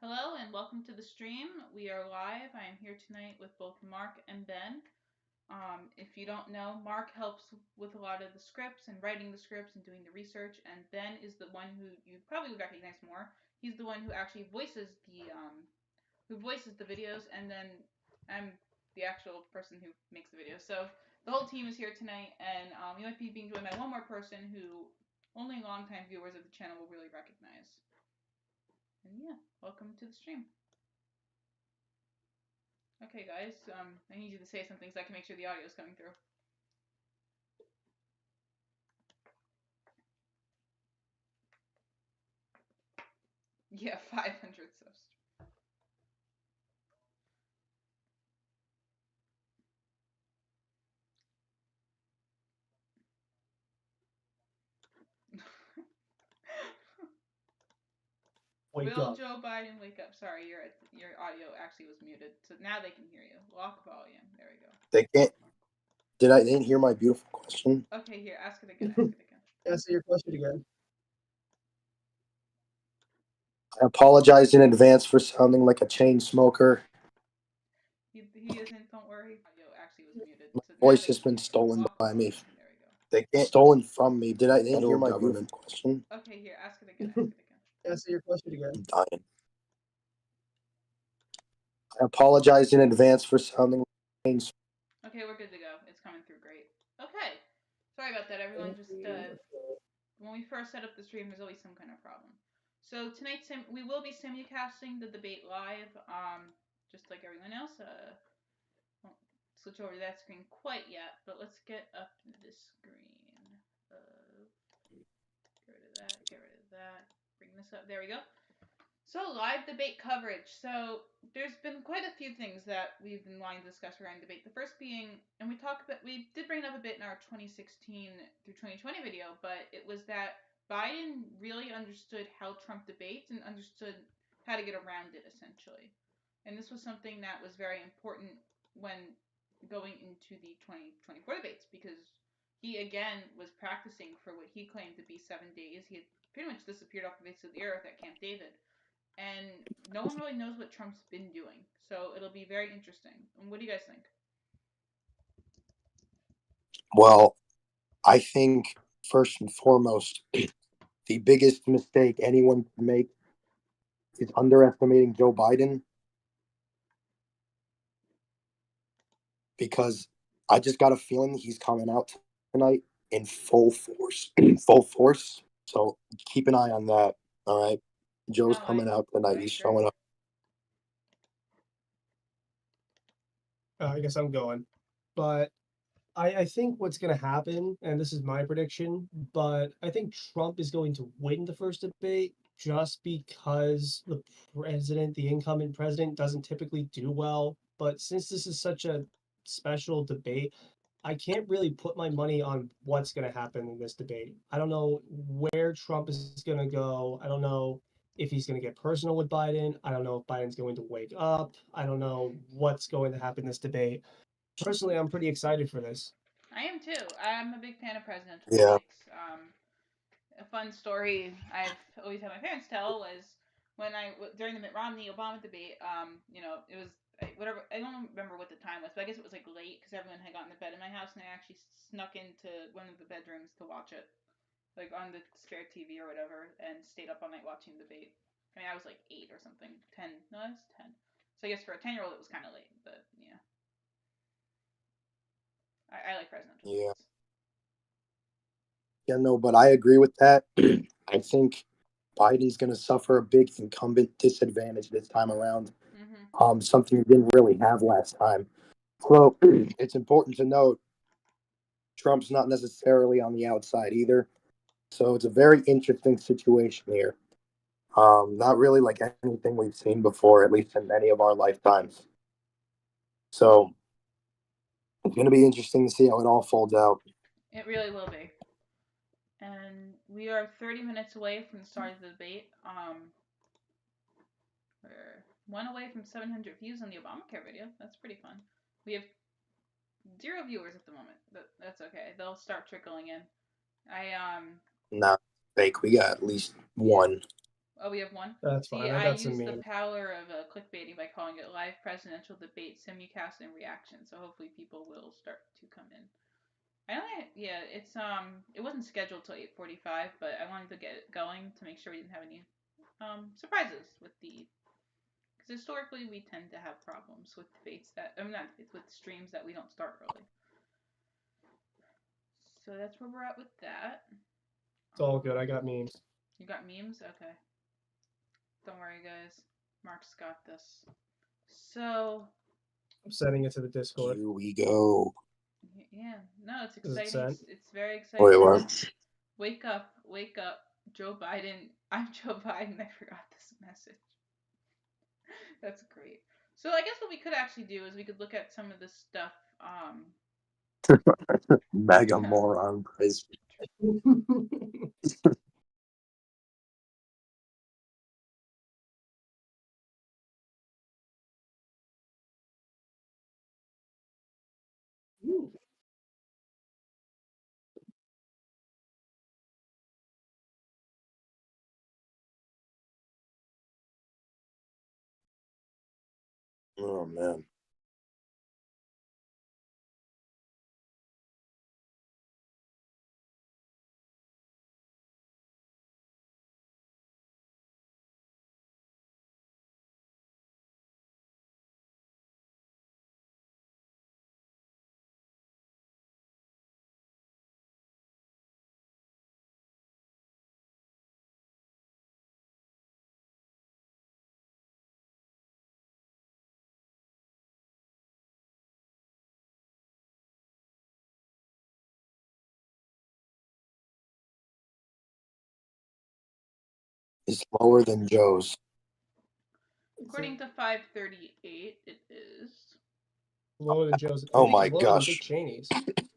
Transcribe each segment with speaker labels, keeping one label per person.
Speaker 1: Hello and welcome to the stream. We are live. I am here tonight with both Mark and Ben. If you don't know, Mark helps with a lot of the scripts and writing the scripts and doing the research, and Ben is the one who you probably would recognize more. He's the one who actually voices the videos, and then I'm the actual person who makes the videos. So the whole team is here tonight, and you might be being joined by one more person who only longtime viewers of the channel will really recognize. And yeah, welcome to the stream. Okay, guys, I need you to say something so I can make sure the audio is coming through. Yeah, 500 subs.
Speaker 2: Wake
Speaker 1: Will
Speaker 2: up.
Speaker 1: Joe Biden wake up? Sorry, your audio actually was muted, so now they can hear you. Lock volume. There we go.
Speaker 3: They can't. They didn't hear my beautiful question?
Speaker 1: Okay, here, ask it again. Ask it again.
Speaker 2: Answer your question again.
Speaker 3: I apologize in advance for sounding like a chain smoker.
Speaker 1: He isn't. Don't worry. Audio actually was muted.
Speaker 3: My
Speaker 1: So
Speaker 3: voice has been stolen by me.
Speaker 1: There we go.
Speaker 3: They can't stolen from me. Did I didn't hear my beautiful question?
Speaker 1: Okay, here, ask it again. Ask it again.
Speaker 2: Answer your question again.
Speaker 3: I'm dying. I apologize in advance for sounding like a chain smoker.
Speaker 1: Okay, we're good to go. It's coming through great. Okay, sorry about that, everyone. Just when we first set up the stream, there's always some kind of problem. So tonight, we will be simulcasting the debate live, just like everyone else. Won't switch over to that screen quite yet, but let's get up this screen. Get rid of that. Get rid of that. Bring this up. There we go. So live debate coverage. So there's been quite a few things that we've been wanting to discuss regarding debate. The first being, and we did bring it up a bit in our 2016 through 2020 video, but it was that Biden really understood how Trump debates and understood how to get around it essentially. And this was something that was very important when going into the 2024 debates because he again was practicing for what he claimed to be 7 days. He had pretty much disappeared off the face of the earth at Camp David, and no one really knows what Trump's been doing. So it'll be very interesting. And what do you guys think?
Speaker 3: Well, I think first and foremost, the biggest mistake anyone can make is underestimating Joe Biden, because I just got a feeling he's coming out tonight in full force. Full force. So keep an eye on that. All right. Joe's coming out tonight. He's showing up.
Speaker 2: I guess I'm going. But I think what's going to happen, and this is my prediction, but I think Trump is going to win the first debate just because the incumbent president, doesn't typically do well. But since this is such a special debate, I can't really put my money on what's going to happen in this debate. I don't know where Trump is going to go. I don't know if he's going to get personal with Biden. I don't know if Biden's going to wake up. I don't know what's going to happen in this debate. Personally, I'm pretty excited for this.
Speaker 1: I am too. I'm a big fan of presidential
Speaker 3: Yeah.
Speaker 1: debates. A fun story I've always had my parents tell was when during the Mitt Romney Obama debate. It was whatever. I don't remember what the time was, but I guess it was like late because everyone had gotten to bed in my house, and I actually snuck into one of the bedrooms to watch it, like on the spare TV or whatever, and stayed up all night watching the debate. I mean, I was like 8 or something, 10. No, I was 10. So I guess for a 10-year-old, it was kind of late, but yeah. I like presidential
Speaker 3: Yeah.
Speaker 1: debates.
Speaker 3: Yeah, no, but I agree with that. I think Biden's going to suffer a big incumbent disadvantage this time around. Something he didn't really have last time. So it's important to note Trump's not necessarily on the outside either. So it's a very interesting situation here. Not really like anything we've seen before, at least in any of our lifetimes. So it's going to be interesting to see how it all folds out.
Speaker 1: It really will be. And we are 30 minutes away from the start of the debate. We're one away from 700 views on the Obamacare video. That's pretty fun. We have 0 viewers at the moment, but that's okay. They'll start trickling in.
Speaker 3: Not fake. We got at least one.
Speaker 1: Oh, we have one?
Speaker 2: That's
Speaker 1: See,
Speaker 2: fine. I
Speaker 1: I
Speaker 2: got some
Speaker 1: use the
Speaker 2: memes.
Speaker 1: power of clickbaiting by calling it live presidential debate, simulcast, and reaction. So hopefully people will start to come in. It wasn't scheduled till 8:45, but I wanted to get it going to make sure we didn't have any surprises with because historically we tend to have problems with debates not debates, with streams that we don't start early. So that's where we're at with that.
Speaker 2: It's all good. I got memes.
Speaker 1: You got memes? Okay. Don't worry, guys. Mark's got this. So
Speaker 2: I'm sending it to the Discord.
Speaker 3: Here we go.
Speaker 1: yeah, no, it's
Speaker 2: Is it
Speaker 1: exciting.
Speaker 2: sent?
Speaker 1: It's very exciting.
Speaker 3: Wait, what?
Speaker 1: Wake up, wake up, Joe Biden. I'm Joe Biden. I forgot this message. That's great. So I guess what we could actually do is we could look at some of the stuff.
Speaker 3: Mega moron praise. Oh man. It's lower than Joe's.
Speaker 1: According to 538, it is.
Speaker 2: Lower than Joe's. I
Speaker 3: Oh
Speaker 2: think
Speaker 3: my
Speaker 2: it's lower than
Speaker 3: gosh.
Speaker 2: Dick Cheney's.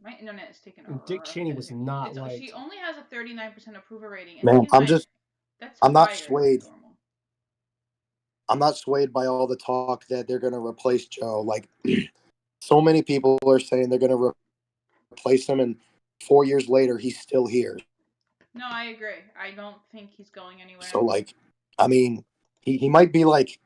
Speaker 1: My internet is taking a
Speaker 2: And Dick Cheney was not liked.
Speaker 1: She only has a 39% approval rating. And
Speaker 3: Man,
Speaker 1: that's
Speaker 3: I'm not
Speaker 1: higher
Speaker 3: swayed.
Speaker 1: than normal.
Speaker 3: I'm not swayed by all the talk that they're gonna replace Joe. Like so many people are saying they're gonna replace him, and 4 years later he's still here.
Speaker 1: No, I agree. I don't think he's going anywhere.
Speaker 3: So like, I mean, he might be like.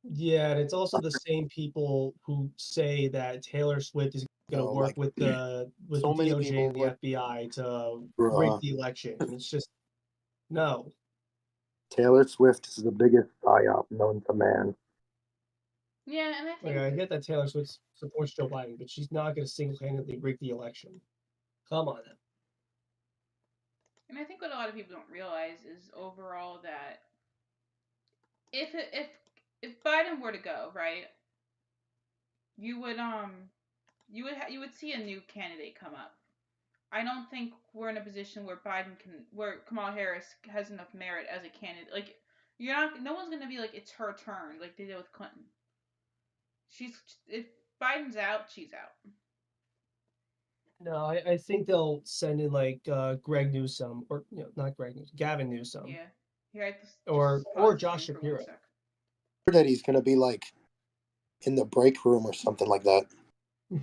Speaker 2: Yeah, and it's also the same people who say that Taylor Swift is going to work with the
Speaker 3: so many
Speaker 2: DOJ and
Speaker 3: people
Speaker 2: the FBI to rig the election, and it's just no.
Speaker 3: Taylor Swift is the biggest psyop known to man.
Speaker 1: Yeah, and I think
Speaker 2: I get that Taylor Swift supports Joe Biden, but she's not going to single-handedly rig the election. Come on.
Speaker 1: And I think what a lot of people don't realize is overall that if Biden were to go, right, you would see a new candidate come up. I don't think we're in a position where Kamala Harris has enough merit as a candidate. Like no one's gonna be like it's her turn like they did with Clinton. If Biden's out, she's out.
Speaker 2: No, I think they'll send in like Greg Newsom or not Greg Newsom, Gavin Newsom.
Speaker 1: Yeah. Here,
Speaker 2: or Josh Shapiro.
Speaker 3: That he's gonna be like in the break room or something like that.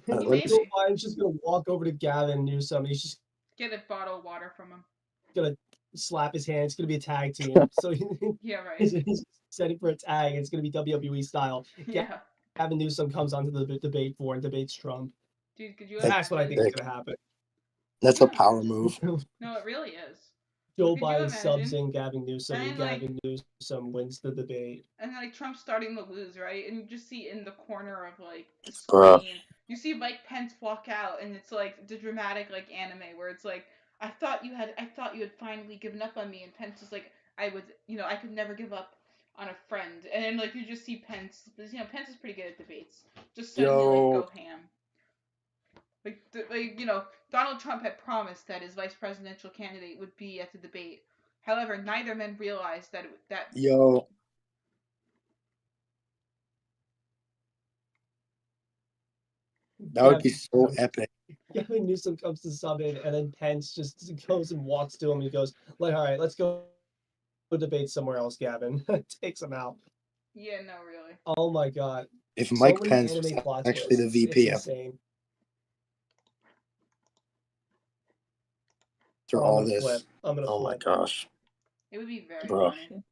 Speaker 2: Joe Biden's just gonna walk over to Gavin Newsom. He's just
Speaker 1: get a bottle of water from him.
Speaker 2: Gonna slap his hand. It's gonna be a tag team. So
Speaker 1: yeah, right.
Speaker 2: He's setting for a tag. It's gonna be WWE style.
Speaker 1: Yeah.
Speaker 2: Gavin Newsom comes onto the debate floor and debates Trump.
Speaker 1: Dude, could you?
Speaker 2: That's what I think is gonna happen.
Speaker 3: That's a power move.
Speaker 1: No, it really is.
Speaker 2: Joe Biden subs in Gavin Newsom, and Gavin Newsom wins the debate.
Speaker 1: And then Trump's starting to lose, right? And you just see in the corner of the screen, you see Mike Pence walk out, and it's like the dramatic anime where it's like, I thought you had finally given up on me, and Pence is like, I could never give up on a friend, and then you just see Pence, because Pence is pretty good at debates, just suddenly go ham. Donald Trump had promised that his vice presidential candidate would be at the debate. However, neither men realized that.
Speaker 3: That would be so epic.
Speaker 2: Gavin Newsom comes to sub in, and then Pence just goes and walks to him, and he goes, all right, let's go debate somewhere else, Gavin. Takes him out.
Speaker 1: Yeah, no, really.
Speaker 2: Oh my God.
Speaker 3: If Mike Pence was actually the VP after all this.
Speaker 2: I'm gonna
Speaker 3: flip. My gosh.
Speaker 1: It would be very
Speaker 3: Bro.
Speaker 1: funny.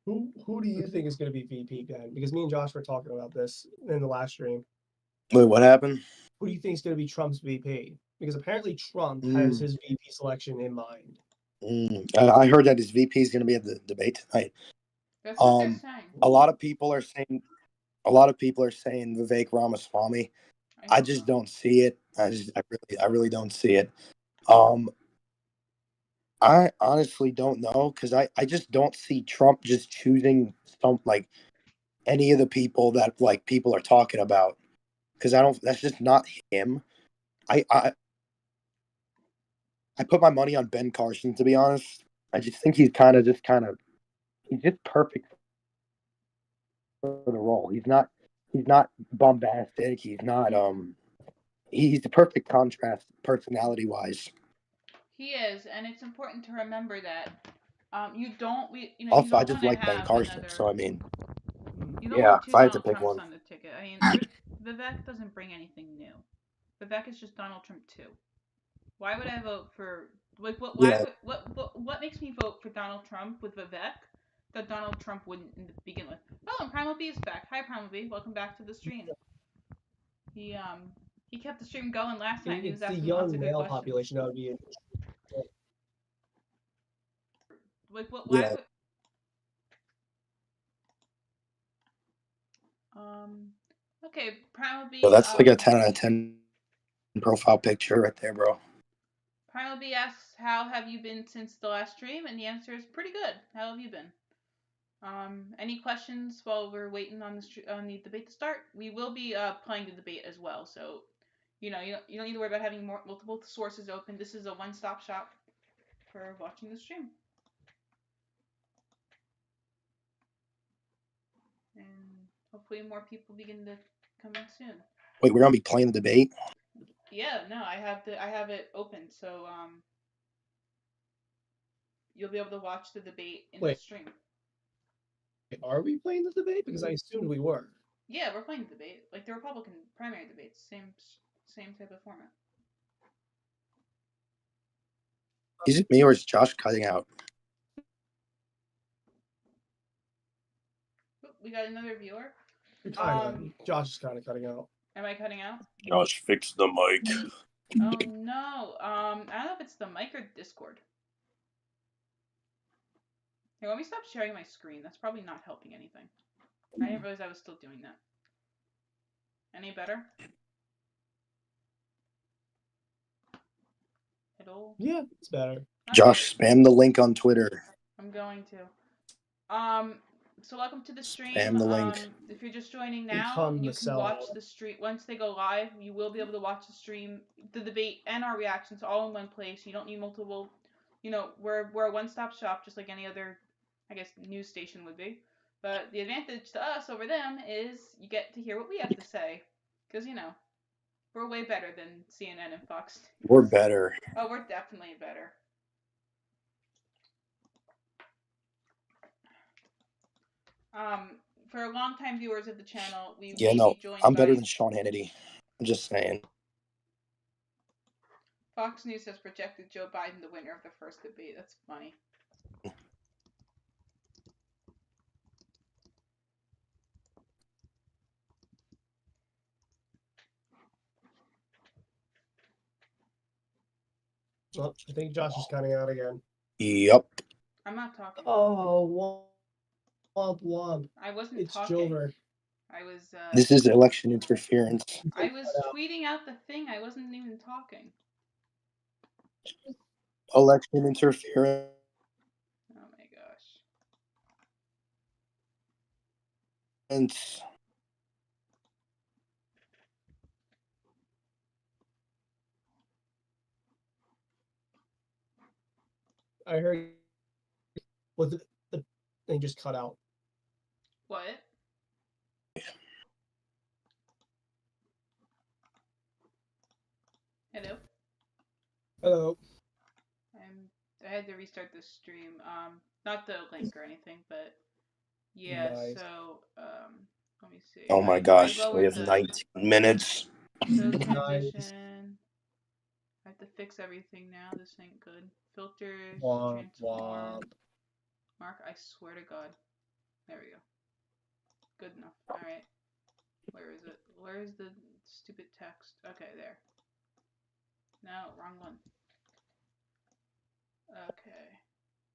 Speaker 2: Who do you think is going to be VP, Ben? Because me and Josh were talking about this in the last stream.
Speaker 3: Wait, what happened?
Speaker 2: Who do you think is going to be Trump's VP? Because apparently Trump has his VP selection in mind.
Speaker 3: I heard that his VP is going to be at the debate tonight.
Speaker 1: That's what they're saying.
Speaker 3: A lot of people are saying Vivek Ramaswamy. I just don't see it. I really don't see it. I honestly don't know because I just don't see Trump just choosing any of the people that people are talking about, because that's just not him. I put my money on Ben Carson, to be honest. I just think he's just perfect for the role. He's not bombastic. He's the perfect contrast personality wise.
Speaker 1: He is, and it's important to remember that you don't
Speaker 3: Also, I just like Ben Carson, so I mean,
Speaker 1: you don't want two
Speaker 3: if I had to
Speaker 1: Donald
Speaker 3: pick
Speaker 1: Trumps
Speaker 3: one.
Speaker 1: on the ticket. I mean, Vivek doesn't bring anything new. Vivek is just Donald Trump too. Why would I vote for what makes me vote for Donald Trump with Vivek that Donald Trump wouldn't begin with? Oh, and Primal B is back. Hi, Primal B. Welcome back to the stream. He kept the stream going last night. He was asking lots of good questions.
Speaker 2: Population that would be
Speaker 1: why would okay, Primal B.
Speaker 3: So that's like a 10 out of 10 profile picture right there, bro.
Speaker 1: Primal B asks, "How have you been since the last stream?" And the answer is pretty good. How have you been? Any questions while we're waiting on the debate to start? We will be playing the debate as well, so you don't need to worry about having multiple sources open. This is a one-stop shop for watching the stream. And hopefully more people begin to come in soon.
Speaker 3: Wait, we're gonna be playing the debate?
Speaker 1: Yeah, no, I have it open, so you'll be able to watch the debate in the stream.
Speaker 2: Are we playing the debate? Because I assumed we were.
Speaker 1: Yeah, we're playing the debate, like the Republican primary debates, same type of format.
Speaker 3: Is it me or is Josh cutting out?
Speaker 1: We got another viewer.
Speaker 2: Josh is kind of cutting out.
Speaker 1: Am I cutting out?
Speaker 3: Josh, fix the mic.
Speaker 1: Oh no. I don't know if it's the mic or Discord. Here, let me stop sharing my screen. That's probably not helping anything. I didn't realize I was still doing that. Any better? Hello?
Speaker 2: Yeah, it's better.
Speaker 1: Okay.
Speaker 3: Josh, spam the link on Twitter.
Speaker 1: I'm going to. So welcome to the stream.
Speaker 3: Spam the link.
Speaker 1: If you're just joining now, you can watch the stream. Once they go live, you will be able to watch the stream, the debate, and our reactions all in one place. You don't need multiple. We're a one-stop shop, just like any other, I guess, news station would be. But the advantage to us over them is you get to hear what we have to say, because we're way better than CNN and Fox News.
Speaker 3: We're better.
Speaker 1: Oh, we're definitely better. For longtime viewers of the channel, we may be joined
Speaker 3: I'm better than Sean Hannity. I'm just saying.
Speaker 1: Fox News has projected Joe Biden the winner of the first debate. That's funny.
Speaker 2: Oh, I think Josh is cutting out again.
Speaker 3: Yep.
Speaker 1: I'm not talking.
Speaker 2: Oh, womp.
Speaker 1: I wasn't
Speaker 2: it's
Speaker 1: talking.
Speaker 2: Jover.
Speaker 1: I was.
Speaker 3: This is election interference.
Speaker 1: I was tweeting out the thing. I wasn't even talking.
Speaker 3: Election interference.
Speaker 1: Oh my gosh.
Speaker 2: I heard. Well, the thing just cut out.
Speaker 1: What? Hello.
Speaker 2: Hello.
Speaker 1: I had to restart the stream. Not the link or anything, but yeah.
Speaker 2: Nice.
Speaker 1: So let me see.
Speaker 3: Oh my gosh, we have 19 minutes.
Speaker 1: So transition. to fix everything now. This ain't good. Filters,
Speaker 2: Womp
Speaker 1: transform.
Speaker 2: womp.
Speaker 1: Mark, I swear to God. There we go. Good enough. Alright. Where is it? Where is the stupid text? Okay, there. No, wrong one. Okay.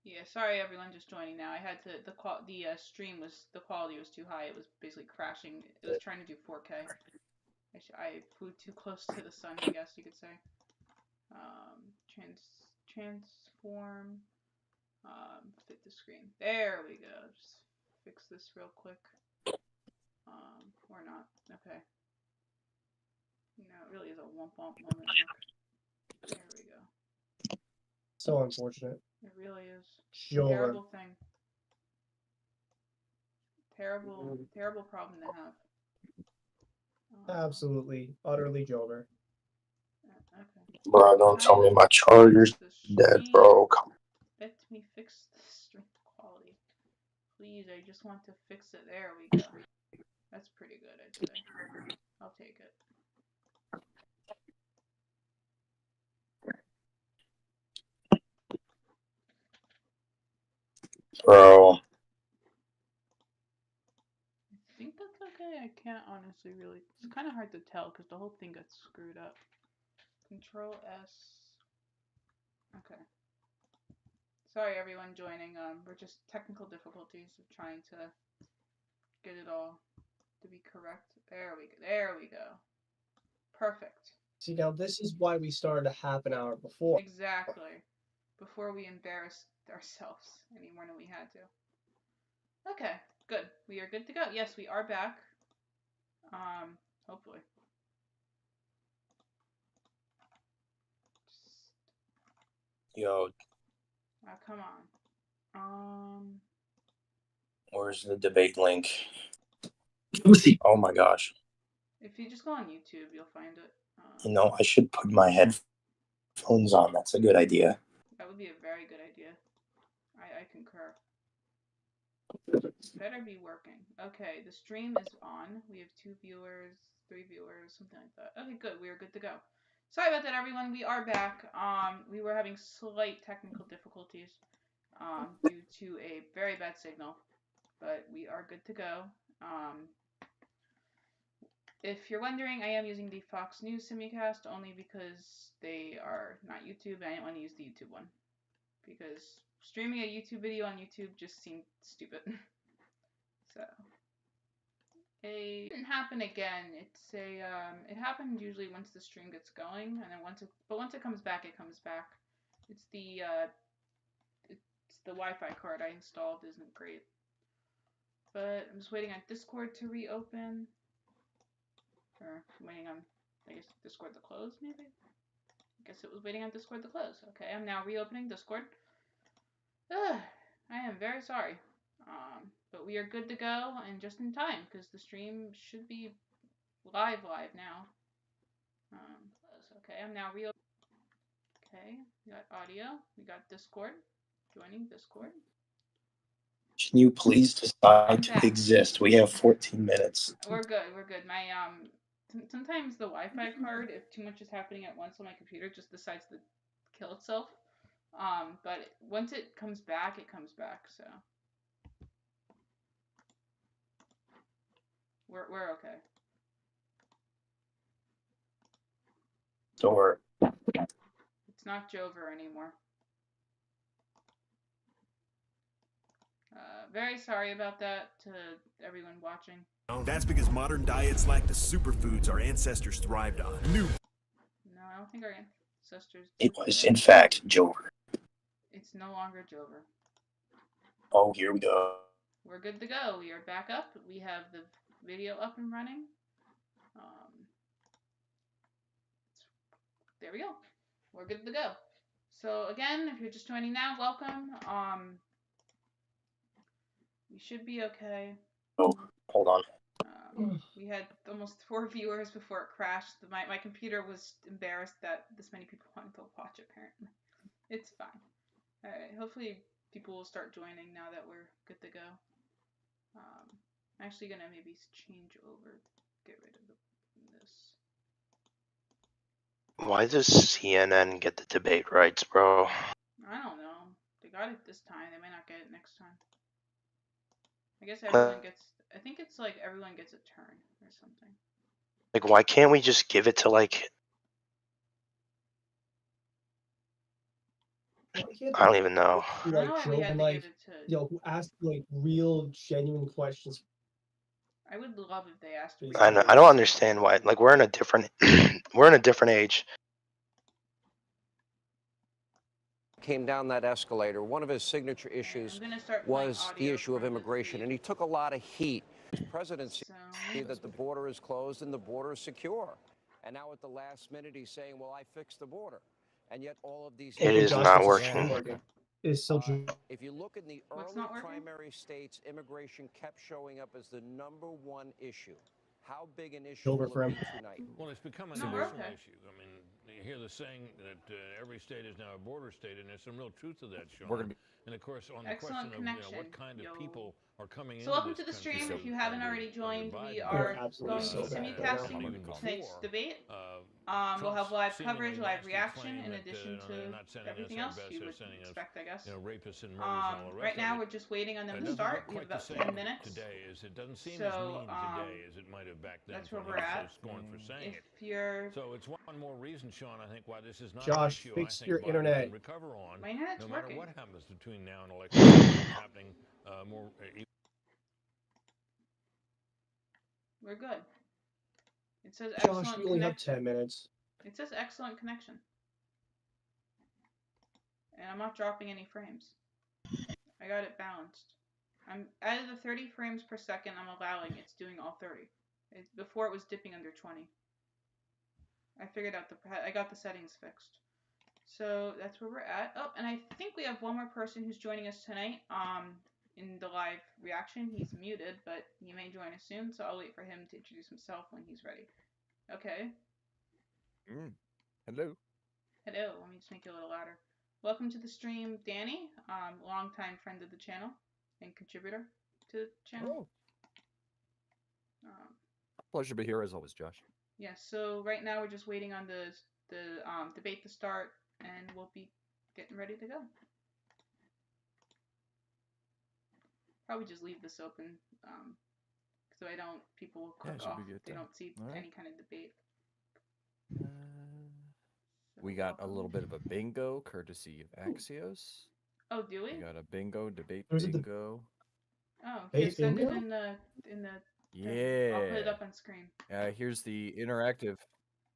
Speaker 1: Yeah, sorry everyone just joining now. I had to, the stream was, the quality was too high. It was basically crashing. It was trying to do 4K. I flew too close to the sun, I guess you could say. Transform, fit the screen. There we go. Just fix this real quick. Or not. Okay. No, it really is a womp womp moment. There we go.
Speaker 2: So unfortunate.
Speaker 1: It really is.
Speaker 2: Sure.
Speaker 1: Terrible thing. Terrible problem to have.
Speaker 2: Absolutely, utterly Jover.
Speaker 1: Okay.
Speaker 3: Bro, don't tell me my charger's dead, bro. Come.
Speaker 1: Let me fix the stream quality. Please, I just want to fix it. There we go. That's pretty good, I'd say. I'll take it.
Speaker 3: Bro.
Speaker 1: I think that's okay. I can't honestly really. It's kind of hard to tell because the whole thing got screwed up. Control S. Okay. Sorry everyone joining. We're just technical difficulties of trying to get it all to be correct. There we go. Perfect.
Speaker 2: See, now this is why we started a half an hour before.
Speaker 1: Exactly. Before we embarrassed ourselves any more than we had to. Okay, good. We are good to go. Yes, we are back. Hopefully.
Speaker 3: Yo.
Speaker 1: Oh, come on.
Speaker 3: Where's the debate link? Oh my gosh.
Speaker 1: If you just go on YouTube, you'll find it.
Speaker 3: You know, I should put my headphones on. That's a good idea.
Speaker 1: That would be a very good idea. I concur. Better be working. Okay, the stream is on. We have 2 viewers, 3 viewers, something like that. Okay, good. We are good to go. Sorry about that, everyone. We are back. We were having slight technical difficulties due to a very bad signal, but we are good to go. If you're wondering, I am using the Fox News Simulcast only because they are not YouTube. I didn't want to use the YouTube one because streaming a YouTube video on YouTube just seemed stupid. So it didn't happen again. It's a it happens usually once the stream gets going, and then once it comes back, it comes back. It's the Wi-Fi card I installed isn't great, but I'm just waiting on Discord to reopen. Or I'm waiting on, I guess, Discord to close, maybe? I guess it was waiting on Discord to close. Okay, I'm now reopening Discord. Ugh, I am very sorry. But we are good to go and just in time because the stream should be live now. Okay, I'm now reopening. Okay, we got audio. We got Discord. Joining Discord.
Speaker 3: Can you please decide to exist? We have 14 minutes.
Speaker 1: We're good. My sometimes the Wi-Fi card, if too much is happening at once on my computer, just decides to kill itself. But once it comes back, so we're okay.
Speaker 3: Or
Speaker 1: it's not Jover anymore. Very sorry about that to everyone watching.
Speaker 4: That's because modern diets lack the superfoods our ancestors thrived on.
Speaker 1: No, I don't think our ancestors.
Speaker 3: It was, in fact, Jover.
Speaker 1: It's no longer Jover.
Speaker 3: Oh, here we go.
Speaker 1: We're good to go. We are back up. We have the video up and running. There we go. We're good to go. So again, if you're just joining now, welcome. We should be okay.
Speaker 3: Oh, hold on.
Speaker 1: We had almost 4 viewers before it crashed. My computer was embarrassed that this many people wanted to watch, apparently. It's fine. Alright, hopefully people will start joining now that we're good to go. I'm actually going to maybe change over, get rid of this.
Speaker 5: Why does CNN get the debate rights, bro?
Speaker 1: I don't know. They got it this time. They might not get it next time. I guess everyone gets. I think it's like everyone gets a turn or something.
Speaker 5: Like, why can't we just give it to like? I don't even know.
Speaker 1: I don't know why we had to give it to.
Speaker 2: who ask like real, genuine questions.
Speaker 1: I would love if they asked.
Speaker 5: I don't understand why. Like, we're in a different age.
Speaker 6: Came down that escalator. One of his signature issues was the issue of immigration, and he took a lot of heat. His presidency that the border is closed and the border is secure. And now at the last minute, he's saying, well, I fixed the border. And yet all of these...
Speaker 5: It is not working.
Speaker 2: It's so
Speaker 6: if you look in the early primary states, immigration kept showing up as the #1 issue. How big an issue will it be tonight?
Speaker 7: Well, it's become a national issue. I mean, you hear the saying that every state is now a border state, and there's some real truth to that, Sean. And of course, on the question of what kind of people are coming into this country. So
Speaker 1: welcome to the stream. If you haven't already joined, we are going to be simulcasting tonight's debate. We'll have live coverage, live reaction, in addition to everything else you would expect, I guess.
Speaker 7: Rapists and murderers and all the rest
Speaker 1: right now, we're just waiting on them to start. We have about 10 minutes.
Speaker 7: Today is it doesn't seem as mean today as it might have back then.
Speaker 1: That's where we're at.
Speaker 7: If you're... So it's one more reason, Sean, I think, why this is not
Speaker 2: Josh,
Speaker 7: an issue.
Speaker 2: fix your internet.
Speaker 7: Recover on,
Speaker 1: my internet's
Speaker 7: no matter
Speaker 1: working.
Speaker 7: what happens between now and election, happening more.
Speaker 1: We're good. It says
Speaker 2: Josh,
Speaker 1: excellent
Speaker 2: you only have
Speaker 1: connection.
Speaker 2: 10 minutes.
Speaker 1: It says excellent connection. And I'm not dropping any frames. I got it balanced. I'm out of the 30 frames per second I'm allowing, it's doing all 30. Before it was dipping under 20. I figured out I got the settings fixed. So that's where we're at. Oh, and I think we have one more person who's joining us tonight. In the live reaction, he's muted, but he may join us soon, so I'll wait for him to introduce himself when he's ready. Okay.
Speaker 8: Hello.
Speaker 1: Hello. Let me just make it a little louder. Welcome to the stream, Danny, longtime friend of the channel and contributor to the channel.
Speaker 8: Pleasure to be here as always, Josh.
Speaker 1: Yeah. So right now we're just waiting on the debate to start, and we'll be getting ready to go. Probably just leave this open, so people will click off if they don't see any kind of debate.
Speaker 8: We got a little bit of a bingo courtesy of Axios.
Speaker 1: Oh, do we?
Speaker 8: We got a bingo debate
Speaker 2: bingo.
Speaker 1: Oh, here, send it in the
Speaker 8: Yeah.
Speaker 1: I'll put it up on screen.
Speaker 8: Here's the interactive.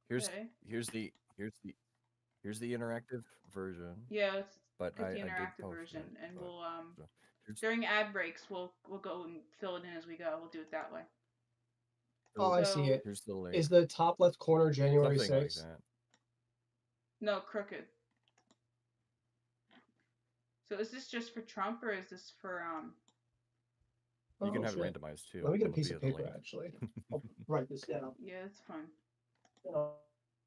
Speaker 8: Here's the interactive version.
Speaker 1: Yeah, let's
Speaker 8: but
Speaker 1: put
Speaker 8: I
Speaker 1: the interactive version, and we'll during ad breaks we'll go and fill it in as we go. We'll do it that way.
Speaker 2: Oh, I see it.
Speaker 8: Here's the link.
Speaker 2: Is the top left corner January 6th?
Speaker 8: Like that.
Speaker 1: No, crooked. So is this just for Trump or is this for
Speaker 8: You can have it randomized too.
Speaker 2: Let me get a piece of paper actually. I'll write this down.
Speaker 1: Yeah, that's fine.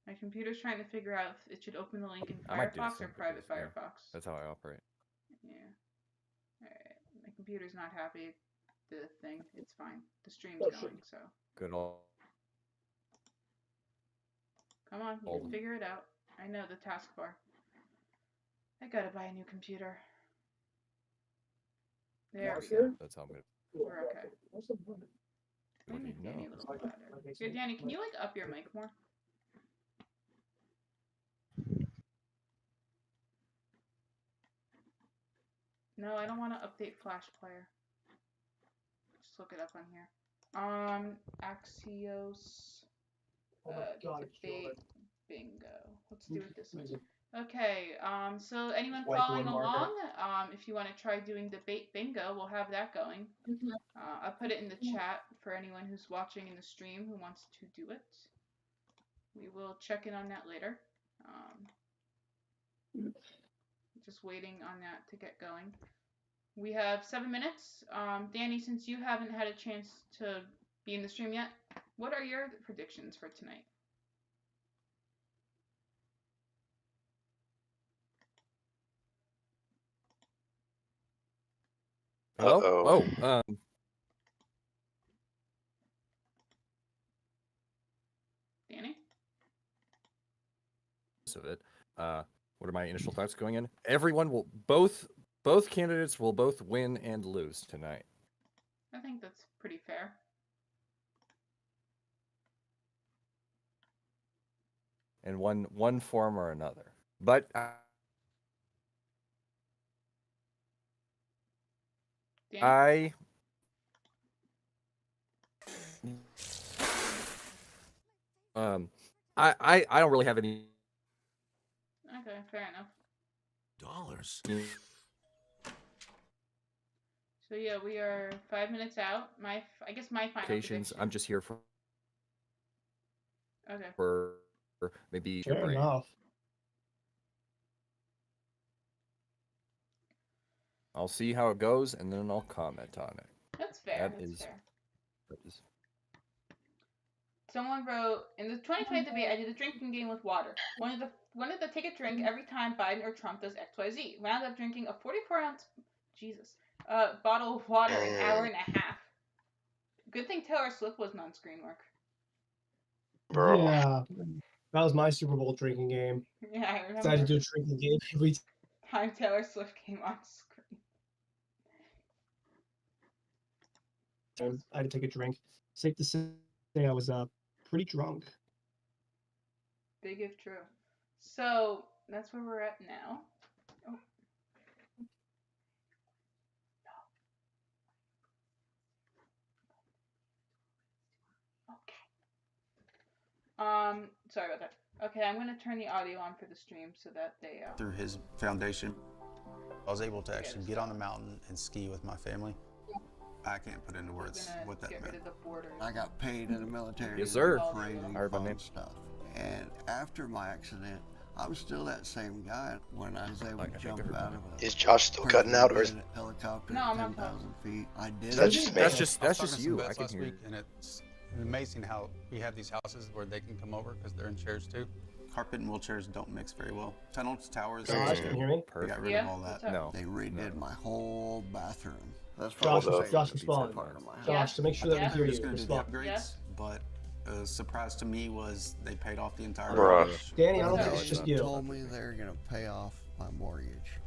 Speaker 1: My computer's trying to figure out if it should open the link in
Speaker 8: I might do
Speaker 1: Firefox or
Speaker 8: some
Speaker 1: private
Speaker 8: because,
Speaker 1: Firefox.
Speaker 8: That's how I operate.
Speaker 1: Yeah. Alright. My computer's not happy with the thing. It's fine. The stream's going, so.
Speaker 8: Good all.
Speaker 1: Come on, you can figure it out. I know the taskbar. I gotta buy a new computer. There we go.
Speaker 8: That's how I'm gonna.
Speaker 1: We're okay. Let me make Danny a little louder. Here, Danny, can you up your mic more? No, I don't want to update Flash Player. Just look it up on here. Axios. Debate bingo. Let's do it this way. Okay, so anyone following along, if you want to try doing debate bingo, we'll have that going. I'll put it in the chat for anyone who's watching in the stream who wants to do it. We will check in on that later. Just waiting on that to get going. We have 7 minutes. Danny, since you haven't had a chance to be in the stream yet, what are your predictions for tonight?
Speaker 8: Hello?
Speaker 1: Danny?
Speaker 8: of it. What are my initial thoughts going in? Everyone will both candidates will both win and lose tonight.
Speaker 1: I think that's pretty fair.
Speaker 8: In one form or another. But I don't really have any.
Speaker 1: Okay, fair enough.
Speaker 4: Dollars.
Speaker 1: So yeah, we are 5 minutes out. I guess my final prediction.
Speaker 8: I'm just here for.
Speaker 1: Okay.
Speaker 8: For maybe
Speaker 2: Fair
Speaker 8: your brain.
Speaker 2: enough.
Speaker 8: I'll see how it goes, and then I'll comment on it.
Speaker 1: That's fair. That is. Someone wrote, in the 2020 debate, I did a drinking game with water. Wanted to take a drink every time Biden or Trump does XYZ. Wound up drinking a 44-ounce, bottle of water an hour and a half. Good thing Taylor Swift wasn't on screen work.
Speaker 5: Bro.
Speaker 2: Yeah, that was my Super Bowl drinking game.
Speaker 1: Yeah, I remember.
Speaker 2: Decided to do a drinking game every
Speaker 1: time Taylor Swift came on screen.
Speaker 2: I had to take a drink. Safe to say I was pretty drunk.
Speaker 1: Big if true. So that's where we're at now. Oh. Okay. Sorry about that. Okay, I'm gonna turn the audio on for the stream so that they.
Speaker 9: Through his foundation, I was able to actually get on the mountain and ski with my family. I can't put into words what that meant.
Speaker 10: I got paid in the military.
Speaker 8: Yes, sir.
Speaker 10: Crazy fun stuff. And after my accident, I'm still that same guy when I was able to jump out of a.
Speaker 5: Is Josh still cutting out, or is
Speaker 10: helicopter
Speaker 1: no,
Speaker 10: at
Speaker 1: I'm
Speaker 10: 10,000 feet? I did.
Speaker 5: That's
Speaker 9: just you. I can hear you. And it's amazing how we have these houses where they can come over because they're in chairs too. Carpet and wheelchairs don't mix very well. Tunnels, towers.
Speaker 2: Josh, can you hear me?
Speaker 9: We got rid of all that.
Speaker 8: No.
Speaker 10: They redid my whole bathroom. That's
Speaker 2: Josh, respond. Josh, to make sure that we hear you.
Speaker 9: Going to do the
Speaker 2: Respond.
Speaker 9: upgrades, but a surprise to me was they paid off the entire
Speaker 5: Bruh.
Speaker 2: Danny, I don't think it's just
Speaker 10: They
Speaker 2: you.
Speaker 10: told me they're gonna pay off my mortgage.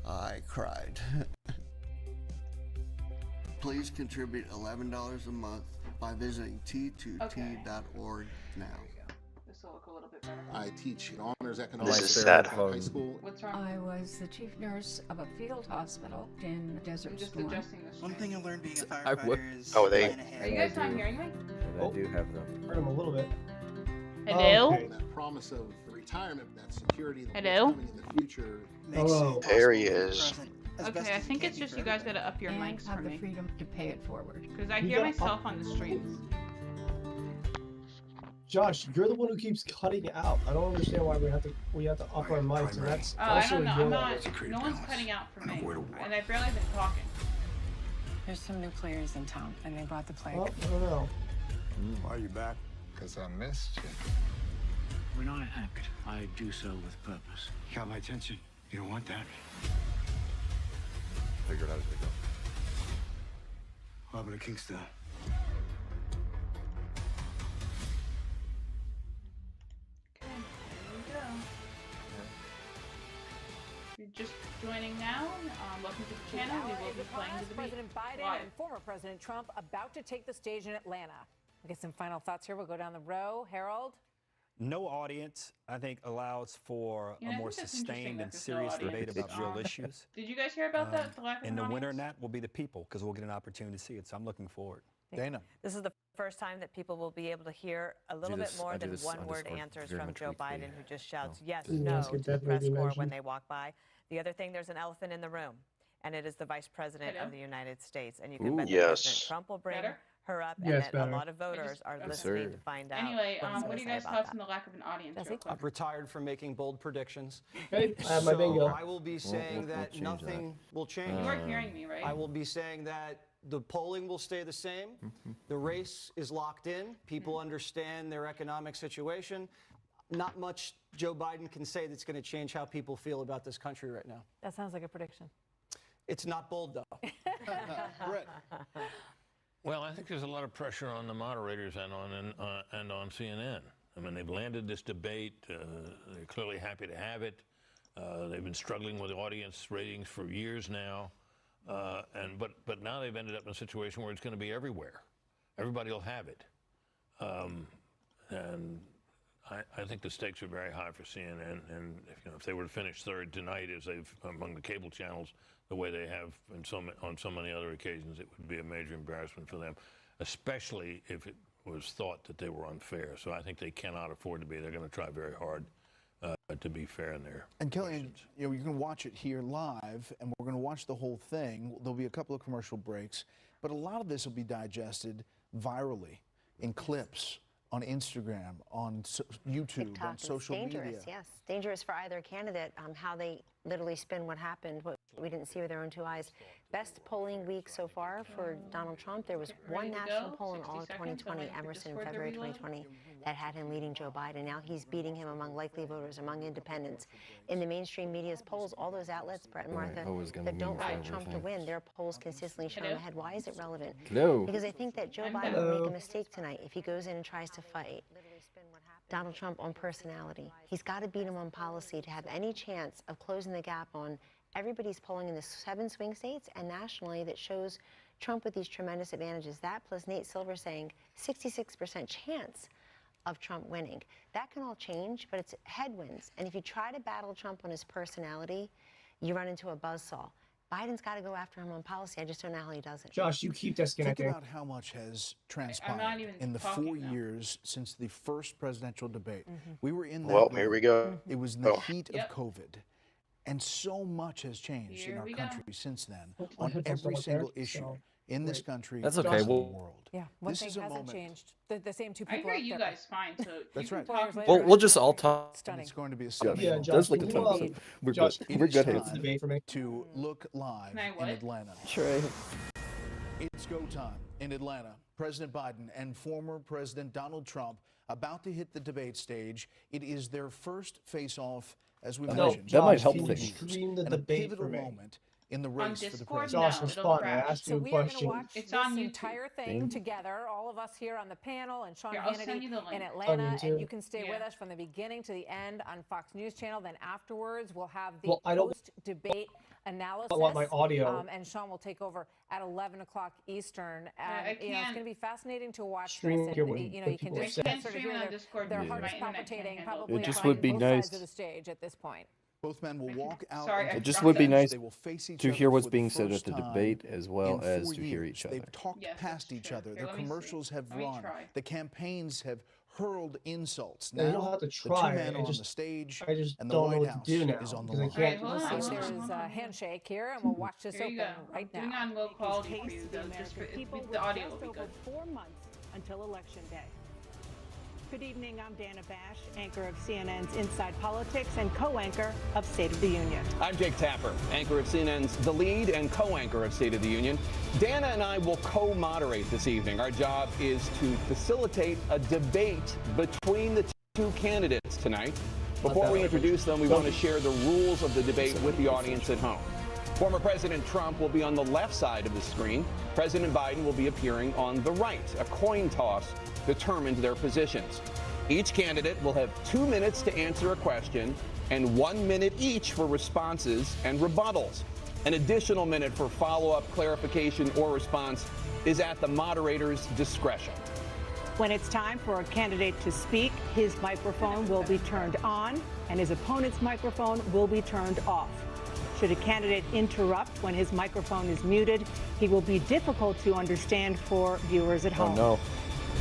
Speaker 10: I cried. Please contribute $11 a month by visiting t2t.org now.
Speaker 1: This will look a little bit better.
Speaker 11: I teach honors economics
Speaker 5: This is sad.
Speaker 11: at high school.
Speaker 1: What's wrong?
Speaker 12: I was the chief nurse of a field hospital in Desert
Speaker 1: I'm just
Speaker 12: Storm.
Speaker 1: adjusting this.
Speaker 13: One thing I learned being a
Speaker 8: I would.
Speaker 13: firefighter is
Speaker 5: Oh, they-
Speaker 13: plan ahead.
Speaker 1: Are you guys not hearing me?
Speaker 8: I do have them.
Speaker 2: Heard him a little bit.
Speaker 1: Hello?
Speaker 2: Okay.
Speaker 11: That promise of retirement, that security that
Speaker 1: Hello?
Speaker 11: coming in the future.
Speaker 13: Makes
Speaker 2: Hello.
Speaker 13: it
Speaker 5: There he
Speaker 13: possible to be
Speaker 5: is.
Speaker 13: present as best
Speaker 1: Okay, I
Speaker 13: as
Speaker 1: think
Speaker 13: you
Speaker 1: it's
Speaker 13: can
Speaker 1: just
Speaker 13: be
Speaker 1: you
Speaker 13: for
Speaker 1: guys
Speaker 13: everybody.
Speaker 1: gotta up your
Speaker 12: and
Speaker 1: mics for
Speaker 12: have the
Speaker 1: me.
Speaker 12: freedom to pay it forward.
Speaker 1: Because I
Speaker 2: You
Speaker 1: hear
Speaker 2: gotta
Speaker 1: myself on the streams.
Speaker 2: Josh, you're the one who keeps cutting out. I don't understand why we have to up our mics, and that's
Speaker 1: Oh, I
Speaker 2: also
Speaker 1: don't know.
Speaker 2: your.
Speaker 1: I'm not. No one's cutting out for me. And I've barely been talking.
Speaker 14: There's some new players in town, and they brought the plague.
Speaker 2: Well, I don't know.
Speaker 11: Why are you back? Because I missed you.
Speaker 15: When I act, I do so with purpose. Got my attention? You don't want that?
Speaker 8: Figured out as we go.
Speaker 15: Welcome to Kingston.
Speaker 1: Okay, here we go. If you're just joining now, welcome to the channel. We will be playing the debate
Speaker 16: President Biden
Speaker 1: live.
Speaker 16: and former President Trump about to take the stage in Atlanta. We'll get some final thoughts here. We'll go down the row. Harold?
Speaker 17: No audience, I think, allows for
Speaker 1: Yeah,
Speaker 17: a
Speaker 1: I
Speaker 17: more
Speaker 1: think that's interesting
Speaker 17: sustained
Speaker 1: that
Speaker 17: and
Speaker 1: there's no
Speaker 17: serious
Speaker 1: audience.
Speaker 17: debate about real issues.
Speaker 1: Did you guys hear about that? The lack of
Speaker 17: And the
Speaker 1: an
Speaker 17: winner
Speaker 1: audience?
Speaker 17: in that will be the people, because we'll get an opportunity to see it. So I'm looking forward.
Speaker 8: Dana.
Speaker 16: This is the first time that people will be able to hear a little bit more than one-word answers from Joe Biden, who just shouts yes, no to the press corps when they walk by. The other thing, there's an elephant in the room, and it is the Vice President of the United States. And you can bet that President Trump will bring her up, and that a lot of voters are listening to find out.
Speaker 1: Anyway,
Speaker 16: what he's
Speaker 1: what are
Speaker 16: gonna
Speaker 1: you
Speaker 16: say
Speaker 1: guys'
Speaker 16: about
Speaker 1: thoughts
Speaker 16: that.
Speaker 1: on the lack of an audience? real quick?
Speaker 17: I've retired from making bold predictions.
Speaker 2: Okay, I have my bingo.
Speaker 17: I will be saying that nothing will change.
Speaker 1: You are hearing me, right?
Speaker 17: I will be saying that the polling will stay the same. The race is locked in. People understand their economic situation. Not much Joe Biden can say that's going to change how people feel about this country right now.
Speaker 16: That sounds like a prediction.
Speaker 17: It's not bold, though.
Speaker 7: Brett. Well, I think there's a lot of pressure on the moderators and on CNN. I mean, they've landed this debate. They're clearly happy to have it. They've been struggling with audience ratings for years now. But now they've ended up in a situation where it's going to be everywhere. Everybody will have it. And I think the stakes are very high for CNN. And if they were to finish third tonight, as they've among the cable channels, the way they have on so many other occasions, it would be a major embarrassment for them, especially if it was thought that they were unfair. So I think they cannot afford to be. They're going to try very hard to be fair in there.
Speaker 13: And Kelly, you can watch it here live, and we're going to watch the whole thing. There'll be a couple of commercial breaks, but a lot of this will be digested virally in clips on Instagram, on YouTube,
Speaker 18: TikTok
Speaker 13: on social
Speaker 18: dangerous,
Speaker 13: media.
Speaker 18: yes. Dangerous for either candidate, how they literally spin what happened, what we didn't see with our own two eyes. Best polling week so far for Donald Trump. There was one national poll in all of 2020, Emerson in February 2020, that had him leading Joe Biden. Now he's beating him among likely voters, among independents. In the mainstream media's polls, all those outlets, Brett and Martha, that don't want Trump to win, their polls consistently show him ahead. Why is it relevant?
Speaker 8: Hello.
Speaker 18: Because I think that Joe Biden will make a mistake tonight if he goes in and tries to fight Donald Trump on personality. He's got to beat him on policy to have any chance of closing the gap on everybody's polling in the 7 swing states and nationally that shows Trump with these tremendous advantages. That plus Nate Silver saying 66% chance of Trump winning. That can all change, but it's headwinds. And if you try to battle Trump on his personality, you run into a buzzsaw. Biden's got to go after him on policy. I just don't know how he does it.
Speaker 2: Josh, you keep disconnecting.
Speaker 13: Think about how much has transpired in the 4 years since the first presidential debate. We were in that
Speaker 5: Well,
Speaker 13: room.
Speaker 5: here we go.
Speaker 13: It was in the heat of COVID. And so much has changed in our country since then on every single issue in this country.
Speaker 8: That's okay.
Speaker 13: in the world.
Speaker 14: Yeah, one
Speaker 13: This
Speaker 14: thing
Speaker 13: is a
Speaker 14: hasn't
Speaker 13: moment.
Speaker 14: changed. The same two
Speaker 1: I
Speaker 14: people.
Speaker 1: hear
Speaker 14: up
Speaker 1: you
Speaker 14: there.
Speaker 1: guys fine, so
Speaker 13: That's
Speaker 1: you
Speaker 13: right.
Speaker 1: can talk more.
Speaker 8: We'll just all talk.
Speaker 14: Stunning.
Speaker 13: It's going to be a
Speaker 8: Josh,
Speaker 13: stunning
Speaker 2: Yeah,
Speaker 13: moment.
Speaker 2: Josh,
Speaker 8: does look
Speaker 2: can
Speaker 8: at
Speaker 2: you,
Speaker 8: time. We're
Speaker 2: Josh,
Speaker 8: good.
Speaker 13: It
Speaker 8: We're
Speaker 13: is
Speaker 8: good
Speaker 13: time
Speaker 8: hands.
Speaker 2: debate for me.
Speaker 13: to look live
Speaker 1: Can I
Speaker 13: in
Speaker 1: what?
Speaker 13: Atlanta.
Speaker 8: Sure.
Speaker 13: It's go time in Atlanta. President Biden and former President Donald Trump about to hit the debate stage. It is their first face-off, as we mentioned.
Speaker 8: that might
Speaker 2: Josh,
Speaker 8: help
Speaker 2: can you
Speaker 8: things.
Speaker 2: stream the
Speaker 13: and a
Speaker 2: debate
Speaker 13: pivotal
Speaker 2: for me?
Speaker 13: moment in the
Speaker 1: On
Speaker 13: race for the
Speaker 1: Discord,
Speaker 13: presidency.
Speaker 2: Josh,
Speaker 1: no,
Speaker 2: respond.
Speaker 1: it'll
Speaker 2: I
Speaker 1: crash.
Speaker 2: asked
Speaker 14: So
Speaker 2: you a
Speaker 14: we are going to
Speaker 2: question.
Speaker 14: watch
Speaker 1: It's
Speaker 14: this
Speaker 1: on YouTube.
Speaker 14: entire thing together, all of us here on the panel, and Sean
Speaker 1: Here, I'll send you
Speaker 14: Hannity
Speaker 1: the link.
Speaker 14: in
Speaker 2: On
Speaker 14: Atlanta, and
Speaker 2: YouTube.
Speaker 14: you can stay with
Speaker 1: Yeah.
Speaker 14: us from the beginning to the end on Fox News Channel. Then afterwards, we'll have the
Speaker 2: Well, I don't
Speaker 14: post-debate analysis.
Speaker 2: want my audio.
Speaker 14: And Sean will take over at 11 o'clock Eastern.
Speaker 1: I
Speaker 14: And, it's
Speaker 1: can't
Speaker 14: going to be fascinating to watch
Speaker 2: stream
Speaker 14: this.
Speaker 2: here
Speaker 14: And,
Speaker 2: when
Speaker 14: you
Speaker 2: people
Speaker 14: can
Speaker 2: are
Speaker 14: just
Speaker 2: sad.
Speaker 1: I can't
Speaker 14: sort of
Speaker 1: stream
Speaker 14: hear
Speaker 1: it on
Speaker 14: their,
Speaker 1: Discord
Speaker 14: their
Speaker 1: because
Speaker 14: hearts
Speaker 1: my internet can't
Speaker 14: palpitating
Speaker 1: handle
Speaker 14: probably
Speaker 8: It just
Speaker 14: on
Speaker 8: would be
Speaker 14: both
Speaker 8: nice.
Speaker 14: sides of the stage at this point.
Speaker 13: Both men will walk out.
Speaker 1: Sorry,
Speaker 13: into
Speaker 1: I
Speaker 8: It just
Speaker 1: dropped
Speaker 8: would be
Speaker 1: that.
Speaker 8: nice
Speaker 13: They will face each
Speaker 8: to
Speaker 13: other
Speaker 8: hear what's
Speaker 13: for the
Speaker 8: being said
Speaker 13: first
Speaker 8: at the
Speaker 13: time
Speaker 8: debate as well
Speaker 13: in
Speaker 8: as
Speaker 13: 4
Speaker 8: to hear
Speaker 13: years.
Speaker 8: each other.
Speaker 13: They've talked
Speaker 1: Yes,
Speaker 13: past
Speaker 1: that's
Speaker 13: each
Speaker 1: true.
Speaker 13: other.
Speaker 1: Here,
Speaker 13: Their
Speaker 1: let me see.
Speaker 13: commercials have
Speaker 1: Let me
Speaker 13: run.
Speaker 1: try.
Speaker 13: The campaigns have hurled insults.
Speaker 2: No, you
Speaker 13: Now
Speaker 2: don't have to
Speaker 13: the
Speaker 2: try.
Speaker 13: two men
Speaker 2: I
Speaker 13: are on
Speaker 2: just-
Speaker 13: the stage,
Speaker 2: I just
Speaker 13: and the
Speaker 2: don't know
Speaker 13: White
Speaker 2: what
Speaker 13: House
Speaker 2: to do now
Speaker 13: is on the
Speaker 2: because I
Speaker 13: line.
Speaker 2: can't.
Speaker 1: Hold on,
Speaker 14: So
Speaker 1: hold
Speaker 14: there's
Speaker 1: on.
Speaker 14: a handshake here, and we'll watch this
Speaker 1: Here you
Speaker 14: open
Speaker 1: go.
Speaker 14: right
Speaker 1: Doing
Speaker 14: now.
Speaker 1: on low quality for you,
Speaker 19: Taste
Speaker 1: though,
Speaker 19: the
Speaker 1: just for
Speaker 19: American people
Speaker 1: the audio will
Speaker 19: with
Speaker 1: be
Speaker 19: just
Speaker 1: good.
Speaker 19: over 4 months until Election Day. Good evening, I'm Dana Bash, anchor of CNN's Inside Politics and co-anchor of State of the Union.
Speaker 20: I'm Jake Tapper, anchor of CNN's The Lead and co-anchor of State of the Union. Dana and I will co-moderate this evening. Our job is to facilitate a debate between the two candidates tonight. Before we introduce them, we want to share the rules of the debate with the audience at home. Former President Trump will be on the left side of the screen. President Biden will be appearing on the right. A coin toss determined their positions. Each candidate will have 2 minutes to answer a question and 1 minute each for responses and rebuttals. An additional minute for follow-up, clarification, or response is at the moderator's discretion.
Speaker 19: When it's time for a candidate to speak, his microphone will be turned on and his opponent's microphone will be turned off. Should a candidate interrupt when his microphone is muted, he will be difficult to understand for viewers at home.
Speaker 8: Oh, no.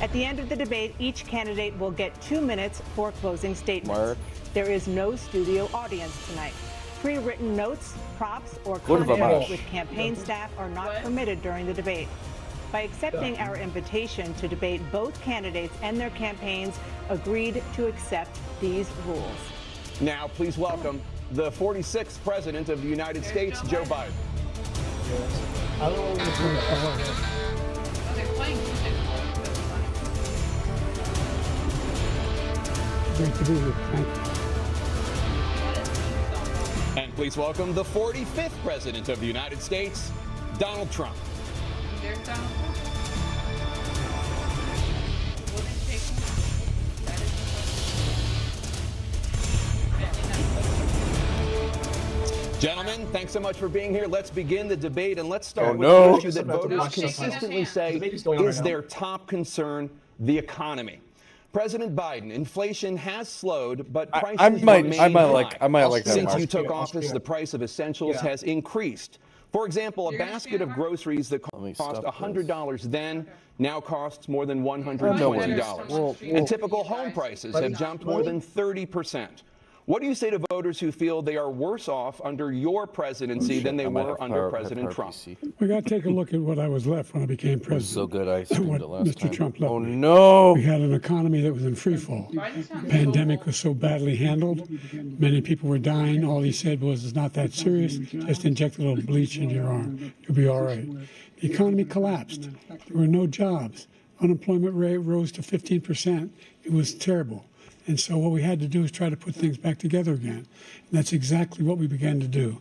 Speaker 19: At the end of the debate, each candidate will get 2 minutes for closing statements.
Speaker 8: Mark.
Speaker 19: There is no studio audience tonight. Pre-written notes, props, or
Speaker 8: What about
Speaker 19: comments
Speaker 8: Mark?
Speaker 19: with campaign staff are not permitted during the debate. By accepting our invitation to debate, both candidates and their campaigns agreed to accept these rules.
Speaker 20: Now, please welcome the 46th President of the United States, Joe Biden.
Speaker 2: I don't know what to do.
Speaker 1: Oh, they're playing music.
Speaker 20: And please welcome the 45th President of the United States, Donald Trump.
Speaker 1: There's Donald Trump. Will they take him? That is the question.
Speaker 20: Gentlemen, thanks so much for being here. Let's begin the debate, and let's start with
Speaker 8: no.
Speaker 20: the issue that voters consistently say is their top concern, the economy. President Biden, inflation has slowed, but prices remain high. Since you took office, the price of essentials has increased. For example, a basket of groceries that cost $100 then now costs more than $120. And typical home prices have jumped more than 30%. What do you say to voters who feel they are worse off under your presidency than they were under President Trump?
Speaker 21: We got to take a look at what I was left when I became president.
Speaker 8: So good, I streamed it last
Speaker 21: Mr.
Speaker 8: time.
Speaker 21: Trump left.
Speaker 8: Oh
Speaker 21: me.
Speaker 8: no!
Speaker 21: We had an economy that was in free fall. The pandemic was so badly handled. Many people were dying. All he said was, "It's not that serious. Just inject a little bleach into your arm. You'll be all right." The economy collapsed. There were no jobs. Unemployment rate rose to 15%. It was terrible. And so what we had to do is try to put things back together again. And that's exactly what we began to do.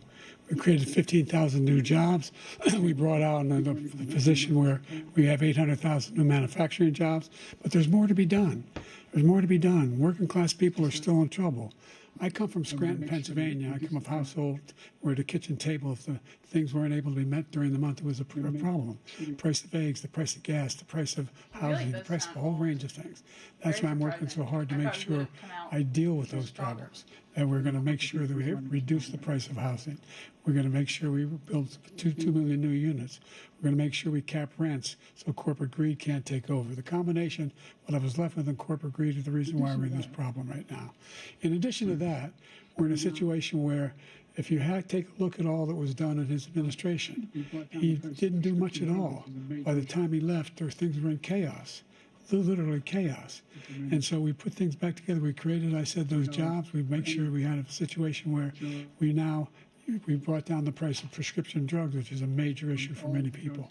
Speaker 21: We created 15,000 new jobs. We brought out the position where we have 800,000 new manufacturing jobs. But there's more to be done. There's more to be done. Working class people are still in trouble. I come from Scranton, Pennsylvania. I come from a household where the kitchen table, if the things weren't able to be met during the month, it was a problem. The price of eggs, the price of gas, the price of housing, the price of a whole range of things. That's why I'm working so hard to make sure I deal with those problems. And we're going to make sure that we reduce the price of housing. We're going to make sure we build 2 million new units. We're going to make sure we cap rents so corporate greed can't take over. The combination, what I was left with in corporate greed, is the reason why we're in this problem right now. In addition to that, we're in a situation where if you take a look at all that was done in his administration, he didn't do much at all. By the time he left, things were in chaos. Literally chaos. And so we put things back together. We created, I said, those jobs. We make sure we had a situation where we brought down the price of prescription drugs, which is a major issue for many people,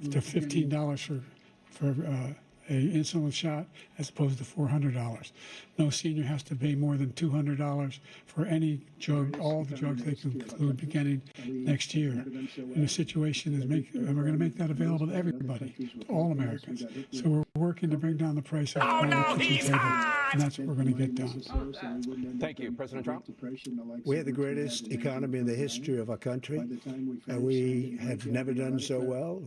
Speaker 21: to $15 for a insulin shot as opposed to $400. No senior has to pay more than $200 for any drug, all the drugs they can include beginning next year. And the situation is and we're going to make that available to everybody, to all Americans. So we're working to bring down the price of the kitchen table, and that's what we're going to get done.
Speaker 20: Thank you. President Trump?
Speaker 22: We had the greatest economy in the history of our country, and we have never done so well.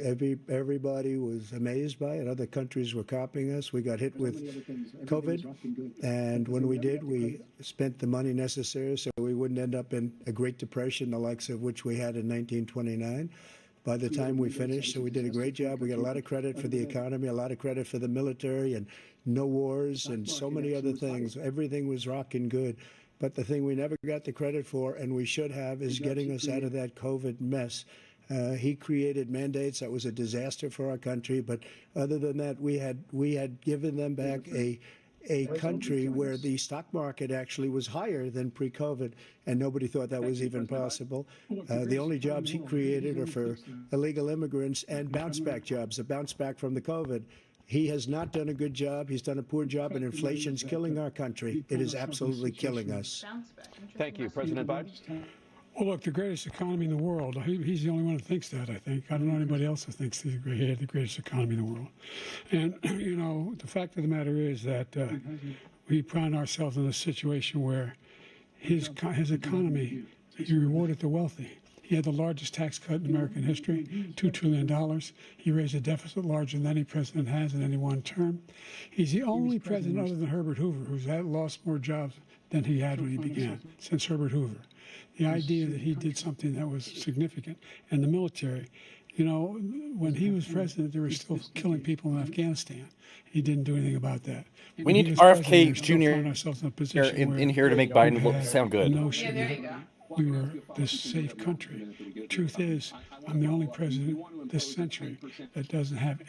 Speaker 22: Everybody was amazed by it. Other countries were copying us. We got hit with COVID, and when we did, we spent the money necessary so we wouldn't end up in a Great Depression, the likes of which we had in 1929. By the time we finished, so we did a great job. We got a lot of credit for the economy, a lot of credit for the military, and no wars, and so many other things. Everything was rocking good. But the thing we never got the credit for, and we should have, is getting us out of that COVID mess. He created mandates that was a disaster for our country, but other than that, we had given them back a country where the stock market actually was higher than pre-COVID, and nobody thought that was even possible. The only jobs he created are for illegal immigrants and bounce-back jobs, a bounce back from the COVID. He has not done a good job. He's done a poor job, and inflation's killing our country. It is absolutely killing us.
Speaker 20: Thank you. President Biden?
Speaker 21: Well, look, the greatest economy in the world, he's the only one who thinks that, I think. I don't know anybody else who thinks he had the greatest economy in the world. And, the fact of the matter is that we find ourselves in a situation where his economy, he rewarded the wealthy. He had the largest tax cut in American history, $2 trillion. He raised a deficit larger than any president has in any one term. He's the only president other than Herbert Hoover who's lost more jobs than he had when he began, since Herbert Hoover. The idea that he did something that was significant. And the military, when he was president, they were still killing people in Afghanistan. He didn't do anything about that.
Speaker 8: We need RFK Jr. in here to make Biden sound good.
Speaker 21: We were this safe country. The truth is, I'm the only president this century that doesn't have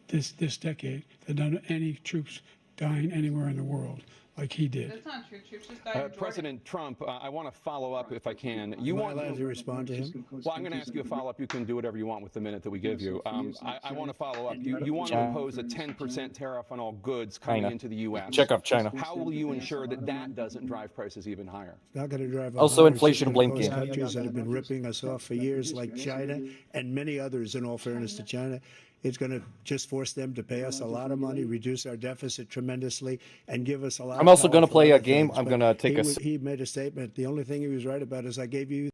Speaker 21: this decade, that doesn't have any troops dying anywhere in the world like he did.
Speaker 1: That's not true. Troops just died in
Speaker 20: President Trump, I want to follow up if I can.
Speaker 22: Am I allowed to respond to him?
Speaker 20: Well, I'm going to ask you a follow-up. You can do whatever you want with the minute that we give you. I want to follow up. You want to impose a 10% tariff on all goods coming into the U.S.
Speaker 8: Check off China.
Speaker 20: How will you ensure that doesn't drive prices even higher?
Speaker 22: It's not going to drive up.
Speaker 8: Also, inflation blinking.
Speaker 22: Countries that have been ripping us off for years, like China and many others, in all fairness to China. It's going to just force them to pay us a lot of money, reduce our deficit tremendously, and give us a lot.
Speaker 8: I'm also
Speaker 22: going to
Speaker 8: play a game. I'm going to take
Speaker 22: He made a statement. The only thing he was right about is I gave you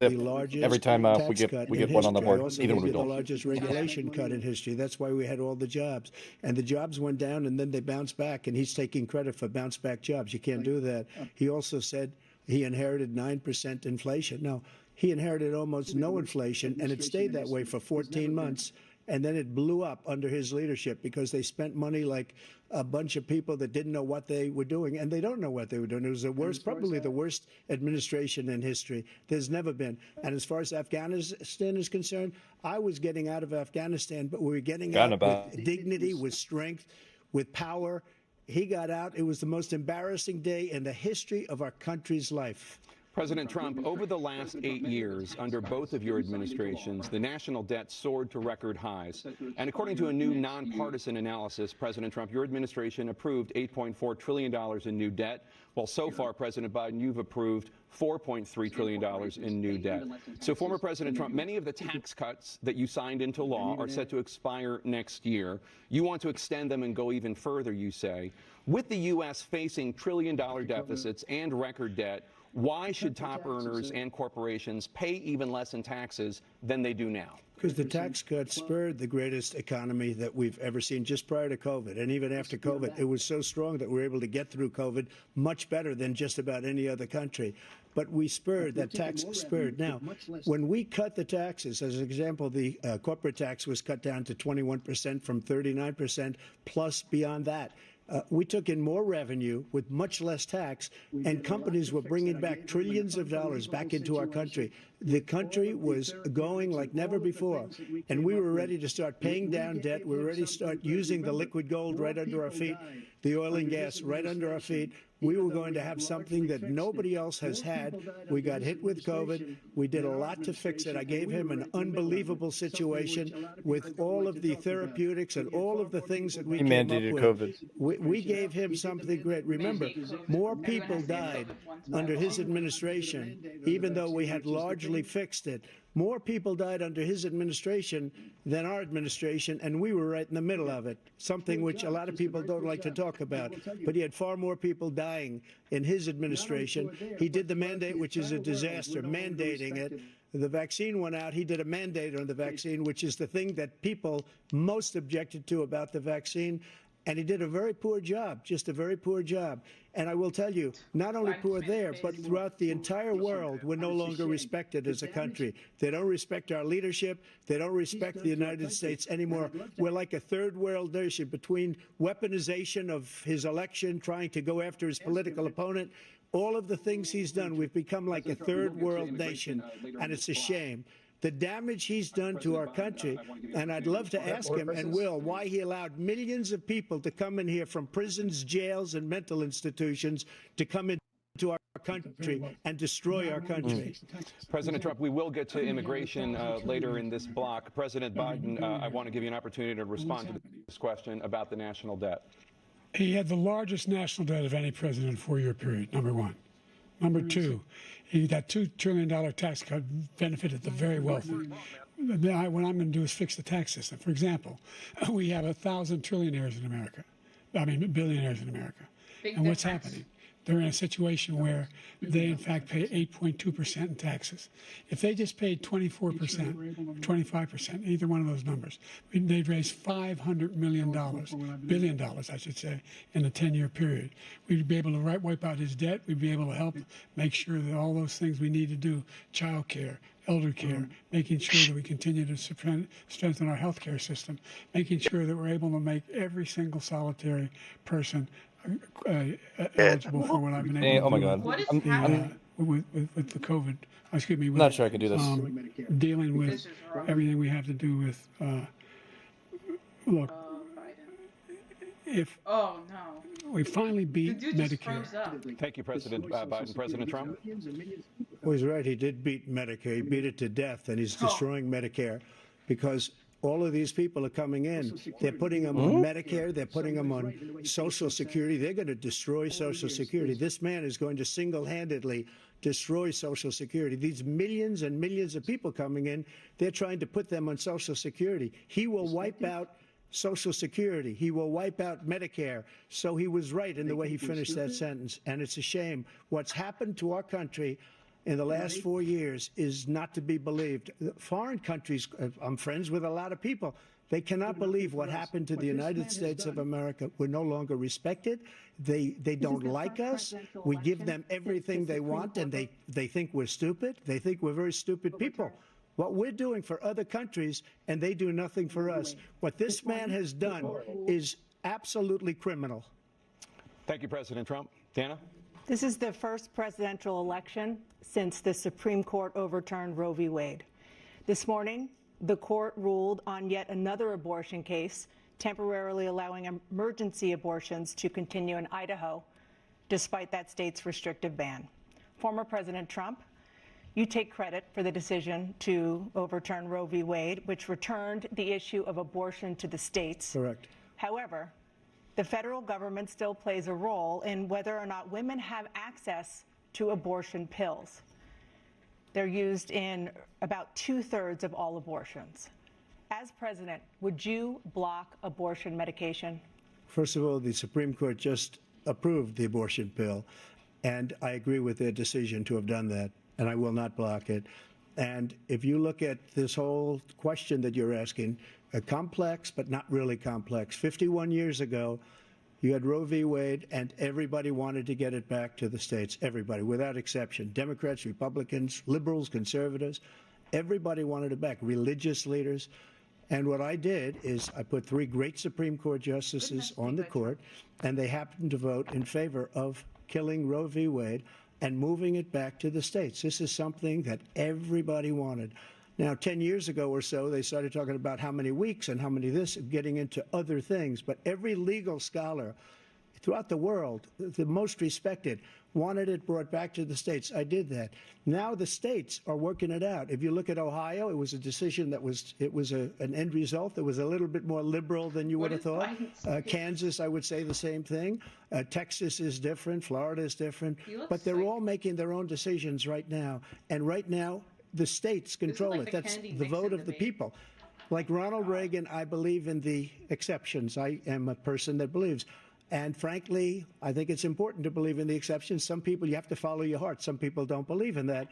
Speaker 22: the largest
Speaker 8: every time we
Speaker 22: tax
Speaker 8: get
Speaker 22: cut
Speaker 8: one
Speaker 22: in
Speaker 8: on the
Speaker 22: history.
Speaker 8: board,
Speaker 22: I also
Speaker 8: even
Speaker 22: gave
Speaker 8: when we
Speaker 22: you the
Speaker 8: don't.
Speaker 22: largest regulation cut in history. That's why we had all the jobs. And the jobs went down, and then they bounced back, and he's taking credit for bounce back jobs. You can't do that. He also said he inherited 9% inflation. No, he inherited almost no inflation, and it stayed that way for 14 months. And then it blew up under his leadership because they spent money like a bunch of people that didn't know what they were doing, and they don't know what they were doing. It was the worst, probably the worst administration in history. There's never been. And as far as Afghanistan is concerned, I was getting out of Afghanistan, but we were getting out with dignity, with strength, with power. He got out. It was the most embarrassing day in the history of our country's life.
Speaker 20: President Trump, over the last 8 years, under both of your administrations, the national debt soared to record highs. And according to a new nonpartisan analysis, President Trump, your administration approved $8.4 trillion in new debt, while so far, President Biden, you've approved $4.3 trillion in new debt. So, former President Trump, many of the tax cuts that you signed into law are set to expire next year. You want to extend them and go even further, you say. With the U.S. facing trillion-dollar deficits and record debt, why should top earners and corporations pay even less in taxes than they do now?
Speaker 22: Because the tax cuts spurred the greatest economy that we've ever seen just prior to COVID. And even after COVID, it was so strong that we were able to get through COVID much better than just about any other country. But we spurred, that tax spurred. Now, when we cut the taxes, as an example, the corporate tax was cut down to 21% from 39%, plus beyond that. We took in more revenue with much less tax, and companies were bringing back trillions of dollars back into our country. The country was going like never before, and we were ready to start paying down debt. We were ready to start using the liquid gold right under our feet, the oil and gas right under our feet. We were going to have something that nobody else has had. We got hit with COVID. We did a lot to fix it. I gave him an unbelievable situation with all of the therapeutics and all of the things that we came up with.
Speaker 8: COVID.
Speaker 22: We gave him something great. Remember, more people died under his administration, even though we had largely fixed it. More people died under his administration than our administration, and we were right in the middle of it, something which a lot of people don't like to talk about. But he had far more people dying in his administration. He did the mandate, which is a disaster, mandating it. The vaccine went out. He did a mandate on the vaccine, which is the thing that people most objected to about the vaccine. And he did a very poor job, just a very poor job. And I will tell you, not only poor there, but throughout the entire world, we're no longer respected as a country. They don't respect our leadership. They don't respect the United States anymore. We're like a third world nation between weaponization of his election, trying to go after his political opponent. All of the things he's done, we've become like a third world nation, and it's a shame. The damage he's done to our country, and I'd love to ask him, and will, why he allowed millions of people to come in here from prisons, jails, and mental institutions to come into our country and destroy our country.
Speaker 20: President Trump, we will get to immigration later in this block. President Biden, I want to give you an opportunity to respond to this question about the national debt.
Speaker 21: He had the largest national debt of any president in a 4-year period, number one. Number two, that $2 trillion tax cut benefited the very wealthy. What I'm going to do is fix the tax system. For example, we have 1,000 trillionaires in America. Billionaires in America. And what's happening? They're in a situation where they, in fact, pay 8.2% in taxes. If they just paid 24% or 25%, either one of those numbers, they'd raise $500 billion, I should say, in a 10-year period. We'd be able to wipe out his debt. We'd be able to help make sure that all those things we need to do, child care, elder care, making sure that we continue to strengthen our health care system, making sure that we're able to make every single solitary person eligible for what I've been able to do.
Speaker 8: Oh my God!
Speaker 21: With the COVID, excuse me.
Speaker 8: I'm not sure I can do this.
Speaker 21: Dealing with everything we have to do with. Look, if we finally beat Medicare.
Speaker 20: Thank you, President Biden. President Trump.
Speaker 22: Well, he's right. He did beat Medicare. He beat it to death, and he's destroying Medicare because All of these people are coming in. They're putting them on Medicare. They're putting them on Social Security. They're going to destroy Social Security. This man is going to single-handedly destroy Social Security. These millions and millions of people coming in, they're trying to put them on Social Security. He will wipe out Social Security. He will wipe out Medicare. So he was right in the way he finished that sentence. And it's a shame. What's happened to our country in the last 4 years is not to be believed. Foreign countries, I'm friends with a lot of people, they cannot believe what happened to the United States of America. We're no longer respected. They don't like us. We give them everything they want, and they think we're stupid. They think we're very stupid people. What we're doing for other countries, and they do nothing for us. What this man has done is absolutely criminal.
Speaker 20: Thank you, President Trump. Dana?
Speaker 19: This is the first presidential election since the Supreme Court overturned Roe v. Wade. This morning, the court ruled on yet another abortion case, temporarily allowing emergency abortions to continue in Idaho, despite that state's restrictive ban. Former President Trump, you take credit for the decision to overturn Roe v. Wade, which returned the issue of abortion to the states.
Speaker 22: Correct.
Speaker 19: However, the federal government still plays a role in whether or not women have access to abortion pills. They're used in about 2/3 of all abortions. As president, would you block abortion medication?
Speaker 22: First of all, the Supreme Court just approved the abortion pill, and I agree with their decision to have done that, and I will not block it. And if you look at this whole question that you're asking, complex but not really complex. 51 years ago, you had Roe v. Wade, and everybody wanted to get it back to the states. Everybody, without exception. Democrats, Republicans, liberals, conservatives. Everybody wanted it back. Religious leaders. And what I did is I put 3 great Supreme Court justices on the court, and they happened to vote in favor of killing Roe v. Wade and moving it back to the states. This is something that everybody wanted. Now, 10 years ago or so, they started talking about how many weeks and how many this, getting into other things. But every legal scholar throughout the world, the most respected, wanted it brought back to the states. I did that. Now the states are working it out. If you look at Ohio, it was a decision that was, an end result that was a little bit more liberal than you would have thought. Kansas, I would say the same thing. Texas is different. Florida is different. But they're all making their own decisions right now. And right now, the states control it. That's the vote of the people. Like Ronald Reagan, I believe in the exceptions. I am a person that believes. And frankly, I think it's important to believe in the exceptions. Some people, you have to follow your heart. Some people don't believe in that.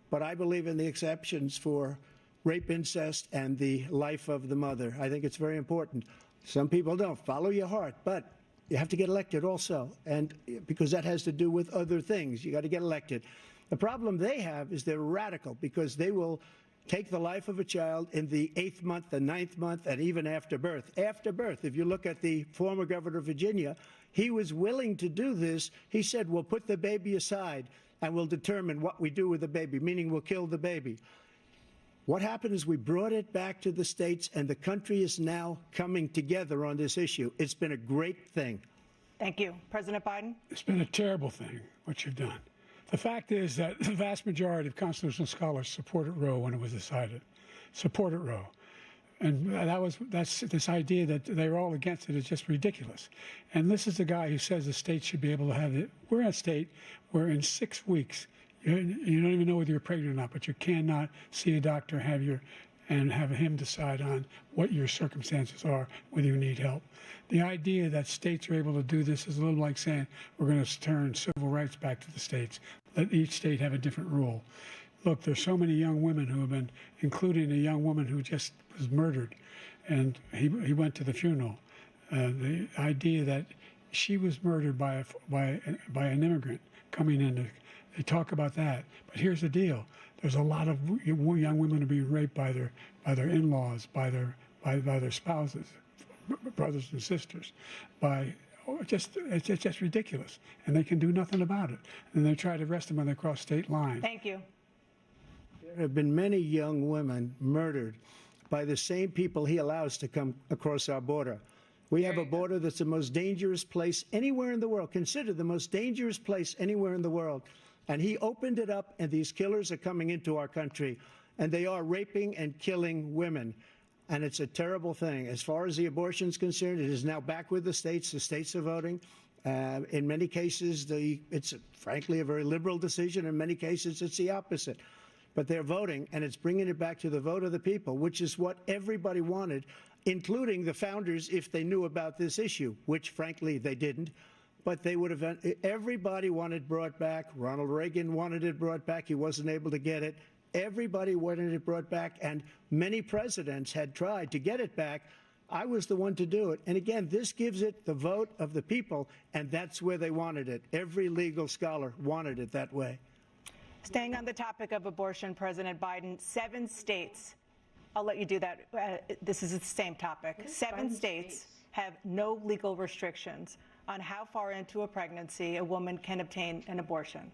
Speaker 22: But I believe in the exceptions for rape, incest, and the life of the mother. I think it's very important. Some people don't. Follow your heart. But you have to get elected also. And because that has to do with other things. You got to get elected. The problem they have is they're radical because they will take the life of a child in the 8th month, the 9th month, and even after birth. After birth, if you look at the former governor of Virginia, he was willing to do this. He said, we'll put the baby aside and we'll determine what we do with the baby, meaning we'll kill the baby. What happened is we brought it back to the states, and the country is now coming together on this issue. It's been a great thing.
Speaker 19: Thank you. President Biden?
Speaker 21: It's been a terrible thing, what you've done. The fact is that the vast majority of constitutional scholars supported Roe when it was decided, supported Roe. And that's this idea that they're all against it is just ridiculous. And this is the guy who says the state should be able to have it. We're in a state where in 6 weeks, you don't even know whether you're pregnant or not, but you cannot see a doctor, and have him decide on what your circumstances are, whether you need help. The idea that states are able to do this is a little like saying we're going to turn civil rights back to the states. Let each state have a different rule. Look, there's so many young women who have been, including a young woman who just was murdered, and he went to the funeral. The idea that she was murdered by an immigrant coming in, they talk about that. But here's the deal. There's a lot of young women who are being raped by their in-laws, by their spouses, brothers and sisters, it's just ridiculous, and they can do nothing about it. And they try to arrest them when they cross state lines.
Speaker 19: Thank you.
Speaker 22: There have been many young women murdered by the same people he allows to come across our border. We have a border that's the most dangerous place anywhere in the world, considered the most dangerous place anywhere in the world. And he opened it up, and these killers are coming into our country, and they are raping and killing women. and it's a terrible thing. As far as the abortion is concerned, it is now back with the states. The states are voting. In many cases, it's frankly a very liberal decision. In many cases, it's the opposite. But they're voting, and it's bringing it back to the vote of the people, which is what everybody wanted, including the founders, if they knew about this issue, which frankly they didn't. But they would have. Everybody wanted brought back. Ronald Reagan wanted it brought back. He wasn't able to get it. Everybody wanted it brought back, and many presidents had tried to get it back. I was the one to do it. And again, this gives it the vote of the people, and that's where they wanted it. Every legal scholar wanted it that way.
Speaker 19: Staying on the topic of abortion, President Biden, 7 states, I'll let you do that. This is the same topic. 7 states have no legal restrictions on how far into a pregnancy a woman can obtain an abortion.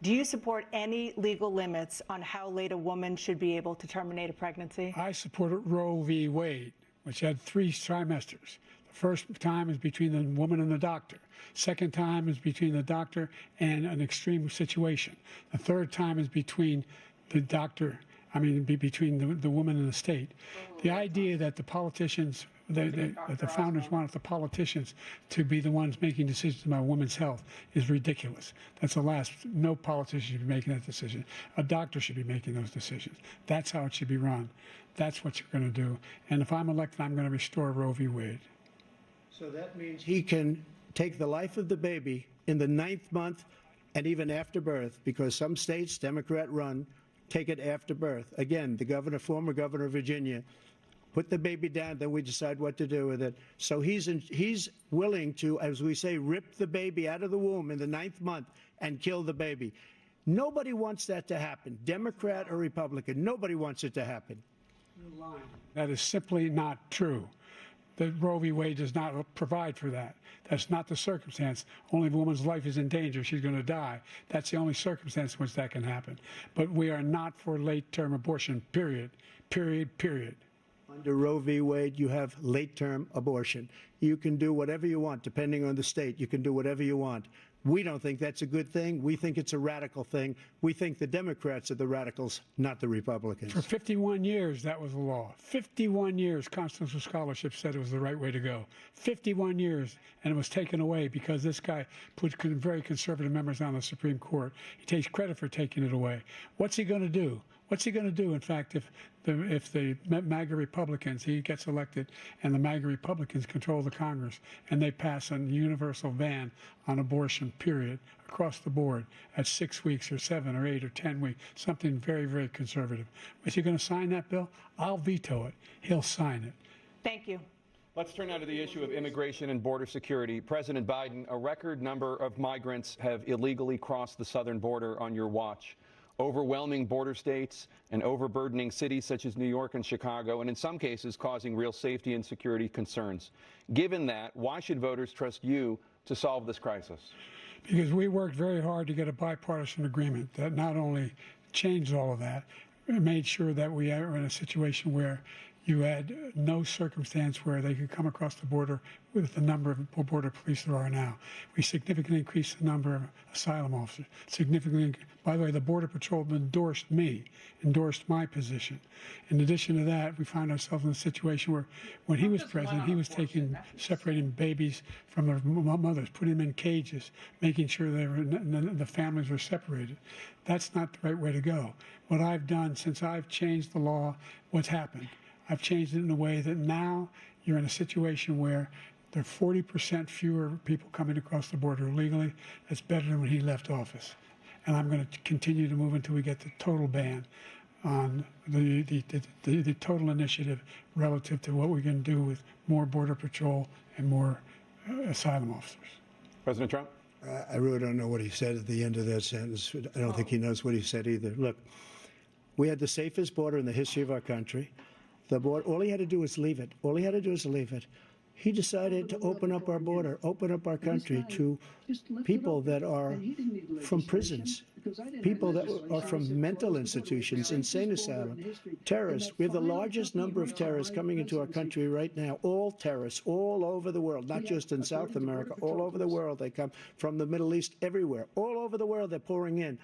Speaker 19: Do you support any legal limits on how late a woman should be able to terminate a pregnancy?
Speaker 21: I support Roe v. Wade, which had 3 trimesters. The first time is between the woman and the doctor. Second time is between the doctor and an extreme situation. The third time is between the doctor, between the woman and the state. The idea that the politicians, that the founders wanted the politicians to be the ones making decisions about women's health is ridiculous. That's the last. No politician should be making that decision. A doctor should be making those decisions. That's how it should be run. That's what you're going to do. And if I'm elected, I'm going to restore Roe v. Wade.
Speaker 22: So that means he can take the life of the baby in the 9th month and even after birth, because some states, Democrat run, take it after birth. Again, the former governor of Virginia, put the baby down, then we decide what to do with it. So he's willing to, as we say, rip the baby out of the womb in the 9th month and kill the baby. Nobody wants that to happen, Democrat or Republican. Nobody wants it to happen.
Speaker 21: That is simply not true. The Roe v. Wade does not provide for that. That's not the circumstance. Only if a woman's life is in danger, she's going to die. That's the only circumstance in which that can happen. But we are not for late-term abortion, period. Period, period.
Speaker 22: Under Roe v. Wade, you have late-term abortion. You can do whatever you want, depending on the state. You can do whatever you want. We don't think that's a good thing. We think it's a radical thing. We think the Democrats are the radicals, not the Republicans.
Speaker 21: For 51 years, that was the law. 51 years, constitutional scholarship said it was the right way to go. 51 years, and it was taken away because this guy put very conservative members on the Supreme Court. He takes credit for taking it away. What's he going to do? What's he going to do, in fact, if the MAGA Republicans, he gets elected, and the MAGA Republicans control the Congress, and they pass a universal ban on abortion, period, across the board at 6 weeks or 7 or 8 or 10 weeks, something very, very conservative. Is he going to sign that bill? I'll veto it. He'll sign it.
Speaker 19: Thank you.
Speaker 20: Let's turn now to the issue of immigration and border security. President Biden, a record number of migrants have illegally crossed the southern border on your watch. Overwhelming border states and overburdening cities such as New York and Chicago, and in some cases causing real safety and security concerns. Given that, why should voters trust you to solve this crisis?
Speaker 21: Because we worked very hard to get a bipartisan agreement that not only changed all of that, it made sure that we are in a situation where you had no circumstance where they could come across the border with the number of border police there are now. We significantly increased the number of asylum officers. By the way, the Border Patrol endorsed my position. In addition to that, we found ourselves in a situation where when he was president, he was separating babies from their mothers, putting them in cages, making sure the families were separated. That's not the right way to go. What I've done since I've changed the law, what's happened? I've changed it in a way that now you're in a situation where there are 40% fewer people coming across the border illegally. That's better than when he left office. And I'm going to continue to move until we get the total ban on the total initiative relative to what we're going to do with more Border Patrol and more asylum officers.
Speaker 20: President Trump?
Speaker 22: I really don't know what he said at the end of that sentence. I don't think he knows what he said either. Look, we had the safest border in the history of our country. The border, all he had to do was leave it. All he had to do was leave it. He decided to open up our border, open up our country to people that are from prisons, people that are from mental institutions, insane asylum, terrorists. We have the largest number of terrorists coming into our country right now, all terrorists, all over the world, not just in South America, all over the world. They come from the Middle East, everywhere. All over the world, they're pouring in.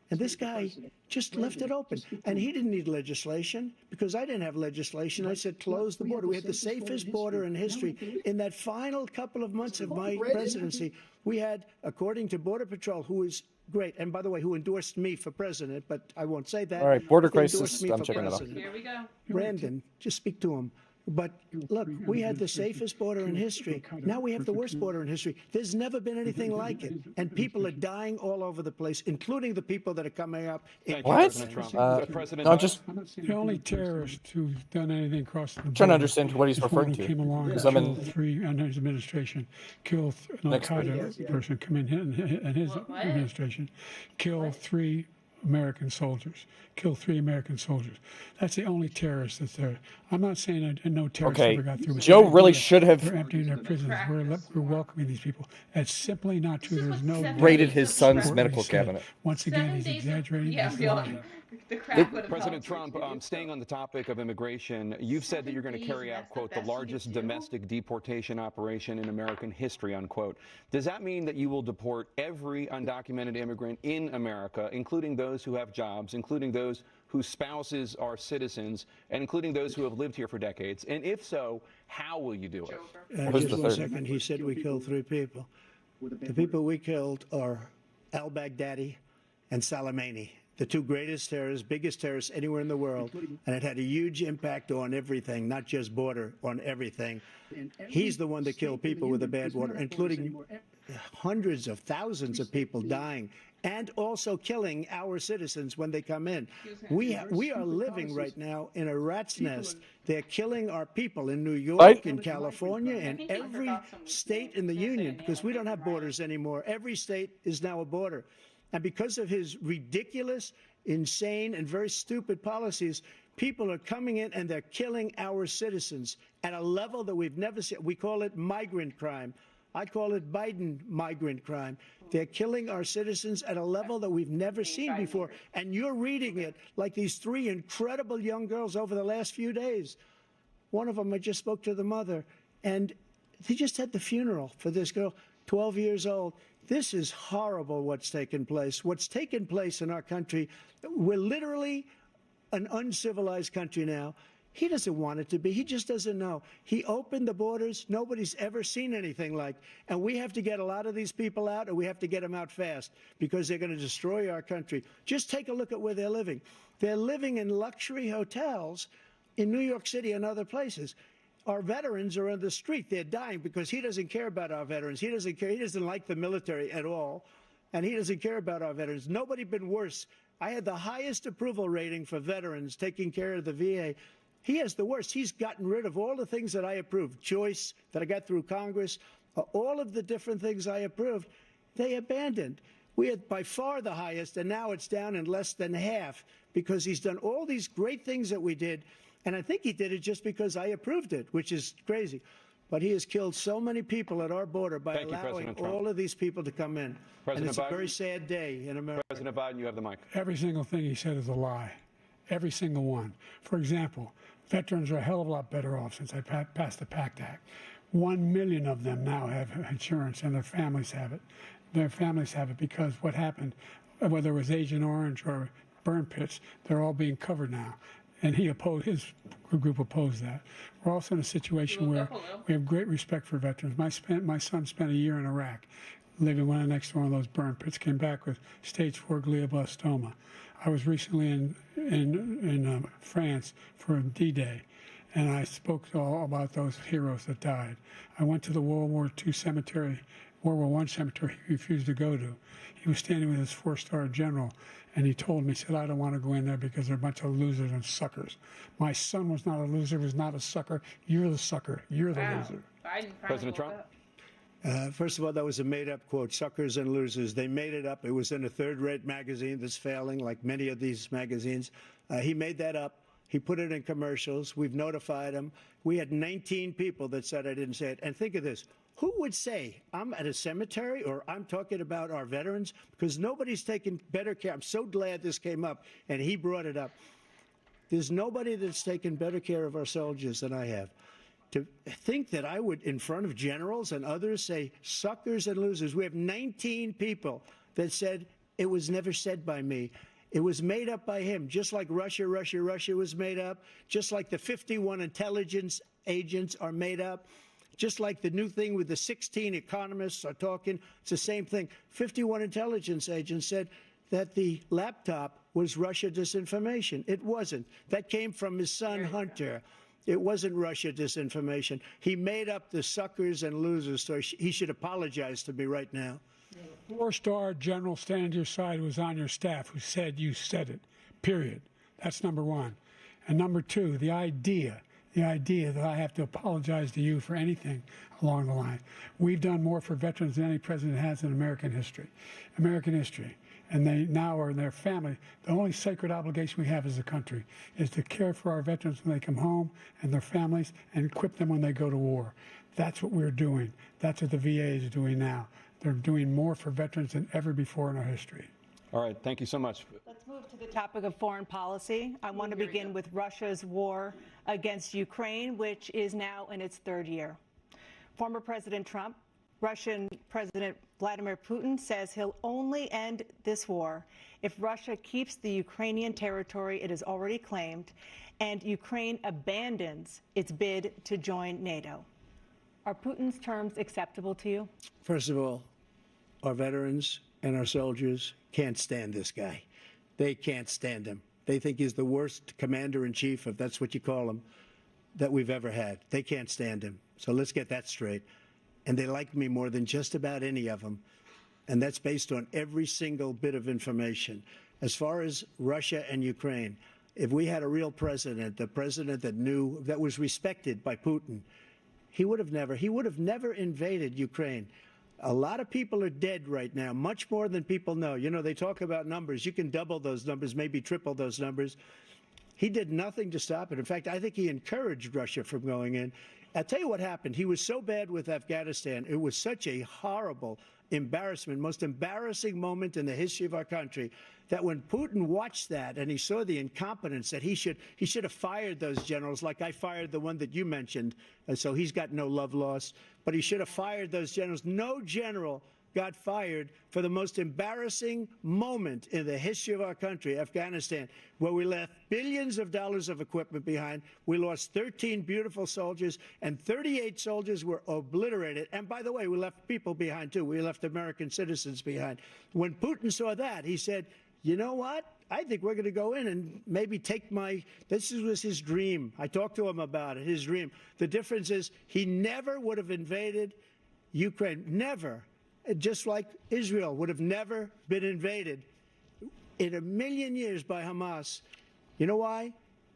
Speaker 22: And this guy just left it open. And he didn't need legislation because I didn't have legislation. I said, close the border. We had the safest border in history. In that final couple of months of my presidency, we had, according to Border Patrol, who is great, and by the way, who endorsed me for president, but I won't say that.
Speaker 8: All right, border
Speaker 22: They endorsed
Speaker 8: crisis.
Speaker 22: me
Speaker 8: I'm
Speaker 22: for
Speaker 8: checking it out.
Speaker 22: president.
Speaker 1: Here we go.
Speaker 22: Brandon, just speak to him. But look, we had the safest border in history. Now we have the worst border in history. There's never been anything like it. And people are dying all over the place, including the people that are coming up.
Speaker 8: What? No, just
Speaker 21: The only terrorist who's done anything across the border.
Speaker 8: trying to understand what he's
Speaker 21: is one
Speaker 8: referring
Speaker 21: who
Speaker 8: to.
Speaker 21: Came along
Speaker 8: Because
Speaker 21: and
Speaker 8: I'm in-
Speaker 21: killed three under his administration, killed an
Speaker 8: Next
Speaker 21: Al-Qaeda person come in and his administration, killed three American soldiers. Killed three American soldiers. That's the only terrorist that's there. I'm not saying that no terrorists
Speaker 8: Okay,
Speaker 21: ever got through. but
Speaker 8: Joe
Speaker 21: the
Speaker 8: really
Speaker 21: idea
Speaker 8: should have-
Speaker 21: They're emptying their prisons. We're welcoming these people. That's simply not true. There's no
Speaker 8: Raided his son's
Speaker 21: Support
Speaker 8: medical
Speaker 21: what he said.
Speaker 8: cabinet.
Speaker 21: Once again,
Speaker 1: 7
Speaker 21: he's
Speaker 1: days
Speaker 21: exaggerating.
Speaker 1: Yeah,
Speaker 21: he's
Speaker 1: we all,
Speaker 21: lying.
Speaker 1: the crap would have
Speaker 20: President
Speaker 1: helped.
Speaker 20: Trump, staying on the topic of immigration, you've said that you're going to carry out, quote, the largest domestic deportation operation in American history, unquote. Does that mean that you will deport every undocumented immigrant in America, including those who have jobs, including those whose spouses are citizens, and including those who have lived here for decades? And if so, how will you do it?
Speaker 22: Just 1 second. He said we killed 3 people. The people we killed are al-Baghdadi and Soleimani, the 2 greatest terrorists, biggest terrorists anywhere in the world. And it had a huge impact on everything, not just border, on everything. He's the one that killed people with the bad water, including hundreds of thousands of people dying and also killing our citizens when they come in. We are living right now in a rat's nest. They're killing our people in New York, in California, in every state in the union because we don't have borders anymore. Every state is now a border. And because of his ridiculous, insane, and very stupid policies, people are coming in and they're killing our citizens at a level that we've never seen. We call it migrant crime. I call it Biden migrant crime. They're killing our citizens at a level that we've never seen before. And you're reading it like these 3 incredible young girls over the last few days. One of them, I just spoke to the mother, and they just had the funeral for this girl, 12 years old. This is horrible what's taken place. What's taken place in our country, we're literally an uncivilized country now. He doesn't want it to be. He just doesn't know. He opened the borders. Nobody's ever seen anything like. And we have to get a lot of these people out, and we have to get them out fast because they're going to destroy our country. Just take a look at where they're living. They're living in luxury hotels in New York City and other places. Our veterans are on the street. They're dying because he doesn't care about our veterans. He doesn't care. He doesn't like the military at all, and he doesn't care about our veterans. Nobody been worse. I had the highest approval rating for veterans taking care of the VA. He has the worst. He's gotten rid of all the things that I approved, choice that I got through Congress, all of the different things I approved, they abandoned. We had by far the highest, and now it's down in less than half because he's done all these great things that we did, and I think he did it just because I approved it, which is crazy. But he has killed so many people at our border by allowing all of these people to come in. And it's a very sad day in America.
Speaker 20: President Biden, you have the mic.
Speaker 21: Every single thing he said is a lie. Every single one. For example, veterans are a hell of a lot better off since I passed the PACT Act. 1 million of them now have insurance, and their families have it. Their families have it because what happened, whether it was Agent Orange or burn pits, they're all being covered now. And his group opposed that. We're also in a situation where we have great respect for veterans. My son spent a year in Iraq, living right next to one of those burn pits, came back with stage 4 glioblastoma. I was recently in France for D-Day, and I spoke all about those heroes that died. I went to the World War I cemetery he refused to go to. He was standing with his 4-star general, and he told me, he said, I don't want to go in there because they're a bunch of losers and suckers. My son was not a loser, was not a sucker. You're the sucker. You're the loser.
Speaker 20: President Trump?
Speaker 22: First of all, that was a made-up quote, suckers and losers. They made it up. It was in a third-rate magazine that's failing, like many of these magazines. He made that up. He put it in commercials. We've notified him. We had 19 people that said I didn't say it. And think of this. Who would say I'm at a cemetery or I'm talking about our veterans? Because nobody's taken better care. I'm so glad this came up, and he brought it up. There's nobody that's taken better care of our soldiers than I have. To think that I would, in front of generals and others, say suckers and losers. We have 19 people that said It was never said by me. It was made up by him, just like Russia was made up, just like the 51 intelligence agents are made up, just like the new thing with the 16 economists are talking. It's the same thing. 51 intelligence agents said that the laptop was Russia disinformation. It wasn't. That came from his son, Hunter. It wasn't Russia disinformation. He made up the suckers and losers, so he should apologize to me right now.
Speaker 21: A 4-star general standing to your side who was on your staff who said you said it, period. That's number one. And number two, the idea that I have to apologize to you for anything along the line. We've done more for veterans than any president has in American history. And they now are in their family. The only sacred obligation we have as a country is to care for our veterans when they come home and their families and equip them when they go to war. That's what we're doing. That's what the VA is doing now. They're doing more for veterans than ever before in our history.
Speaker 20: All right, thank you so much.
Speaker 19: Let's move to the topic of foreign policy. I want to begin with Russia's war against Ukraine, which is now in its third year. Former President Trump, Russian President Vladimir Putin says he'll only end this war if Russia keeps the Ukrainian territory it has already claimed and Ukraine abandons its bid to join NATO. Are Putin's terms acceptable to you?
Speaker 22: First of all, our veterans and our soldiers can't stand this guy. They can't stand him. They think he's the worst commander-in-chief, if that's what you call him, that we've ever had. They can't stand him. So let's get that straight. And they like me more than just about any of them. And that's based on every single bit of information. As far as Russia and Ukraine, if we had a real president, the president that knew, that was respected by Putin, he would have never invaded Ukraine. A lot of people are dead right now, much more than people know. You know, they talk about numbers. You can double those numbers, maybe triple those numbers. He did nothing to stop it. In fact, I think he encouraged Russia from going in. I'll tell you what happened. He was so bad with Afghanistan. It was such a horrible embarrassment, most embarrassing moment in the history of our country, that when Putin watched that and he saw the incompetence, that he should have fired those generals, like I fired the one that you mentioned. And so he's got no love lost. But he should have fired those generals. No general got fired for the most embarrassing moment in the history of our country, Afghanistan, where we left billions of dollars of equipment behind. We lost 13 beautiful soldiers, and 38 soldiers were obliterated. And by the way, we left people behind, too. We left American citizens behind. When Putin saw that, he said, you know what? I think we're going to go in and maybe take this was his dream. I talked to him about it, his dream. The difference is he never would have invaded Ukraine, never. Just like Israel would have never been invaded in a million years by Hamas. You know why?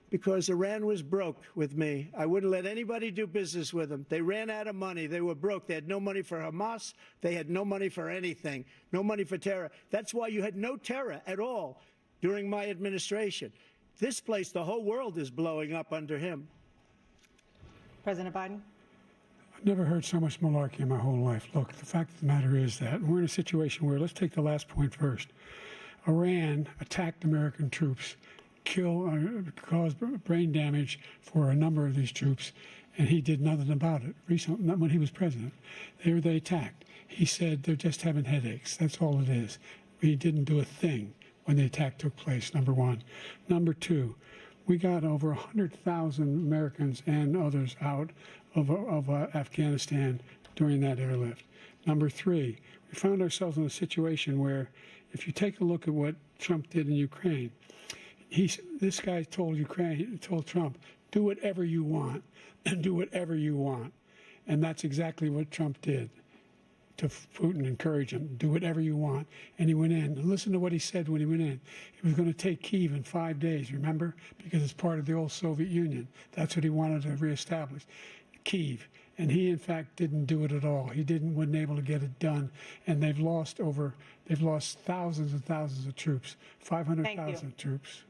Speaker 22: Because Iran was broke with me. I wouldn't let anybody do business with them. They ran out of money. They were broke. They had no money for Hamas. They had no money for anything, no money for terror. That's why you had no terror at all during my administration. This place, the whole world is blowing up under him.
Speaker 19: President Biden?
Speaker 21: I've never heard so much malarkey in my whole life. Look, the fact of the matter is that we're in a situation where, let's take the last point first. Iran attacked American troops, caused brain damage for a number of these troops, and he did nothing about it. Recently, not when he was president. They attacked. He said they're just having headaches. That's all it is. He didn't do a thing when the attack took place, number one. Number two, we got over 100,000 Americans and others out of Afghanistan during that airlift. Number three, we found ourselves in a situation where, if you take a look at what Trump did in Ukraine, this guy told Trump, do whatever you want, and do whatever you want. And that's exactly what Trump did to Putin, encourage him, do whatever you want. And he went in. And listen to what he said when he went in. He was going to take Kyiv in 5 days, remember? Because it's part of the old Soviet Union. That's what he wanted to reestablish, Kyiv. And he, in fact, didn't do it at all. He wasn't able to get it done. And they've lost thousands and thousands of troops, 500,000 troops.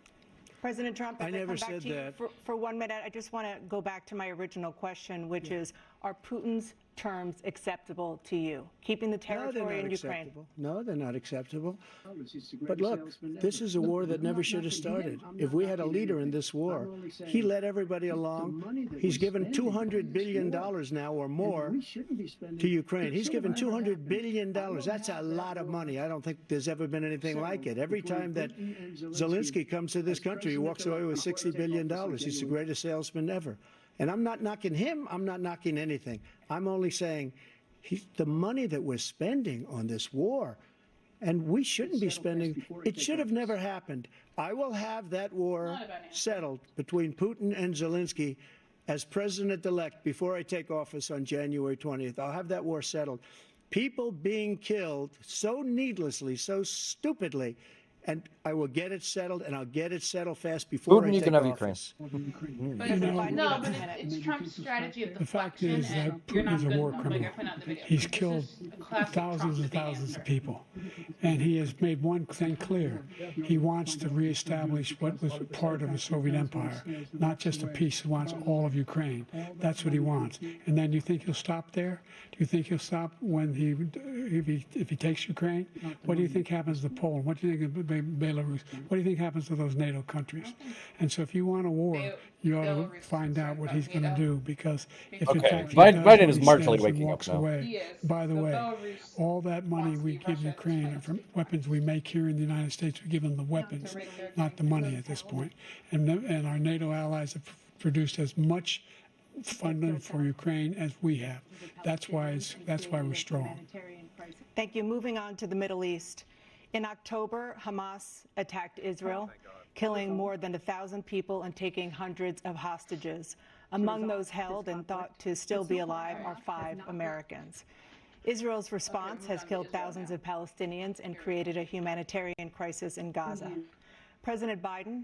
Speaker 19: President Trump,
Speaker 22: I never said that.
Speaker 19: For 1 minute, I just want to go back to my original question, which is, are Putin's terms acceptable to you? Keeping the territory in Ukraine?
Speaker 22: No, they're not acceptable. But look, this is a war that never should have started. If we had a leader in this war, he led everybody along. He's given $200 billion now or more to Ukraine. He's given $200 billion. That's a lot of money. I don't think there's ever been anything like it. Every time that Zelensky comes to this country, he walks away with $60 billion. He's the greatest salesman ever. And I'm not knocking him. I'm not knocking anything. I'm only saying the money that we're spending on this war, and we shouldn't be spending, it should have never happened. I will have that war settled between Putin and Zelensky as president-elect before I take office on January 20th. I'll have that war settled. People being killed so needlessly, so stupidly, and I will get it settled, and I'll get it settled fast before I take office.
Speaker 1: But it's Trump's strategy of
Speaker 21: the fact is that Putin is a war criminal. He's killed thousands and thousands of people. And he has made one thing clear. He wants to reestablish what was part of the Soviet Empire, not just a piece. He wants all of Ukraine. That's what he wants. And then you think he'll stop there? Do you think he'll stop when if he takes Ukraine? What do you think happens to Poland? What do you think of Belarus? What do you think happens to those NATO countries? And so if you want a war, you ought to find out what he's going to do, because if in fact
Speaker 8: Biden is marginally waking up now.
Speaker 21: Away, by the way, all that money we give Ukraine are from weapons we make here in the United States. We give them the weapons, not the money at this point. And our NATO allies have produced as much funding for Ukraine as we have. That's why we're strong.
Speaker 19: Thank you. Moving on to the Middle East. In October, Hamas attacked Israel, killing more than 1,000 people and taking hundreds of hostages. Among those held and thought to still be alive are 5 Americans. Israel's response has killed thousands of Palestinians and created a humanitarian crisis in Gaza. President Biden,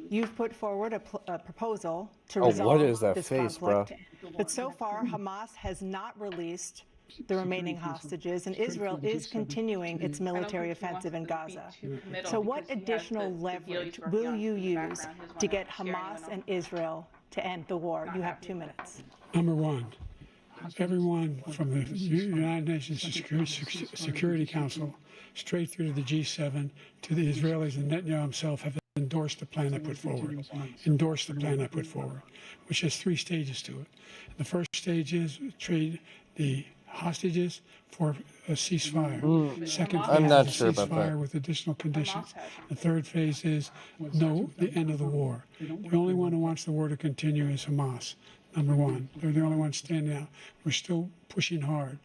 Speaker 19: you've put forward a proposal to resolve this conflict. But so far, Hamas has not released the remaining hostages, and Israel is continuing its military offensive in Gaza. So what additional leverage will you use to get Hamas and Israel to end the war? You have 2 minutes.
Speaker 21: Number one, everyone from the United Nations Security Council straight through to the G7 to the Israelis and Netanyahu himself have endorsed the plan I put forward. Which has 3 stages to it. The first stage is trade the hostages for a ceasefire. Second phase is a ceasefire with additional conditions. The third phase is the end of the war. The only one who wants the war to continue is Hamas. Number one, they're the only ones standing out. We're still pushing hard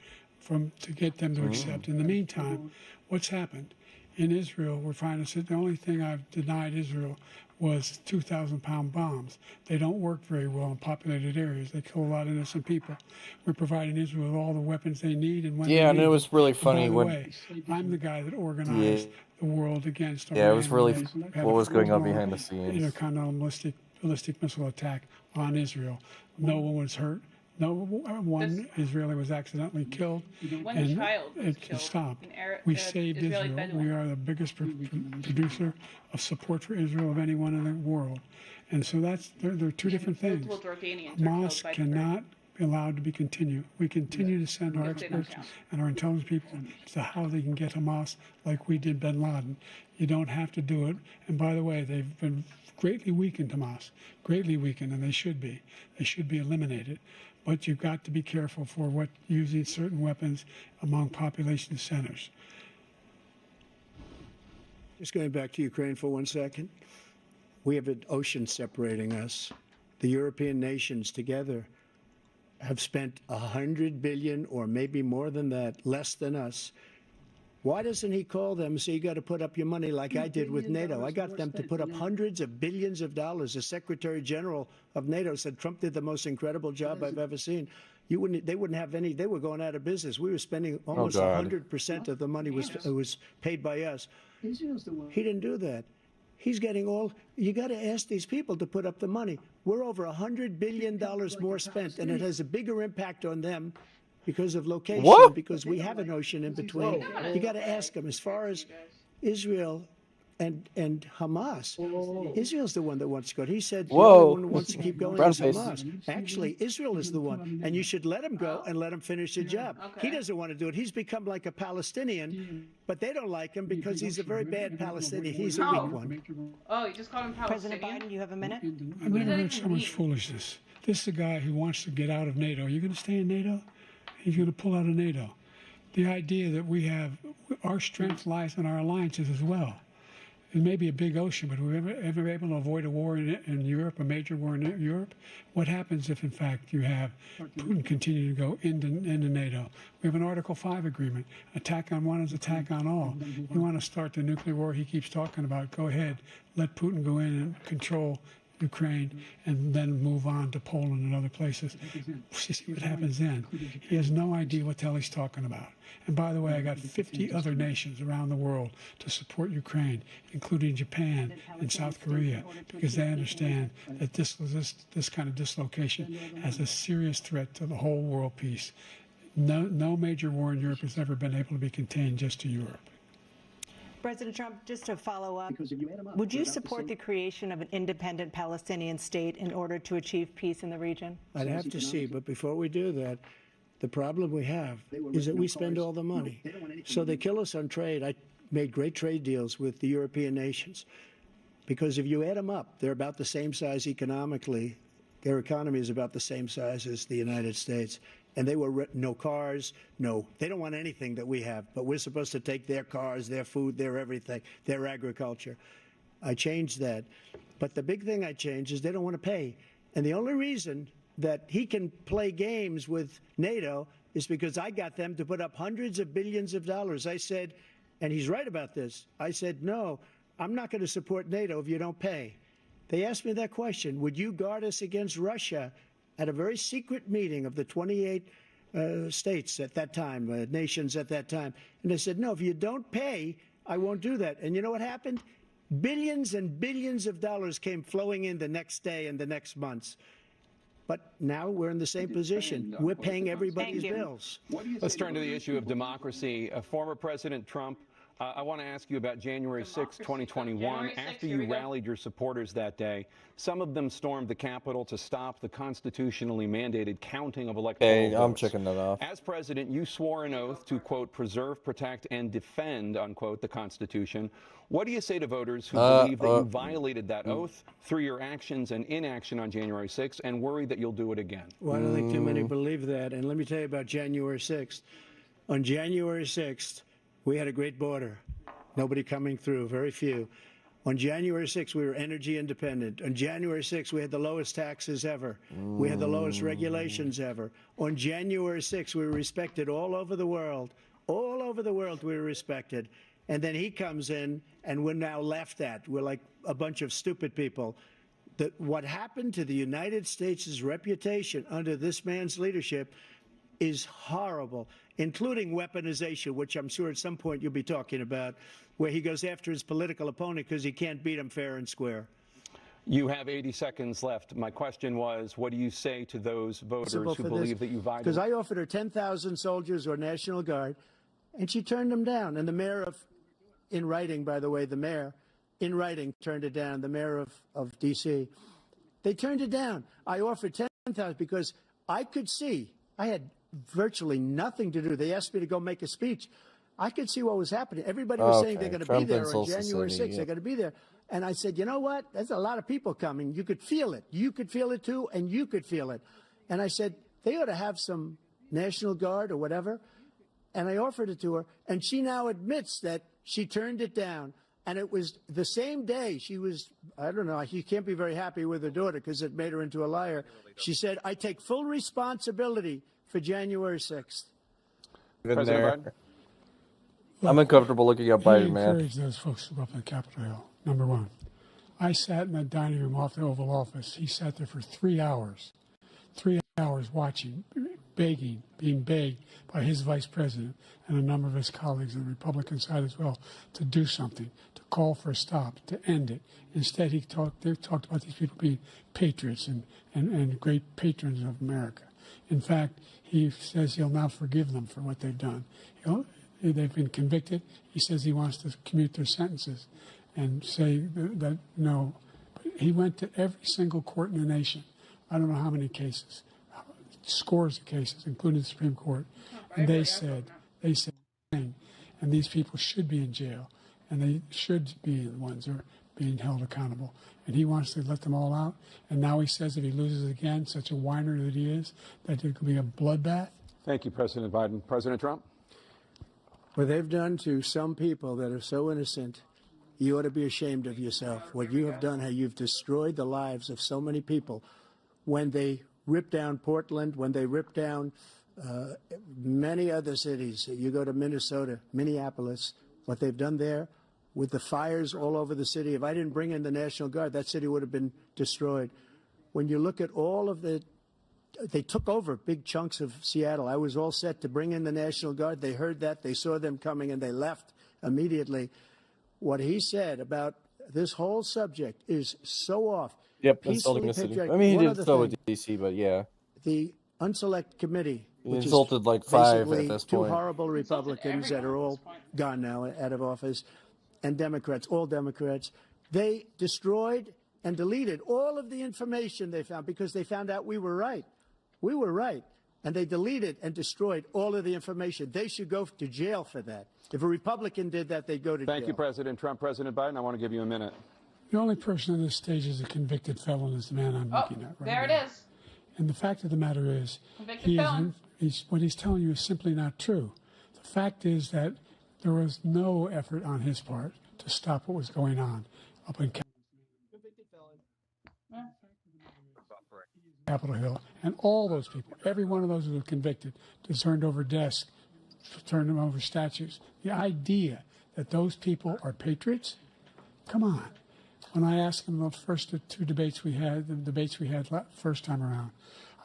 Speaker 21: to get them to accept. In the meantime, what's happened? In Israel, we're finding that the only thing I've denied Israel was 2,000-pound bombs. They don't work very well in populated areas. They kill a lot of innocent people. We're providing Israel with all the weapons they need. And when
Speaker 8: and it was really funny
Speaker 21: I'm the guy that organized the world against Iran.
Speaker 8: Yeah, it was really what was going on behind the scenes.
Speaker 21: Intercontinental ballistic missile attack on Israel. No one was hurt. No one Israeli was accidentally killed, and it stopped. We saved Israel. We are the biggest producer of support for Israel of anyone in the world. And so there are 2 different things. Hamas cannot be allowed to be continued. We continue to send our experts and our intelligence people as to how they can get Hamas like we did bin Laden. You don't have to do it. And by the way, they've been greatly weakened, Hamas, greatly weakened, and they should be. They should be eliminated. But you've got to be careful for using certain weapons among population centers.
Speaker 22: Just going back to Ukraine for 1 second. We have an ocean separating us. The European nations together have spent $100 billion, or maybe more than that, less than us. Why doesn't he call them and say, you got to put up your money like I did with NATO? I got them to put up hundreds of billions of dollars. The Secretary General of NATO said Trump did the most incredible job I've ever seen. They wouldn't have any. They were going out of business. We were spending almost 100% of the money was paid by us. He didn't do that. He's getting all. You got to ask these people to put up the money. We're over $100 billion more spent, and it has a bigger impact on them because of location, because we have an ocean in between. You got to ask them. As far as Israel, and Hamas. Israel's the one that wants to go. He said the
Speaker 3: Whoa.
Speaker 22: only one who wants to keep going
Speaker 3: Brown
Speaker 22: is
Speaker 3: face.
Speaker 22: Hamas. Actually, Israel is the one, and you should let him go and let him finish the job. He doesn't want to do it. He's become like a Palestinian, but they don't like him because he's a very bad Palestinian. He's a weak one.
Speaker 1: Oh, you just called him Palestinian?
Speaker 19: President Biden, you have a minute.
Speaker 21: I've never heard so much foolishness. This is a guy who wants to get out of NATO. Are you going to stay in NATO? He's going to pull out of NATO. The idea that we have, our strength lies in our alliances as well. It may be a big ocean, but we're ever able to avoid a war in Europe, a major war in Europe? What happens if, in fact, you have Putin continue to go into NATO? We have an Article 5 agreement. Attack on one is attack on all. You want to start the nuclear war he keeps talking about, go ahead. Let Putin go in and control Ukraine and then move on to Poland and other places. See what happens then. He has no idea what the hell he's talking about. And by the way, I got 50 other nations around the world to support Ukraine, including Japan and South Korea, because they understand that this kind of dislocation has a serious threat to the whole world peace. No major war in Europe has ever been able to be contained just to Europe.
Speaker 19: President Trump, just to follow up, would you support the creation of an independent Palestinian state in order to achieve peace in the region?
Speaker 22: I'd have to see, but before we do that, the problem we have is that we spend all the money. So they kill us on trade. I made great trade deals with the European nations because if you add them up, they're about the same size economically. Their economy is about the same size as the United States. And they were no cars, they don't want anything that we have, but we're supposed to take their cars, their food, their everything, their agriculture. I changed that. But the big thing I changed is they don't want to pay. And the only reason that he can play games with NATO is because I got them to put up hundreds of billions of dollars. I said, and he's right about this, I said, no, I'm not going to support NATO if you don't pay. They asked me that question, would you guard us against Russia? At a very secret meeting of the 28 states at that time, nations at that time. And they said, no, if you don't pay, I won't do that. And you know what happened? Billions and billions of dollars came flowing in the next day and the next months. But now we're in the same position. We're paying everybody's bills.
Speaker 20: Let's turn to the issue of democracy. Former President Trump, I want to ask you about January 6, 2021. After you rallied your supporters that day, some of them stormed the Capitol to stop the constitutionally mandated counting of electoral votes.
Speaker 3: I'm checking that off.
Speaker 20: As president, you swore an oath to, quote, preserve, protect, and defend, unquote, the Constitution. What do you say to voters who believe that you violated that oath through your actions and inaction on January 6th and worry that you'll do it again?
Speaker 22: Well, I don't think too many believe that. And let me tell you about January 6th. On January 6th, we had a great border. Nobody coming through, very few. On January 6th, we were energy independent. On January 6th, we had the lowest taxes ever. We had the lowest regulations ever. On January 6th, we were respected all over the world. All over the world, we were respected. And then he comes in, and we're now laughed at. We're like a bunch of stupid people. What happened to the United States' reputation under this man's leadership is horrible, including weaponization, which I'm sure at some point you'll be talking about, where he goes after his political opponent because he can't beat him fair and square.
Speaker 20: You have 80 seconds left. My question was, what do you say to those voters who believe that you violated?
Speaker 22: Because I offered her 10,000 soldiers or National Guard, and she turned them down. And the mayor in writing, by the way, the mayor, in writing, turned it down, the mayor of D.C. They turned it down. I offered 10,000 because I could see, I had virtually nothing to do. They asked me to go make a speech. I could see what was happening. Everybody was saying they're going to be there on January 6th. They're going to be there. And I said, you know what? There's a lot of people coming. You could feel it. You could feel it too, and you could feel it. And I said, they ought to have some National Guard or whatever. And I offered it to her. And she now admits that she turned it down. And it was the same day she was, I don't know, you can't be very happy with her daughter because it made her into a liar. She said, I take full responsibility for January 6th.
Speaker 3: I'm uncomfortable looking at Biden, man.
Speaker 21: I encourage those folks to go up on Capitol Hill. Number one, I sat in that dining room off the Oval Office. He sat there for 3 hours. 3 hours watching, begging, being begged by his vice president and a number of his colleagues on the Republican side as well to do something, to call for a stop, to end it. Instead, they talked about these people being patriots and great patrons of America. In fact, he says he'll now forgive them for what they've done. They've been convicted. He says he wants to commute their sentences. and say that no. But he went to every single court in the nation. I don't know how many cases, scores of cases, including the Supreme Court, and they said, and these people should be in jail, and they should be the ones who are being held accountable. And he wants to let them all out. And now he says if he loses again, such a whiner that he is, that it could be a bloodbath.
Speaker 20: Thank you, President Biden. President Trump?
Speaker 22: What they've done to some people that are so innocent, you ought to be ashamed of yourself. What you have done, how you've destroyed the lives of so many people. When they ripped down Portland, when they ripped down many other cities, you go to Minnesota, Minneapolis, what they've done there with the fires all over the city. If I didn't bring in the National Guard, that city would have been destroyed. When you look at all of they took over big chunks of Seattle. I was all set to bring in the National Guard. They heard that. They saw them coming, and they left immediately. What he said about this whole subject is so off.
Speaker 3: Yep, insulting the city. I mean, he did so with D.C., but yeah.
Speaker 22: The Unselect Committee,
Speaker 3: He
Speaker 22: which
Speaker 3: insulted
Speaker 22: is
Speaker 3: like 5
Speaker 22: basically
Speaker 3: at this
Speaker 22: two
Speaker 3: point.
Speaker 22: horrible Republicans that are all gone now, out of office, and Democrats, all Democrats, they destroyed and deleted all of the information they found because they found out we were right. We were right. And they deleted and destroyed all of the information. They should go to jail for that. If a Republican did that, they'd go to jail.
Speaker 20: Thank you, President Trump. President Biden, I want to give you a minute.
Speaker 21: The only person on this stage is a convicted felon is the man I'm looking at right
Speaker 1: there
Speaker 21: now.
Speaker 1: it is.
Speaker 21: And the fact of the matter is,
Speaker 1: Convicted felon.
Speaker 21: What he's telling you is simply not true. The fact is that there was no effort on his part to stop what was going on up in Capitol Hill. And all those people, every one of those who were convicted, turned over desks, turned them over statues. The idea that those people are patriots, come on. When I asked him the first two debates we had, first time around,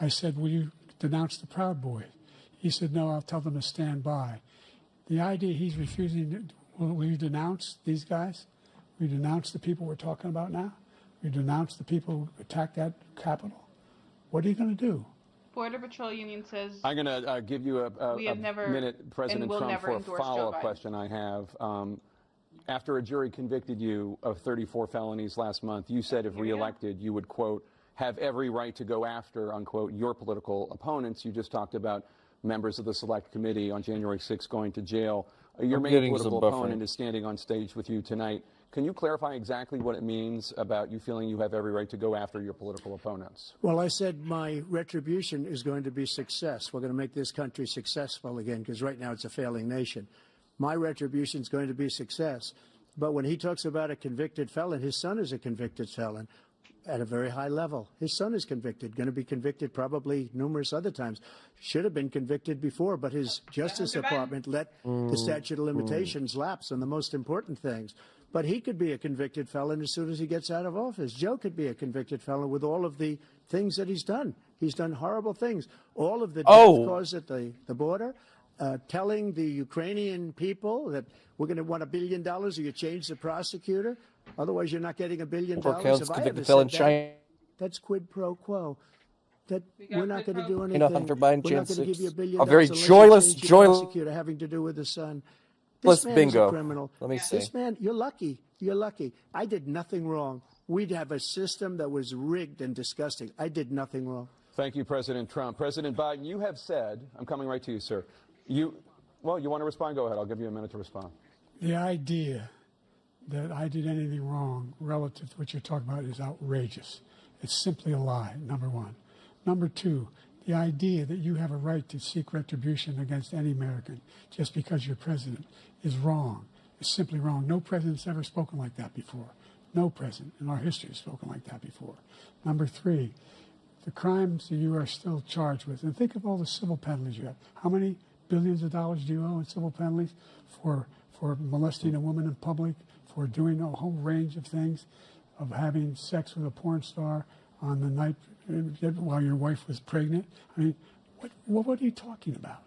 Speaker 21: I said, will you denounce the Proud Boys? He said, no, I'll tell them to stand by. The idea he's refusing, will you denounce these guys? Will you denounce the people we're talking about now? Will you denounce the people who attacked that Capitol? What are you going to do?
Speaker 1: Border Patrol Union says...
Speaker 20: I'm going to give you a minute, President Trump, for a follow-up question I have. After a jury convicted you of 34 felonies last month, you said if reelected, you would, quote, have every right to go after, unquote, your political opponents. You just talked about members of the Select Committee on January 6th going to jail. Your main political opponent is standing on stage with you tonight. Can you clarify exactly what it means about you feeling you have every right to go after your political opponents?
Speaker 22: Well, I said my retribution is going to be success. We're going to make this country successful again, because right now it's a failing nation. My retribution is going to be success. But when he talks about a convicted felon, his son is a convicted felon at a very high level. His son is convicted, going to be convicted probably numerous other times. Should have been convicted before, but his Justice Department let the statute of limitations lapse on the most important things. But he could be a convicted felon as soon as he gets out of office. Joe could be a convicted felon with all of the things that he's done. He's done horrible things. All of the death caused at the border, telling the Ukrainian people that we're going to want $1 billion or you change the prosecutor. Otherwise, you're not getting $1 billion. If I ever said that, that's quid pro quo. That we're not going to do anything.
Speaker 3: Hunter Biden
Speaker 22: We're not going to give you $1 billion.
Speaker 3: a very
Speaker 22: joyless prosecutor having to do with the son. This man is a criminal.
Speaker 3: Let me see.
Speaker 22: This man, you're lucky. You're lucky. I did nothing wrong. We'd have a system that was rigged and disgusting. I did nothing wrong.
Speaker 20: Thank you, President Trump. President Biden, you have said, I'm coming right to you, sir. You want to respond? Go ahead. I'll give you a minute to respond.
Speaker 21: The idea that I did anything wrong relative to what you're talking about is outrageous. It's simply a lie, number one. Number two, the idea that you have a right to seek retribution against any American just because you're president is wrong. It's simply wrong. No president's ever spoken like that before. No president in our history has spoken like that before. Number three, the crimes that you are still charged with, and think of all the civil penalties you have. How many billions of dollars do you owe in civil penalties for molesting a woman in public, for doing a whole range of things, of having sex with a porn star on the night while your wife was pregnant? I mean, what are you talking about?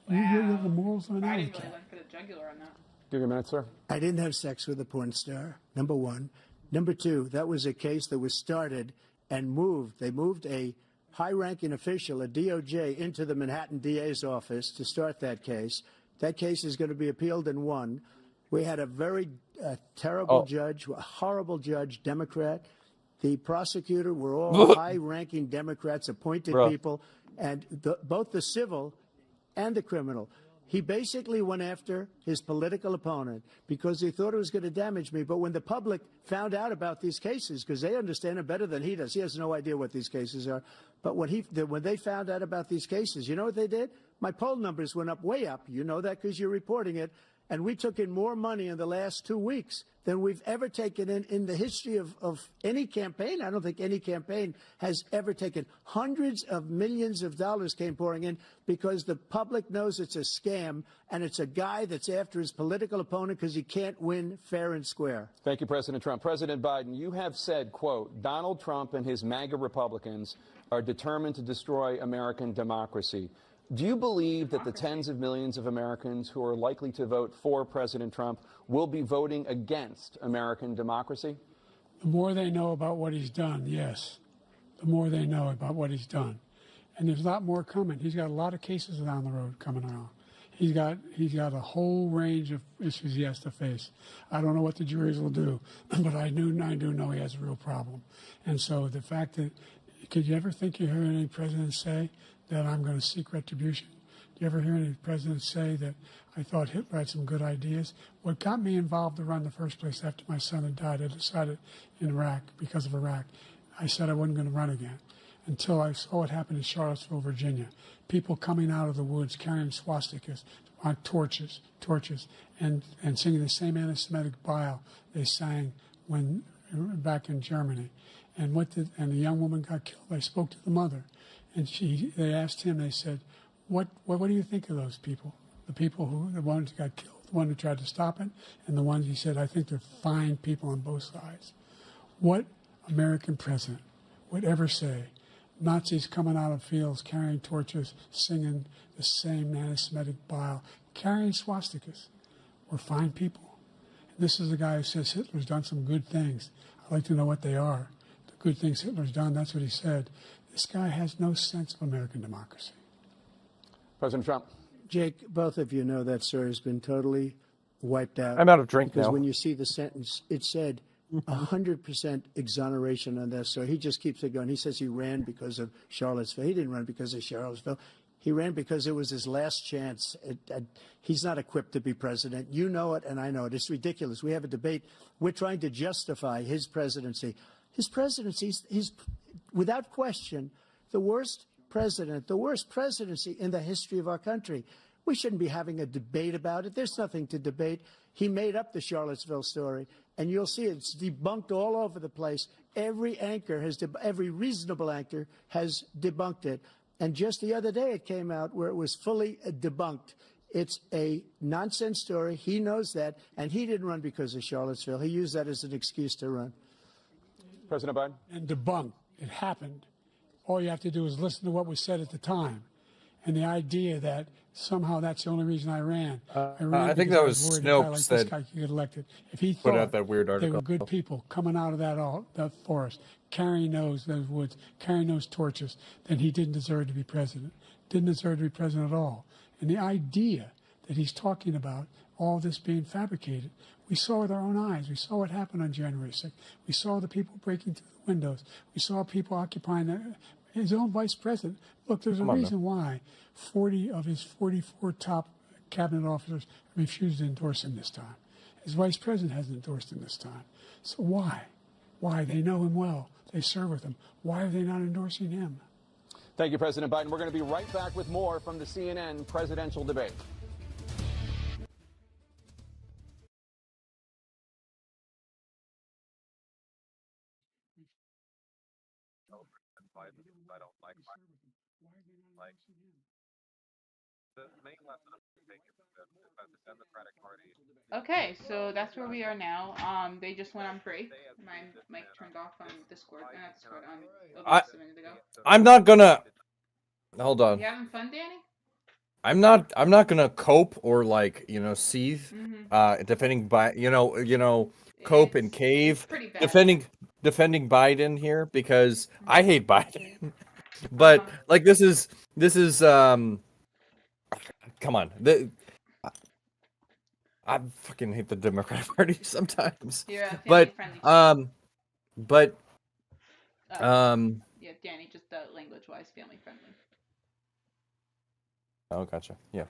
Speaker 21: Wow. You have the morals of an alley cat.
Speaker 1: Went for the jugular on that.
Speaker 20: Give you a minute, sir.
Speaker 22: I didn't have sex with a porn star, number one. Number two, that was a case that was started and moved. They moved a high-ranking official, a DOJ, into the Manhattan DA's office to start that case. That case is going to be appealed and won. We had a very terrible judge, a horrible judge, Democrat. The prosecutor were all high-ranking Democrats, appointed people, and both the civil and the criminal. He basically went after his political opponent because he thought it was going to damage me. But when the public found out about these cases, because they understand it better than he does, he has no idea what these cases are. But when they found out about these cases, you know what they did? My poll numbers went up, way up. You know that because you're reporting it. And we took in more money in the last 2 weeks than we've ever taken in the history of any campaign. I don't think any campaign has ever taken. Hundreds of millions of dollars came pouring in because the public knows it's a scam, and it's a guy that's after his political opponent because he can't win fair and square.
Speaker 20: Thank you, President Trump. President Biden, you have said, quote, Donald Trump and his MAGA Republicans are determined to destroy American democracy. Do you believe that the tens of millions of Americans who are likely to vote for President Trump will be voting against American democracy?
Speaker 21: The more they know about what he's done, yes. The more they know about what he's done. And there's a lot more coming. He's got a lot of cases down the road coming around. He's got a whole range of issues he has to face. I don't know what the juries will do, but I do know he has a real problem. And so the fact that, could you ever think you heard any president say that I'm going to seek retribution? Do you ever hear any presidents say that I thought Hitler had some good ideas? What got me involved to run in the first place after my son had died, I decided in Iraq, because of Iraq, I said I wasn't going to run again until I saw what happened in Charlottesville, Virginia. People coming out of the woods carrying swastikas, on torches, and singing the same anti-Semitic bile they sang when back in Germany. And the young woman got killed. I spoke to the mother. And they asked him, they said, what do you think of those people? The ones who got killed, the one who tried to stop it, and the ones he said, I think they're fine people on both sides. What American president would ever say, Nazis coming out of fields, carrying torches, singing the same anti-Semitic bile, carrying swastikas, were fine people? And this is a guy who says Hitler's done some good things. I'd like to know what they are. The good things Hitler's done, that's what he said. This guy has no sense of American democracy.
Speaker 20: President Trump.
Speaker 22: Jake, both of you know that story has been totally wiped out.
Speaker 8: I'm out of drink
Speaker 22: because
Speaker 8: now.
Speaker 22: When you see the sentence, it said 100% exoneration on this. So he just keeps it going. He says he ran because of Charlottesville. He didn't run because of Charlottesville. He ran because it was his last chance. He's not equipped to be president. You know it, and I know it. It's ridiculous. We have a debate. We're trying to justify his presidency. His presidency is, without question, the worst president, the worst presidency in the history of our country. We shouldn't be having a debate about it. There's nothing to debate. He made up the Charlottesville story, and you'll see it's debunked all over the place. Every reasonable anchor has debunked it. And just the other day it came out where it was fully debunked. It's a nonsense story. He knows that, and he didn't run because of Charlottesville. He used that as an excuse to run.
Speaker 20: President Biden?
Speaker 21: And debunked. It happened. All you have to do is listen to what was said at the time. And the idea that somehow that's the only reason I ran.
Speaker 8: I think that was Snopes
Speaker 21: that guy could get elected. If he
Speaker 8: put
Speaker 21: thought
Speaker 8: out that weird article.
Speaker 21: They were good people coming out of that forest, carrying those woods, carrying those torches, then he didn't deserve to be president. Didn't deserve to be president at all. And the idea that he's talking about all this being fabricated, we saw with our own eyes. We saw what happened on January 6th. We saw the people breaking through the windows. We saw people occupying his own vice president. Look, there's a reason why 40 of his 44 top cabinet officers refused to endorse him this time. His vice president hasn't endorsed him this time. So why? Why? They know him well. They serve with him. Why are they not endorsing him?
Speaker 20: Thank you, President Biden. We're going to be right back with more from the CNN presidential debate.
Speaker 8: I don't like the main lesson I'm taking is that the Democratic Party.
Speaker 1: Okay, so that's where we are now. They just went on break. My mic turned off on Discord, not Discord, on OBS a minute ago.
Speaker 8: I'm not gonna. Hold on.
Speaker 1: You having fun, Danny?
Speaker 8: I'm not gonna cope or seethe.
Speaker 1: Mm-hmm.
Speaker 8: Defending cope and cave. Defending Biden here because I hate Biden. But this is come on. I fucking hate the Democratic Party sometimes.
Speaker 1: You're a
Speaker 8: But
Speaker 1: family-friendly.
Speaker 8: but
Speaker 1: yeah, Danny, just language-wise, family-friendly.
Speaker 8: Oh, gotcha. Yeah.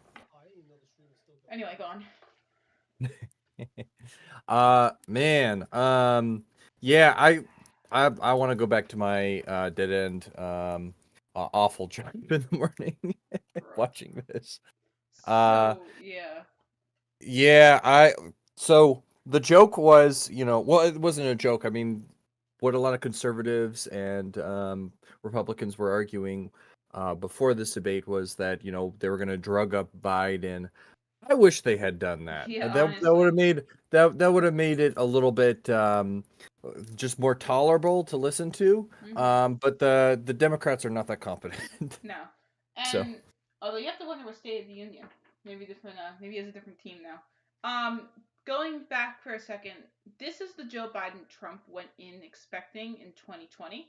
Speaker 1: Anyway, go on.
Speaker 8: Man. Yeah, I want to go back to my dead end awful job in the morning watching this. Yeah, so the joke was, well, it wasn't a joke. I mean, what a lot of conservatives and Republicans were arguing before this debate was that, they were going to drug up Biden. I wish they had done that.
Speaker 1: Yeah,
Speaker 8: that would have made that would have made it a little bit just more tolerable to listen to. But the Democrats are not that competent.
Speaker 1: No, and
Speaker 8: So.
Speaker 1: Although you have to wonder what State of the Union. Maybe it's a different team now. Going back for a second, this is the Joe Biden Trump went in expecting in 2020,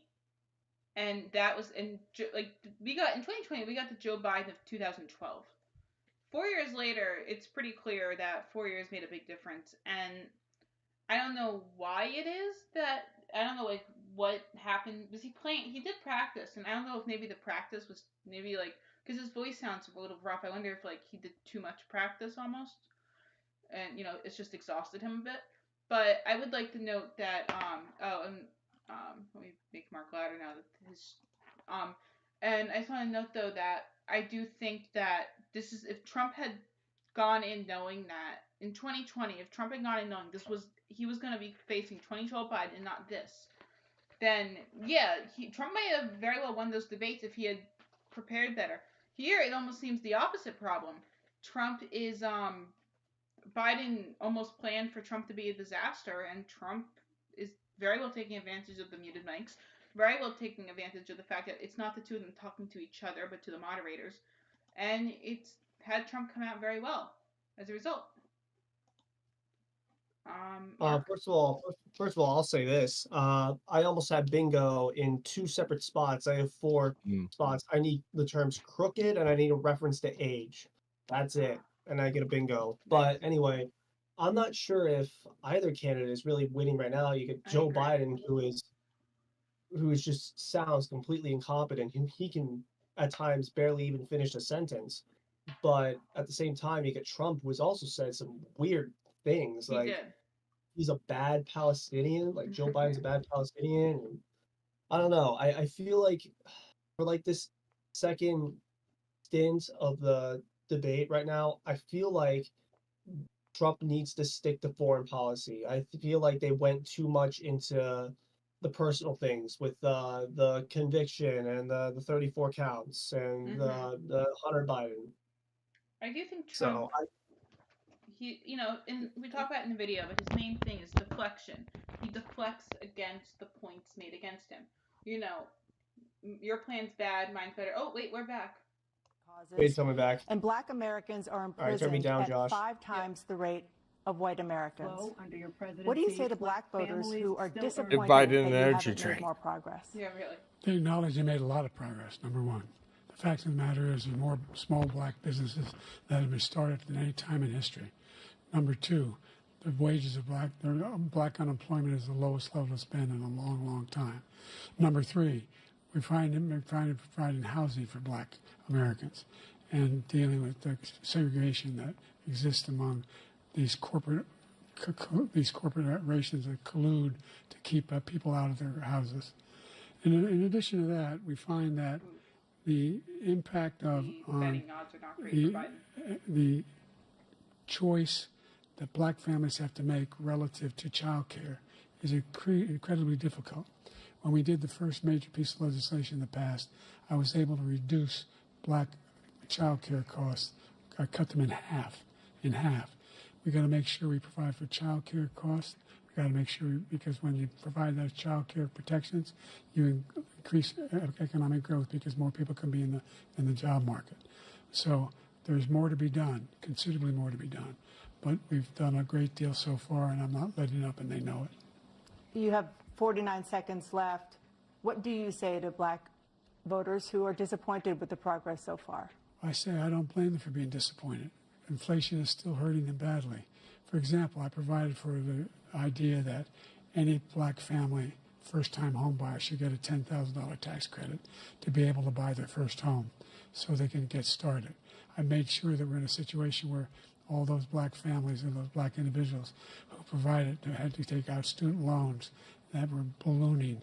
Speaker 1: and that was in 2020 we got the Joe Biden of 2012. 4 years later, it's pretty clear that 4 years made a big difference, and I don't know why it is that I don't know what happened. Was he playing? He did practice, and I don't know if maybe the practice was maybe because his voice sounds a little rough. I wonder if he did too much practice almost, and it's just exhausted him a bit. But I would like to note that let me make Mark louder now that his and I just want to note though that I do think that this is if Trump had gone in knowing that in 2020, if Trump had gone in knowing he was going to be facing 2012 Biden and not this, then yeah, Trump might have very well won those debates if he had prepared better. Here, it almost seems the opposite problem. Trump is Biden almost planned for Trump to be a disaster, and Trump is very well taking advantage of the muted mics, very well taking advantage of the fact that it's not the two of them talking to each other, but to the moderators, and it's had Trump come out very well as a result.
Speaker 2: First of all, I'll say this. I almost had bingo in 2 separate spots. I have 4 spots. I need the terms crooked and I need a reference to age. That's it. And I get a bingo. But anyway, I'm not sure if either candidate is really winning right now. You get Joe Biden, who is just sounds completely incompetent. He can at times barely even finish a sentence. But at the same time, you get Trump, who has also said some weird things.
Speaker 1: He did.
Speaker 2: He's a bad Palestinian, like Joe Biden's a bad Palestinian. And I don't know. I feel like for this second stint of the debate right now, I feel like Trump needs to stick to foreign policy. I feel like they went too much into the personal things with the conviction and the 34 counts and the Hunter Biden.
Speaker 1: I do think Trump. We talk about it in the video, but his main thing is deflection. He deflects against the points made against him. Your plan's bad, mine's better. Oh, wait, we're back.
Speaker 2: Wait, tell me back.
Speaker 19: And Black Americans are imprisoned at 5 times the rate of white Americans. What do you say to Black voters who are disappointed that you haven't made more progress?
Speaker 1: Yeah, really.
Speaker 21: They acknowledge they made a lot of progress, number one. The fact of the matter is there are more small Black businesses that have been started than any time in history. Number two, the wages of Black unemployment is the lowest level it's been in a long, long time. Number three, we're trying to provide housing for Black Americans and dealing with the segregation that exists among these corporations that collude to keep people out of their houses. And in addition to that, we find that the impact on the choice that Black families have to make relative to child care is incredibly difficult. When we did the first major piece of legislation in the past, I was able to reduce Black child care costs. I cut them in half. We got to make sure we provide for child care costs. We got to make sure, because when you provide those child care protections, you increase economic growth because more people can be in the job market. So there's more to be done, considerably more to be done. But we've done a great deal so far, and I'm not letting up, and they know it.
Speaker 19: You have 49 seconds left. What do you say to Black voters who are disappointed with the progress so far?
Speaker 21: I say I don't blame them for being disappointed. Inflation is still hurting them badly. For example, I provided for the idea that any black family first-time home buyer should get a $10,000 tax credit to be able to buy their first home so they can get started. I made sure that we're in a situation where all those black families and those black individuals who provided had to take out student loans that were ballooning,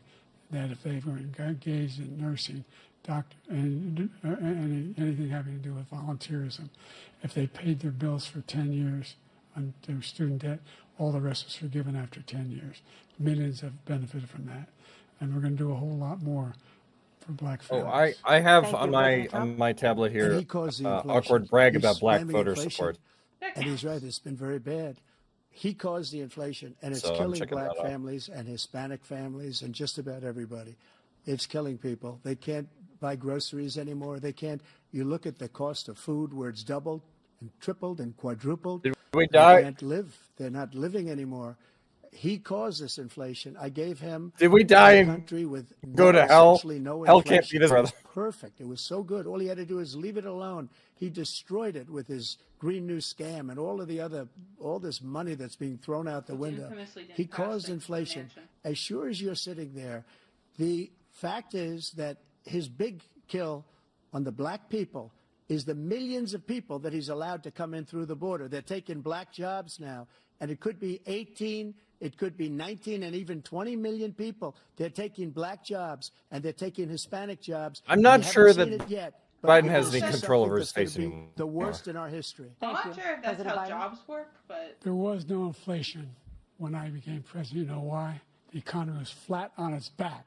Speaker 21: that if they were engaged in nursing, doctor, and anything having to do with volunteerism, if they paid their bills for 10 years on their student debt, all the rest was forgiven after 10 years. Millions have benefited from that. And we're going to do a whole lot more for black families.
Speaker 8: I have on my tablet here
Speaker 22: he caused the inflation.
Speaker 8: awkward brag
Speaker 22: He's
Speaker 8: about black
Speaker 22: blaming
Speaker 8: voter
Speaker 22: inflation.
Speaker 8: support.
Speaker 22: And he's right, it's been very bad. He caused the inflation, and it's
Speaker 8: So I'm
Speaker 22: killing
Speaker 8: checking
Speaker 22: black
Speaker 8: that out.
Speaker 22: families and Hispanic families and just about everybody. It's killing people. They can't buy groceries anymore. They can't. You look at the cost of food where it's doubled and tripled and quadrupled.
Speaker 8: Did we
Speaker 22: They
Speaker 8: die?
Speaker 22: can't live. They're not living anymore. He caused this inflation. I gave him
Speaker 8: Did we die
Speaker 22: a
Speaker 8: and
Speaker 22: country with
Speaker 8: go to hell?
Speaker 22: essentially no
Speaker 8: Hell can't
Speaker 22: inflation.
Speaker 8: be this
Speaker 22: It was
Speaker 8: weather.
Speaker 22: perfect. It was so good. All he had to do is leave it alone. He destroyed it with his Green New Scam and all this money that's being thrown out the window.
Speaker 1: infamously didn't
Speaker 22: He
Speaker 1: pass
Speaker 22: caused
Speaker 1: thanks to the
Speaker 22: inflation.
Speaker 1: mansion.
Speaker 22: As sure as you're sitting there, the fact is that his big kill on the black people is the millions of people that he's allowed to come in through the border. They're taking black jobs now, and it could be 18, it could be 19, and even 20 million people. They're taking black jobs, and they're taking Hispanic jobs.
Speaker 8: I'm not
Speaker 22: We haven't
Speaker 8: sure
Speaker 22: seen
Speaker 8: that
Speaker 22: it yet, but
Speaker 8: Biden
Speaker 22: we're
Speaker 8: has
Speaker 22: gonna
Speaker 8: any
Speaker 22: see
Speaker 8: control
Speaker 22: something
Speaker 8: over his
Speaker 22: that's
Speaker 8: face
Speaker 22: gonna be
Speaker 8: anymore.
Speaker 22: the worst in our history.
Speaker 1: I'm not sure if that's
Speaker 22: President
Speaker 1: how
Speaker 22: Biden?
Speaker 1: jobs work, but
Speaker 21: There was no inflation when I became president. You know why? The economy was flat on its back.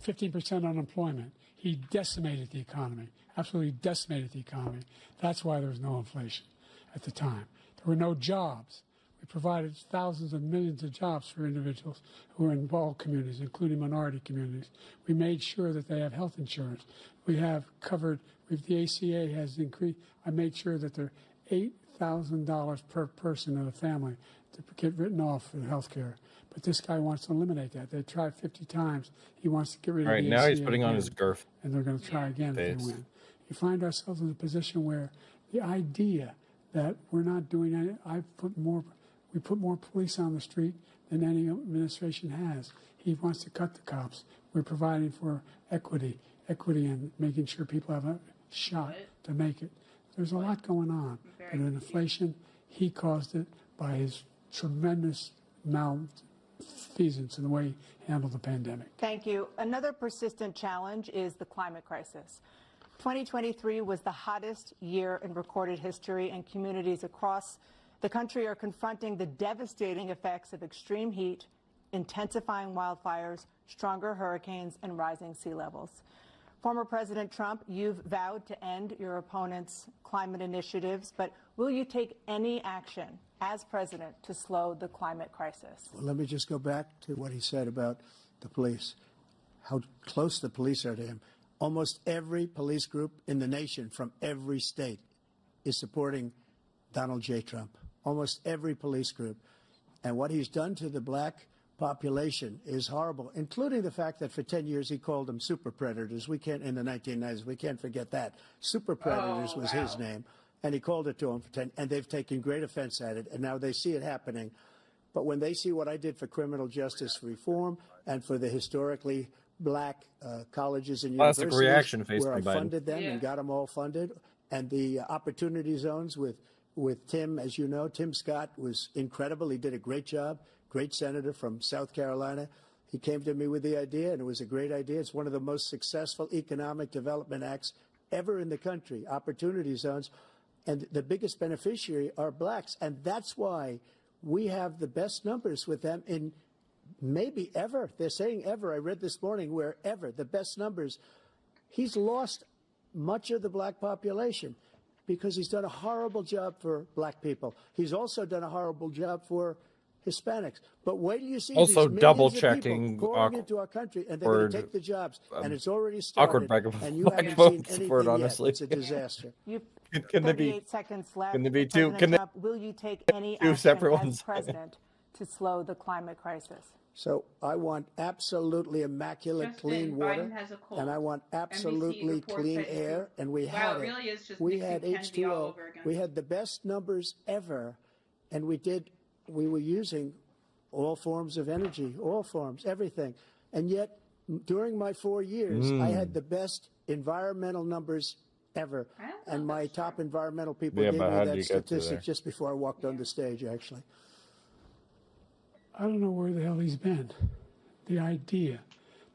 Speaker 21: 15% unemployment. He decimated the economy, absolutely decimated the economy. That's why there was no inflation at the time. There were no jobs. We provided thousands of millions of jobs for individuals who are in all communities, including minority communities. We made sure that they have health insurance. We have covered, the ACA has increased. I made sure that they're $8,000 per person in a family to get written off for health care. But this guy wants to eliminate that. They tried 50 times. He wants to get rid of
Speaker 8: Right
Speaker 21: the
Speaker 8: now,
Speaker 21: ACA
Speaker 8: he's putting on his
Speaker 21: again,
Speaker 8: girth
Speaker 21: and they're going to try again if
Speaker 8: face.
Speaker 21: they win. You find ourselves in a position where the idea that we're not doing any, we put more police on the street than any administration has. He wants to cut the cops. We're providing for equity and making sure people have a shot to make it. There's a lot going on. But in inflation, he caused it by his tremendous malfeasance in the way he handled the pandemic.
Speaker 19: Thank you. Another persistent challenge is the climate crisis. 2023 was the hottest year in recorded history, and communities across the country are confronting the devastating effects of extreme heat, intensifying wildfires, stronger hurricanes, and rising sea levels. Former President Trump, you've vowed to end your opponent's climate initiatives, but will you take any action as president to slow the climate crisis?
Speaker 22: Well, let me just go back to what he said about the police, how close the police are to him. Almost every police group in the nation from every state is supporting Donald J. Trump. Almost every police group. And what he's done to the black population is horrible, including the fact that for 10 years he called them super predators. We can't, in the 1990s, we can't forget that. Super predators was his name. And he called it to them for 10, and they've taken great offense at it, and now they see it happening. But when they see what I did for criminal justice reform and for the historically black colleges and
Speaker 8: Classic
Speaker 22: universities,
Speaker 8: reaction face
Speaker 22: where I
Speaker 8: by Biden.
Speaker 22: funded them and got them all funded, and the opportunity zones with Tim, as you know, Tim Scott was incredible. He did a great job, great senator from South Carolina. He came to me with the idea, and it was a great idea. It's one of the most successful economic development acts ever in the country, opportunity zones. And the biggest beneficiary are blacks. And that's why we have the best numbers with them in maybe ever. They're saying ever. I read this morning where ever, the best numbers. He's lost much of the black population because he's done a horrible job for black people. He's also done a horrible job for Hispanics. But wait till you see
Speaker 8: Also
Speaker 22: these millions
Speaker 8: double-checking
Speaker 22: of people pouring into our country, and they're going to take the jobs. And it's already
Speaker 8: awkward
Speaker 22: started.
Speaker 8: brag of
Speaker 22: And you
Speaker 8: black
Speaker 22: haven't
Speaker 8: vote
Speaker 22: seen anything
Speaker 8: support,
Speaker 22: yet.
Speaker 8: honestly.
Speaker 22: It's a disaster.
Speaker 8: Can there be
Speaker 19: 38 seconds left.
Speaker 8: can there be two-
Speaker 19: President
Speaker 8: can there-
Speaker 19: Trump, will you take any
Speaker 8: two
Speaker 19: action
Speaker 8: separate
Speaker 19: as
Speaker 8: ones?
Speaker 19: president to slow the climate crisis?
Speaker 22: So I want absolutely immaculate
Speaker 1: Justin,
Speaker 22: clean water,
Speaker 1: Biden has a cold.
Speaker 22: and I want
Speaker 1: NBC
Speaker 22: absolutely
Speaker 1: reports
Speaker 22: clean
Speaker 1: that
Speaker 22: air, and we
Speaker 1: wow,
Speaker 22: had
Speaker 1: it
Speaker 22: it.
Speaker 1: really is just
Speaker 22: We
Speaker 1: mixing
Speaker 22: had
Speaker 1: Kennedy all
Speaker 22: H2O.
Speaker 1: over again.
Speaker 22: We had the best numbers ever, and we did we were using all forms of energy, all forms, everything. And yet, during my 4 years, I had the best environmental numbers ever. And my top environmental people gave me that statistic just before I walked on the stage, actually.
Speaker 21: I don't know where the hell he's been. The idea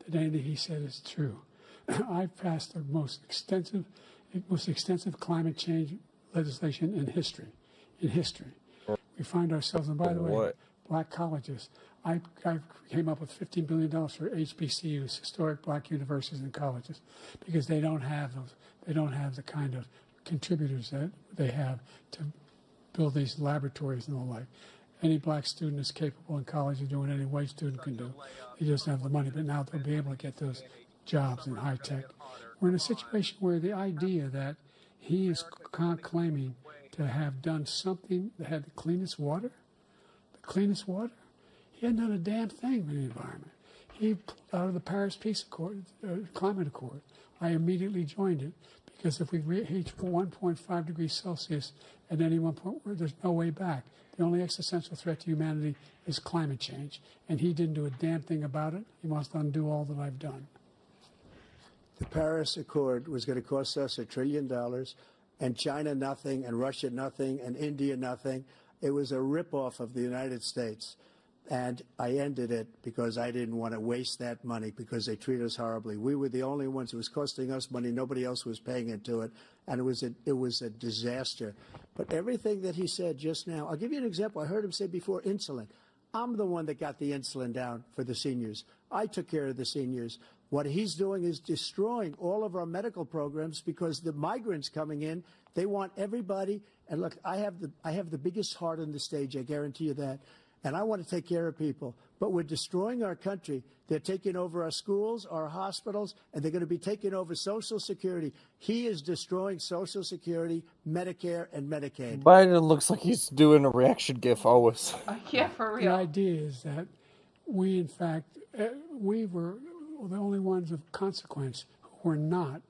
Speaker 21: that anything he said is true. I've passed the most extensive climate change legislation in history. We find ourselves, and by the way, black colleges. I came up with $15 billion for HBCUs, historic black universities and colleges, because they don't have those. They don't have the kind of contributors that they have to build these laboratories and the like. Any black student is capable in college of doing any white student can do. They just have the money, but now they'll be able to get those jobs in high tech. We're in a situation where the idea that he is claiming to have done something that had the cleanest water, he hadn't done a damn thing for the environment. He pulled out of the Paris Peace Accord, Climate Accord. I immediately joined it because if we reach 1.5 degrees Celsius at any one point, there's no way back. The only existential threat to humanity is climate change, and he didn't do a damn thing about it. He wants to undo all that I've done.
Speaker 22: The Paris Accord was going to cost us $1 trillion, and China nothing, and Russia nothing, and India nothing. It was a ripoff of the United States. And I ended it because I didn't want to waste that money because they treat us horribly. We were the only ones. It was costing us money. Nobody else was paying into it. And it was a disaster. But everything that he said just now, I'll give you an example. I heard him say before insulin. I'm the one that got the insulin down for the seniors. I took care of the seniors. What he's doing is destroying all of our medical programs because the migrants coming in, they want everybody. And look, I have the biggest heart on the stage. I guarantee you that. And I want to take care of people. But we're destroying our country. They're taking over our schools, our hospitals, and they're going to be taking over Social Security. He is destroying Social Security, Medicare, and Medicaid.
Speaker 8: Biden looks like he's doing a reaction gif always.
Speaker 1: Yeah, for real.
Speaker 21: The idea is that we, in fact, we were the only ones of consequence who were not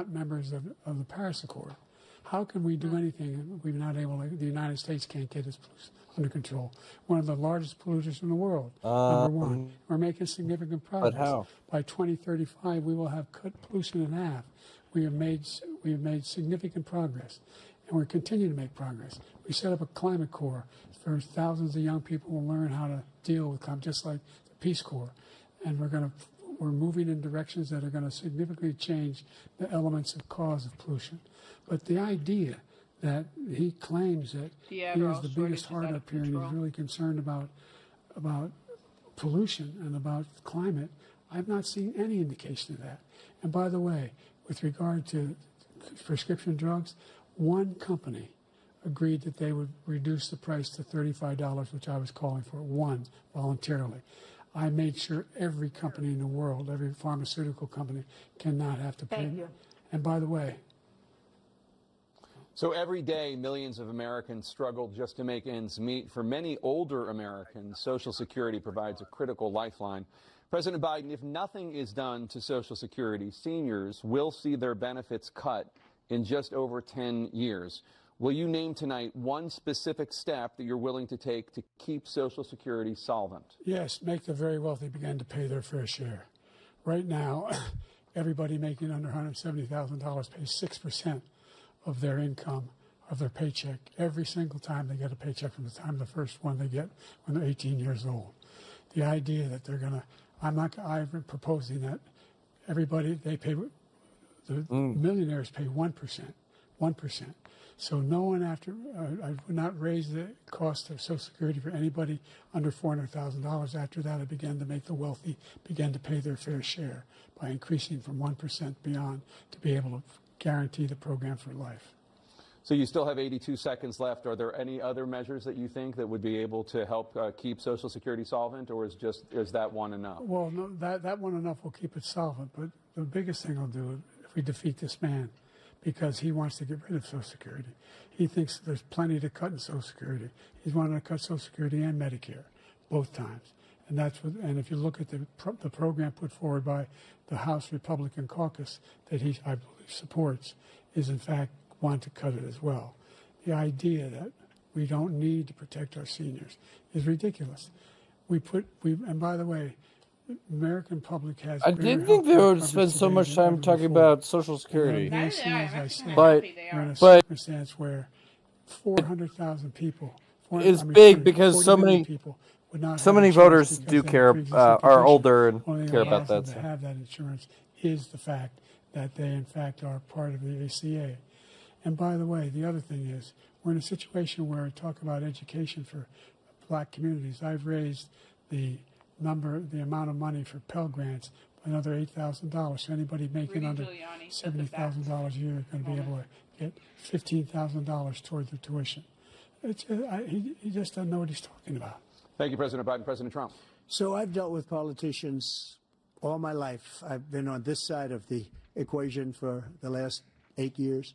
Speaker 21: members of the Paris Accord. How can we do anything if we're not able to, the United States can't get its pollution under control? One of the largest polluters in the world, number one. We're making significant progress.
Speaker 8: But how?
Speaker 21: By 2035, we will have cut pollution in half. We have made significant progress, and we're continuing to make progress. We set up a climate corps for thousands of young people who will learn how to deal with climate, just like the Peace Corps. And we're moving in directions that are going to significantly change the elements of cause of pollution. But the idea that he claims that he has the biggest heart up here and he's really concerned about pollution and about climate, I've not seen any indication of that. And by the way, with regard to prescription drugs, one company agreed that they would reduce the price to $35, which I was calling for, one, voluntarily. I made sure every company in the world, every pharmaceutical company, cannot have to pay.
Speaker 19: Thank you.
Speaker 21: And by the way,
Speaker 20: so every day, millions of Americans struggle just to make ends meet. For many older Americans, Social Security provides a critical lifeline. President Biden, if nothing is done to Social Security, seniors will see their benefits cut in just over 10 years. Will you name tonight one specific step that you're willing to take to keep Social Security solvent?
Speaker 21: yes, make the very wealthy begin to pay their fair share. Right now, everybody making under $170,000 pays 6% of their income, of their paycheck, every single time they get a paycheck from the time the first one they get when they're 18 years old. The idea that they're going to, I've been proposing that everybody, they pay, the millionaires pay 1%. So no one I would not raise the cost of Social Security for anybody under $400,000. After that, I began to make the wealthy begin to pay their fair share by increasing from 1% beyond to be able to guarantee the program for life.
Speaker 20: So you still have 82 seconds left. Are there any other measures that you think that would be able to help keep Social Security solvent, or is that one enough?
Speaker 21: Well, no, that one enough will keep it solvent. But the biggest thing will do if we defeat this man, because he wants to get rid of Social Security. He thinks there's plenty to cut in Social Security. He's wanting to cut Social Security and Medicare, both times. And and if you look at the program put forward by the House Republican caucus that I believe supports, is in fact want to cut it as well. The idea that we don't need to protect our seniors is ridiculous. And by the way, the American public has.
Speaker 3: I didn't think they would spend so much time talking about Social Security.
Speaker 21: As I said,
Speaker 3: But
Speaker 21: we're in a circumstance where 400,000 people.
Speaker 3: It's big because
Speaker 21: 40
Speaker 3: so
Speaker 21: million
Speaker 3: many
Speaker 21: people would not
Speaker 3: so
Speaker 21: have
Speaker 3: many
Speaker 21: insurance
Speaker 3: voters
Speaker 21: because
Speaker 3: do
Speaker 21: they have
Speaker 3: care,
Speaker 21: pre-existing
Speaker 3: are
Speaker 21: conditions.
Speaker 3: older and
Speaker 21: Only thing
Speaker 3: care
Speaker 21: that
Speaker 3: about
Speaker 21: allows them
Speaker 3: that.
Speaker 21: to
Speaker 3: So.
Speaker 21: have that insurance is the fact that they, in fact, are part of the ACA. And by the way, the other thing is we're in a situation where I talk about education for black communities. I've raised the amount of money for Pell Grants by another $8,000. So anybody making under $70,000 a year is going to be able to get $15,000 toward their tuition. He just doesn't know what he's talking about.
Speaker 20: Thank you, President Biden. President Trump.
Speaker 22: So I've dealt with politicians all my life. I've been on this side of the equation for the last 8 years.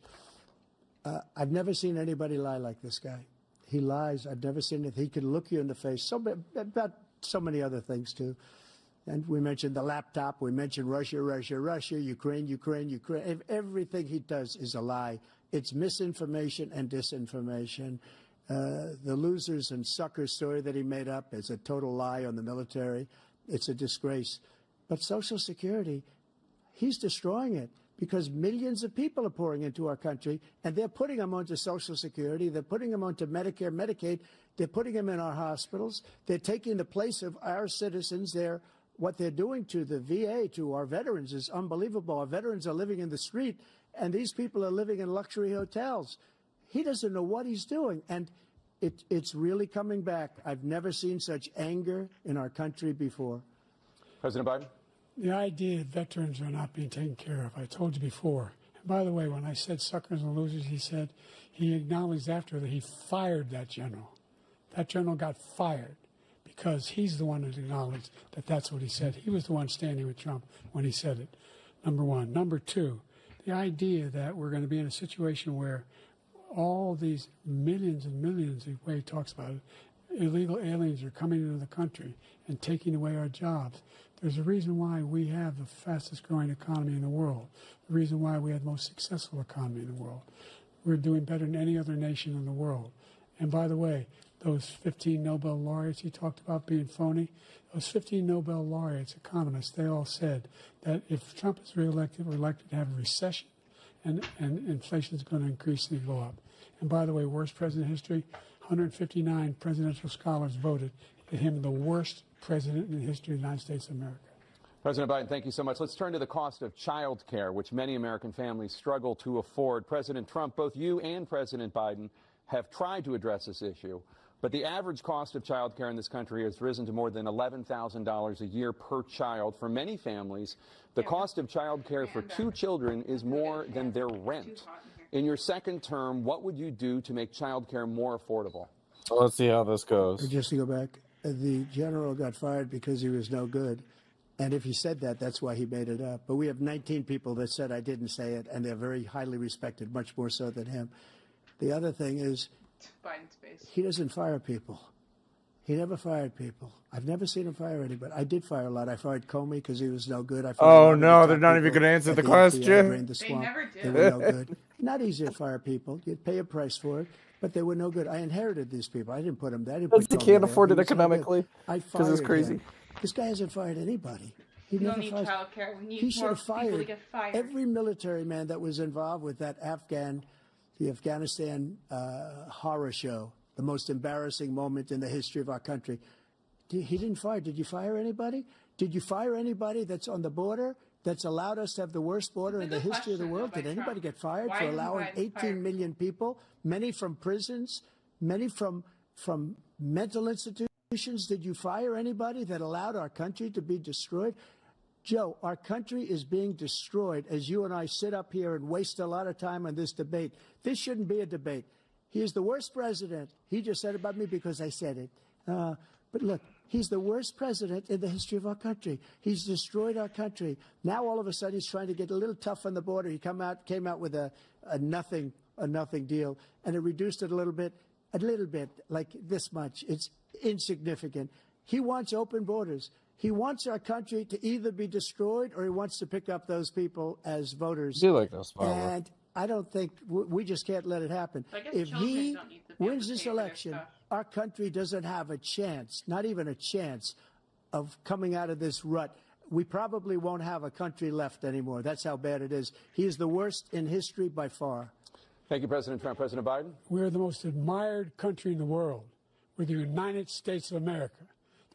Speaker 22: I've never seen anybody lie like this guy. He lies. I've never seen it. He can look you in the face. About so many other things, too. And we mentioned the laptop. We mentioned Russia, Ukraine. Everything he does is a lie. It's misinformation and disinformation. The losers and suckers story that he made up is a total lie on the military. It's a disgrace. But Social Security, he's destroying it because millions of people are pouring into our country, and they're putting them onto Social Security. They're putting them onto Medicare, Medicaid. They're putting them in our hospitals. They're taking the place of our citizens. What they're doing to the VA, to our veterans, is unbelievable. Our veterans are living in the street, and these people are living in luxury hotels. He doesn't know what he's doing, and it's really coming back. I've never seen such anger in our country before.
Speaker 20: President Biden?
Speaker 21: The idea that veterans are not being taken care of, I told you before. And by the way, when I said suckers and losers, he acknowledged after that he fired that general. That general got fired because he's the one that acknowledged that that's what he said. He was the one standing with Trump when he said it, number one. Number two, the idea that we're going to be in a situation where all these millions and millions, the way he talks about it, illegal aliens are coming into the country and taking away our jobs. There's a reason why we have the fastest growing economy in the world, the reason why we have the most successful economy in the world. We're doing better than any other nation in the world. And by the way, those 15 Nobel laureates he talked about being phony, those 15 Nobel laureates, economists, they all said that if Trump is reelected, we're likely to have a recession and inflation is going to increasingly go up. And by the way, worst president in history, 159 presidential scholars voted him the worst president in the history of the United States of America.
Speaker 20: President Biden, thank you so much. Let's turn to the cost of child care, which many American families struggle to afford. President Trump, both you and President Biden have tried to address this issue, but the average cost of child care in this country has risen to more than $11,000 a year per child. For many families, the cost of child care for 2 children is more than their rent. In your second term, what would you do to make child care more affordable?
Speaker 3: So let's see how this goes.
Speaker 22: Just to go back, the general got fired because he was no good. And if he said that, that's why he made it up. But we have 19 people that said I didn't say it, and they're very highly respected, much more so than him. The other thing is,
Speaker 1: Biden's face.
Speaker 22: He doesn't fire people. He never fired people. I've never seen him fire anybody. I did fire a lot. I fired Comey because he was no good.
Speaker 3: Oh, no, they're not even going to answer the question.
Speaker 22: They never did. They were no good. Not easy to fire people. You'd pay a price for it, but they were no good. I inherited these people. I didn't put them there.
Speaker 3: Because they can't afford it economically. Because it's crazy.
Speaker 22: This guy hasn't fired anybody.
Speaker 1: We don't need child care. We need more people to get fired.
Speaker 22: Every military man that was involved with that the Afghanistan horror show, the most embarrassing moment in the history of our country. He didn't fire. Did you fire anybody? Did you fire anybody that's on the border that's allowed us to have the worst border in the history of the world? Did anybody get fired for allowing 18 million people, many from prisons, many from mental institutions? Did you fire anybody that allowed our country to be destroyed? Joe, our country is being destroyed as you and I sit up here and waste a lot of time on this debate. This shouldn't be a debate. He is the worst president. He just said about me because I said it. But look, he's the worst president in the history of our country. He's destroyed our country. Now all of a sudden he's trying to get a little tough on the border. He came out with a nothing deal, and it reduced it a little bit, like this much. It's insignificant. He wants open borders. He wants our country to either be destroyed or he wants to pick up those people as voters.
Speaker 3: I do like those
Speaker 22: And I don't think we just can't let it happen.
Speaker 1: So I guess
Speaker 22: If
Speaker 1: children
Speaker 22: he
Speaker 1: don't need to be able
Speaker 22: wins
Speaker 1: to
Speaker 22: this
Speaker 1: pay for their
Speaker 22: election,
Speaker 1: stuff.
Speaker 22: our country doesn't have a chance, not even a chance, of coming out of this rut. We probably won't have a country left anymore. That's how bad it is. He is the worst in history by far.
Speaker 20: Thank you, President Trump. President Biden?
Speaker 21: We're the most admired country in the world. We're the United States of America.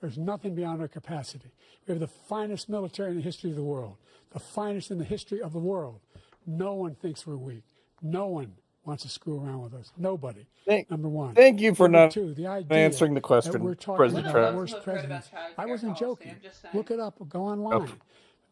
Speaker 21: There's nothing beyond our capacity. We have the finest military in the history of the world, the finest in the history of the world. No one thinks we're weak. No one wants to screw around with us. Nobody. Number one.
Speaker 3: Thank you for
Speaker 21: Number
Speaker 3: not
Speaker 21: two, the idea
Speaker 3: answering the question,
Speaker 21: that we're talking
Speaker 3: President
Speaker 21: about
Speaker 3: Trump.
Speaker 21: the worst presidents. I wasn't joking. Look it up. Go online.
Speaker 3: Okay.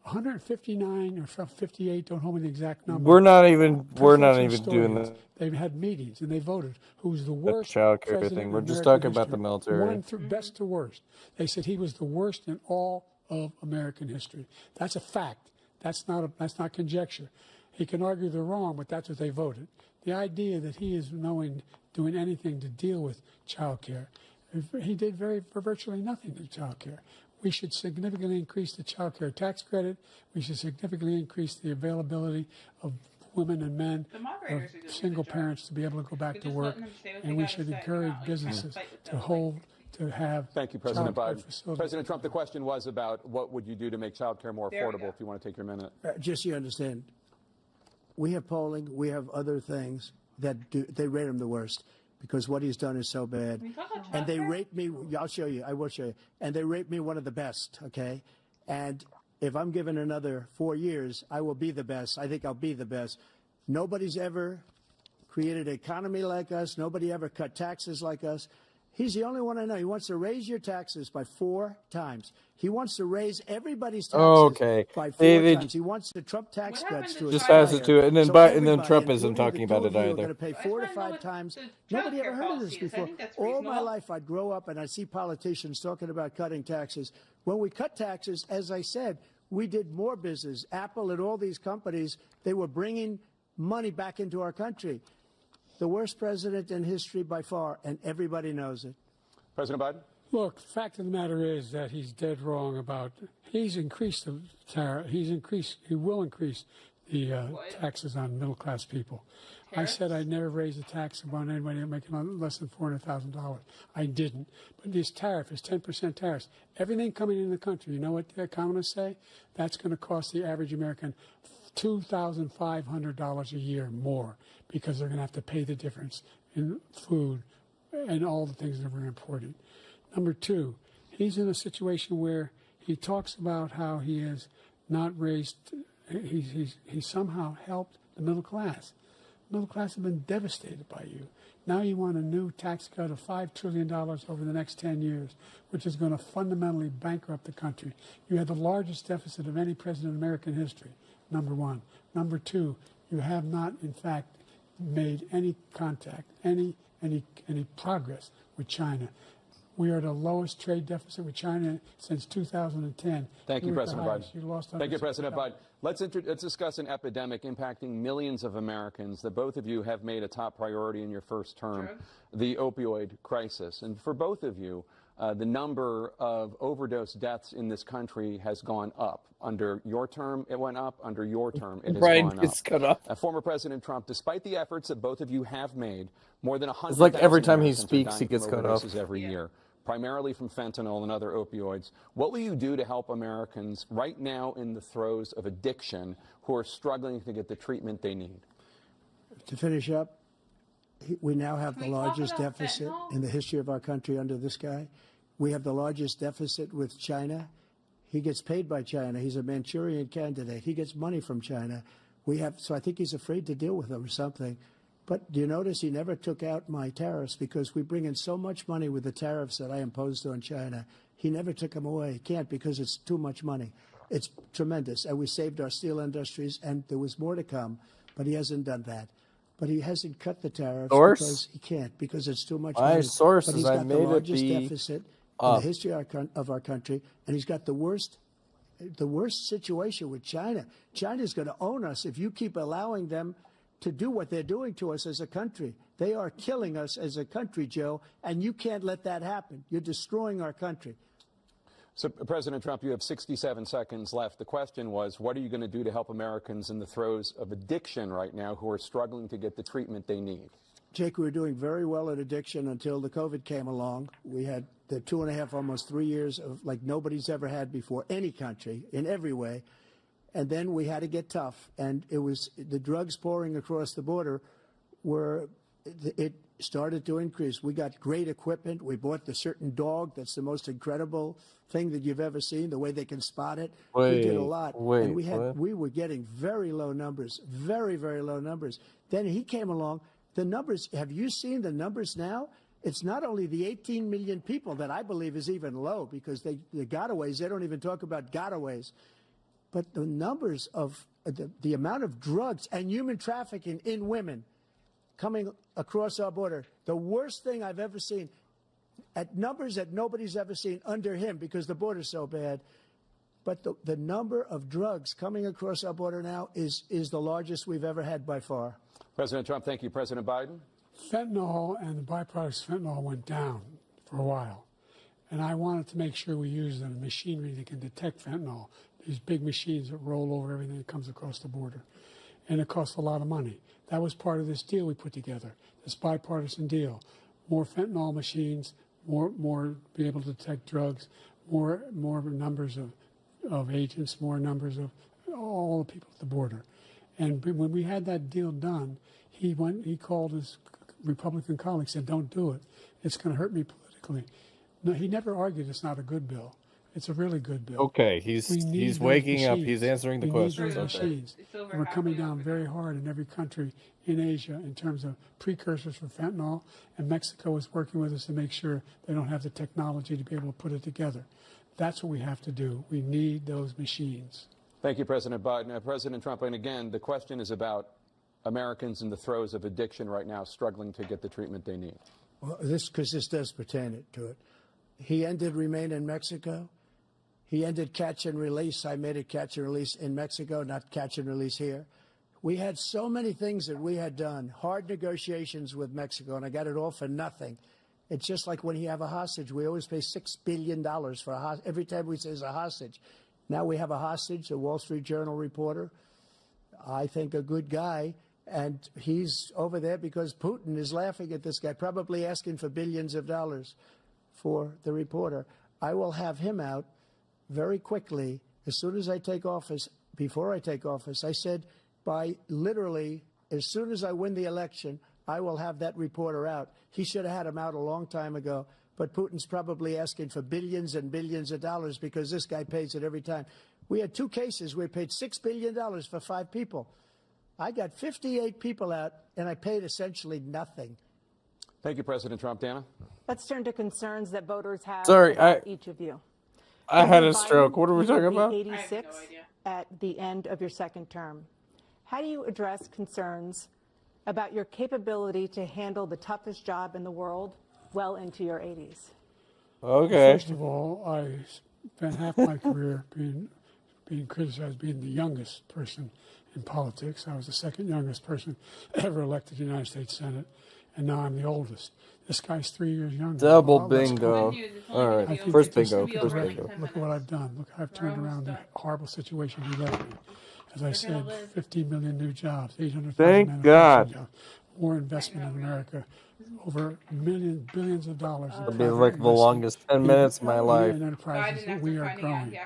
Speaker 21: 159 or 58. Don't hold me the exact number.
Speaker 3: We're not even
Speaker 21: Presidents and
Speaker 3: doing
Speaker 21: historians,
Speaker 3: the
Speaker 21: They've had meetings and they voted who's the worst
Speaker 3: child care
Speaker 21: president
Speaker 3: thing.
Speaker 21: in
Speaker 3: We're just
Speaker 21: American
Speaker 3: talking about the
Speaker 21: history.
Speaker 3: military.
Speaker 21: One through best to worst. They said he was the worst in all of American history. That's a fact. That's not conjecture. He can argue they're wrong, but that's what they voted. The idea that he is doing anything to deal with child care, he did virtually nothing to child care. We should significantly increase the child care tax credit. We should significantly increase the availability of women and men, of single parents to be able to go back to work. And we should encourage businesses to have
Speaker 20: Thank you, President
Speaker 21: child care
Speaker 20: Biden.
Speaker 21: facilities.
Speaker 20: President Trump, the question was about what would you do to make child care more affordable, if you want to take your minute.
Speaker 22: Just so you understand, we have polling, we have other things that they rate him the worst because what he's done is so bad. And they rate me, I'll show you, I will show you. And they rate me one of the best, okay? And if I'm given another 4 years, I will be the best. I think I'll be the best. Nobody's ever created an economy like us. Nobody ever cut taxes like us. He's the only one I know. He wants to raise your taxes by 4 times. He wants to raise everybody's taxes by 4 times. He wants the Trump tax cuts to
Speaker 3: just has it to it, and then and then Trump
Speaker 22: including
Speaker 3: isn't talking about it
Speaker 22: Are
Speaker 3: either.
Speaker 22: going to pay 4 to 5 times. Nobody ever heard of this before. All my life, I'd grow up and I'd see politicians talking about cutting taxes. When we cut taxes, as I said, we did more business. Apple and all these companies, they were bringing money back into our country. The worst president in history by far, and everybody knows it.
Speaker 20: President Biden?
Speaker 21: Look, the fact of the matter is that he's dead wrong about. He's increased the tariff. He will increase the taxes on middle class people. I said I'd never raise a tax on anybody making less than $400,000. I didn't. But this tariff is 10% tariffs. Everything coming in the country, you know what the economists say? That's going to cost the average American $2,500 a year more because they're going to have to pay the difference in food and all the things that we're importing. Number two, he's in a situation where he talks about how he has not raised, he somehow helped the middle class. The middle class have been devastated by you. Now you want a new tax cut of $5 trillion over the next 10 years, which is going to fundamentally bankrupt the country. You have the largest deficit of any president in American history, number one. Number two, you have not, in fact, made any contact, any progress with China. We are the lowest trade deficit with China since 2010.
Speaker 20: Thank you, President Biden.
Speaker 21: You lost
Speaker 20: Thank you, President Biden. Let's discuss an epidemic impacting millions of Americans that both of you have made a top priority in your first term, the opioid crisis. And for both of you, the number of overdose deaths in this country has gone up. Under your term, it went up. Under your term, it has gone up.
Speaker 3: It's gone up.
Speaker 20: Former President Trump, despite the efforts that both of you have made, more than 100,000
Speaker 3: It's like every time he
Speaker 20: Americans are
Speaker 3: speaks, he
Speaker 20: dying
Speaker 3: gets
Speaker 20: from
Speaker 3: cut off.
Speaker 20: overdoses every year, primarily from fentanyl and other opioids. What will you do to help Americans right now in the throes of addiction who are struggling to get the treatment they need?
Speaker 22: To finish up, we now have the largest deficit in the history of our country under this guy. We have the largest deficit with China. He gets paid by China. He's a Manchurian candidate. He gets money from China. So I think he's afraid to deal with them or something. But do you notice he never took out my tariffs because we bring in so much money with the tariffs that I imposed on China. He never took them away. He can't because it's too much money. It's tremendous. And we saved our steel industries, and there was more to come, but he hasn't done that. But he hasn't cut the tariffs because he can't, because it's too much money.
Speaker 3: My sources,
Speaker 22: but he's
Speaker 3: I
Speaker 22: got
Speaker 3: made
Speaker 22: the
Speaker 3: it
Speaker 22: largest
Speaker 3: be
Speaker 22: deficit in the history of our country, and he's got the worst situation with China. China's going to own us if you keep allowing them to do what they're doing to us as a country. They are killing us as a country, Joe, and you can't let that happen. You're destroying our country.
Speaker 20: So, President Trump, you have 67 seconds left. The question was, what are you going to do to help Americans in the throes of addiction right now who are struggling to get the treatment they need?
Speaker 22: Jake, we were doing very well at addiction until the COVID came along. We had the 2.5, almost 3 years of like nobody's ever had before, any country, in every way. And then we had to get tough. And it was the drugs pouring across the border it started to increase. We got great equipment. We bought the certain dog that's the most incredible thing that you've ever seen, the way they can spot it. We did a lot. And we were getting very low numbers, very, very low numbers. Then he came along. The numbers, have you seen the numbers now? It's not only the 18 million people that I believe is even low because the gotaways, they don't even talk about gotaways. But the numbers of the amount of drugs and human trafficking in women coming across our border, the worst thing I've ever seen, at numbers that nobody's ever seen under him because the border's so bad. But the number of drugs coming across our border now is the largest we've ever had by far.
Speaker 20: President Trump, thank you. President Biden?
Speaker 21: Fentanyl and the byproducts of fentanyl went down for a while. And I wanted to make sure we use the machinery that can detect fentanyl, these big machines that roll over everything that comes across the border. And it costs a lot of money. That was part of this deal we put together, this bipartisan deal. More fentanyl machines, more be able to detect drugs, more numbers of agents, more numbers of all the people at the border. And when we had that deal done, he called his Republican colleagues, said, don't do it. It's going to hurt me politically. No, he never argued it's not a good bill. It's a really good bill.
Speaker 3: Okay, he's waking up. He's answering the questions.
Speaker 21: Okay. And we're coming down very hard in every country in Asia in terms of precursors for fentanyl, and Mexico is working with us to make sure they don't have the technology to be able to put it together. That's what we have to do. We need those machines.
Speaker 20: Thank you, President Biden. President Trump, and again, the question is about Americans in the throes of addiction right now struggling to get the treatment they need.
Speaker 22: Well, this does pertain to it. He ended Remain in Mexico. He ended catch and release. I made it catch and release in Mexico, not catch and release here. We had so many things that we had done, hard negotiations with Mexico, and I got it all for nothing. It's just like when you have a hostage. We always pay $6 billion for a hostage. Every time we say it's a hostage. Now we have a hostage, a Wall Street Journal reporter, I think a good guy, and he's over there because Putin is laughing at this guy, probably asking for billions of dollars for the reporter. I will have him out very quickly, as soon as I take office. Before I take office, I said by literally as soon as I win the election, I will have that reporter out. He should have had him out a long time ago, but Putin's probably asking for billions and billions of dollars because this guy pays it every time. We had 2 cases where we paid $6 billion for 5 people. I got 58 people out, and I paid essentially nothing.
Speaker 20: Thank you, President Trump. Dana?
Speaker 19: Let's turn to concerns that voters have
Speaker 3: Sorry,
Speaker 19: about each of you.
Speaker 3: I had a
Speaker 19: Biden,
Speaker 3: stroke. What are we
Speaker 19: you will
Speaker 3: talking
Speaker 19: be
Speaker 3: about?
Speaker 19: 86 at the end of your second term. How do you address concerns about your capability to handle the toughest job in the world well into your 80s?
Speaker 3: Okay.
Speaker 21: First of all, I spent half my career being criticized being the youngest person in politics. I was the second youngest person ever elected to the United States Senate, and now I'm the oldest. This guy's 3 years younger.
Speaker 3: Double bingo. All right, first bingo. First bingo.
Speaker 21: Look at what I've done. Look, I've turned around the horrible situation he left me. As I said, 15 million new jobs, 800,000
Speaker 3: Thank God.
Speaker 21: jobs, more investment in America, over billions of dollars.
Speaker 3: It'll be like the longest 10 minutes of my life.
Speaker 21: In enterprises, we are growing.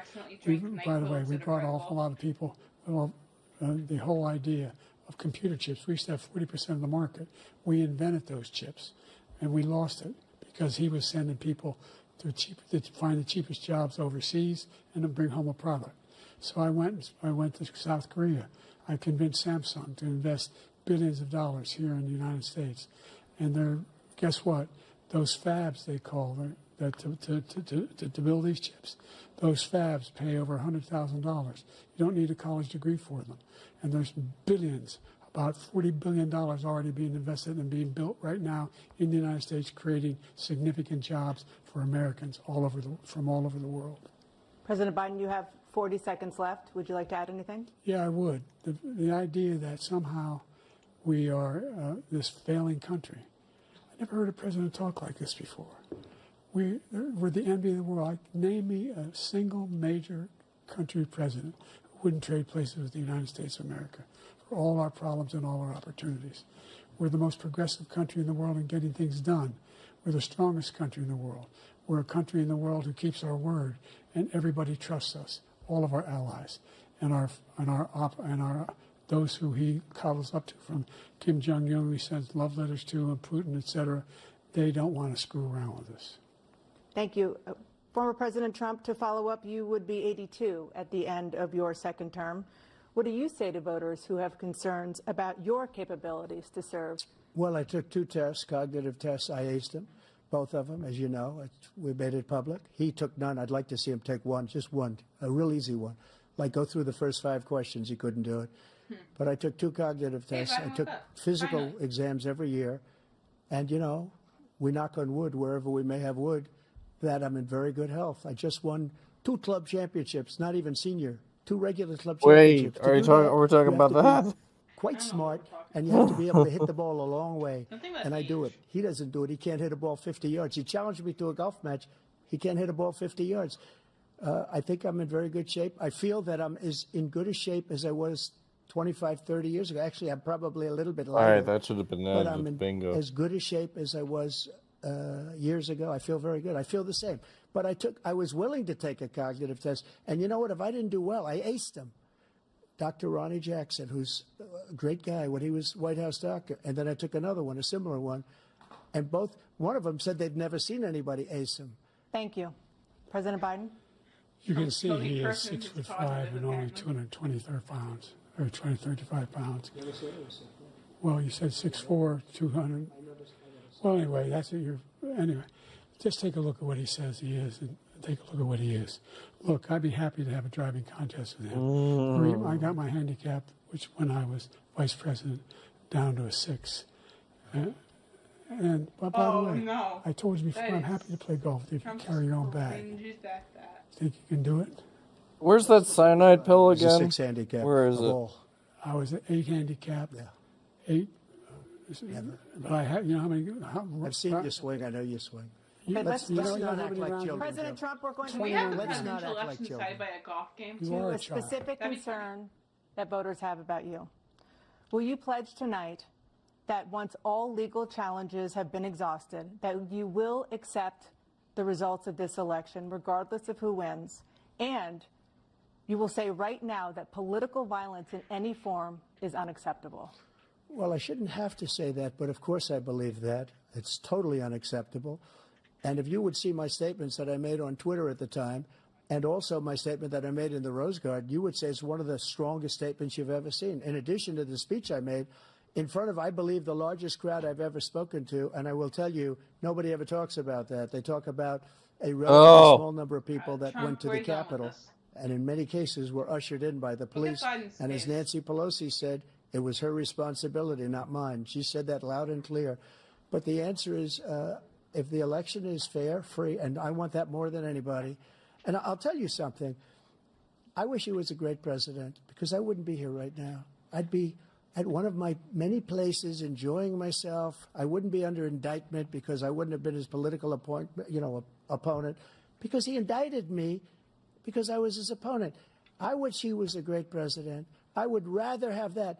Speaker 21: By the way, we brought off a lot of people. Well, the whole idea of computer chips. We used to have 40% of the market. We invented those chips, and we lost it because he was sending people to find the cheapest jobs overseas and to bring home a product. So I went to South Korea. I convinced Samsung to invest billions of dollars here in the United States. And guess what? Those fabs, they call them, to build these chips, those fabs pay over $100,000. You don't need a college degree for them. And there's billions, about $40 billion already being invested and being built right now in the United States, creating significant jobs for Americans from all over the world.
Speaker 19: President Biden, you have 40 seconds left. Would you like to add anything?
Speaker 21: Yeah, I would. The idea that somehow we are this failing country. I never heard a president talk like this before. We're the envy of the world. Name me a single major country president who wouldn't trade places with the United States of America for all our problems and all our opportunities. We're the most progressive country in the world in getting things done. We're the strongest country in the world. We're a country in the world who keeps our word, and everybody trusts us, all of our allies, and those who he cuddles up to, from Kim Jong-un, he sends love letters to, and Putin, etc. They don't want to screw around with us.
Speaker 19: Thank you. Former President Trump, to follow up, you would be 82 at the end of your second term. What do you say to voters who have concerns about your capabilities to serve?
Speaker 22: Well, I took 2 tests, cognitive tests. I aced them, both of them, as you know. We made it public. He took none. I'd like to see him take one, just one, a real easy one. Like go through the first 5 questions. He couldn't do it. But I took 2 cognitive tests. I took physical exams every year. And, you know, we knock on wood wherever we may have wood, that I'm in very good health. I just won 2 club championships, not even senior, 2 regular club championships.
Speaker 3: Wait, are we talking about that?
Speaker 22: Quite smart, and you have to be able to hit the ball a long way. And I do it. He doesn't do it. He can't hit a ball 50 yards. He challenged me to a golf match. He can't hit a ball 50 yards. I think I'm in very good shape. I feel that I'm as in good a shape as I was 25, 30 years ago. Actually, I'm probably a little bit lighter.
Speaker 3: All right, that should have been
Speaker 22: But
Speaker 3: that.
Speaker 22: I'm in
Speaker 3: Bingo.
Speaker 22: as good a shape as I was years ago. I feel very good. I feel the same. But I was willing to take a cognitive test. And you know what? If I didn't do well, I aced them. Dr. Ronnie Jackson, who's a great guy when he was White House doctor. And then I took another one, a similar one. And one of them said they'd never seen anybody ace him.
Speaker 19: Thank you. President Biden?
Speaker 21: You can see he is 6'5" and only 223 pounds, or 235 pounds. Well, you said 6'4", 200. Well, anyway, that's what anyway, just take a look at what he says he is, and take a look at what he is. Look, I'd be happy to have a driving contest with him. I got my handicap, which when I was vice president, down to a 6. But by the way, I told you before, I'm happy to play golf if you carry your own bag. Think you can do it?
Speaker 3: Where's that cyanide pill again?
Speaker 22: It's a 6 handicap.
Speaker 3: Where is it?
Speaker 21: I was at 8 handicap.
Speaker 22: Yeah.
Speaker 21: 8. But I had, you know how many?
Speaker 22: I've seen you swing. I know you swing.
Speaker 19: Okay,
Speaker 22: let's not act like children.
Speaker 19: President Trump, we're going to
Speaker 1: We have the
Speaker 22: Let's not
Speaker 1: presidential
Speaker 22: act like
Speaker 1: election
Speaker 22: children.
Speaker 1: decided by a golf game.
Speaker 19: to a specific concern that voters have about you. Will you pledge tonight that once all legal challenges have been exhausted, that you will accept the results of this election, regardless of who wins, and you will say right now that political violence in any form is unacceptable?
Speaker 22: Well, I shouldn't have to say that, but of course I believe that. It's totally unacceptable. And if you would see my statements that I made on Twitter at the time, and also my statement that I made in the Rose Garden, you would say it's one of the strongest statements you've ever seen. In addition to the speech I made in front of, I believe, the largest crowd I've ever spoken to, and I will tell you, nobody ever talks about that. They talk about a relatively small number of people that went to the Capitol, and in many cases were ushered in by the police. And as Nancy Pelosi said, it was her responsibility, not mine. She said that loud and clear. But the answer is, if the election is fair, free, and I want that more than anybody. And I'll tell you something. I wish he was a great president, because I wouldn't be here right now. I'd be at one of my many places enjoying myself. I wouldn't be under indictment because I wouldn't have been his political opponent, because he indicted me because I was his opponent. I wish he was a great president. I would rather have that.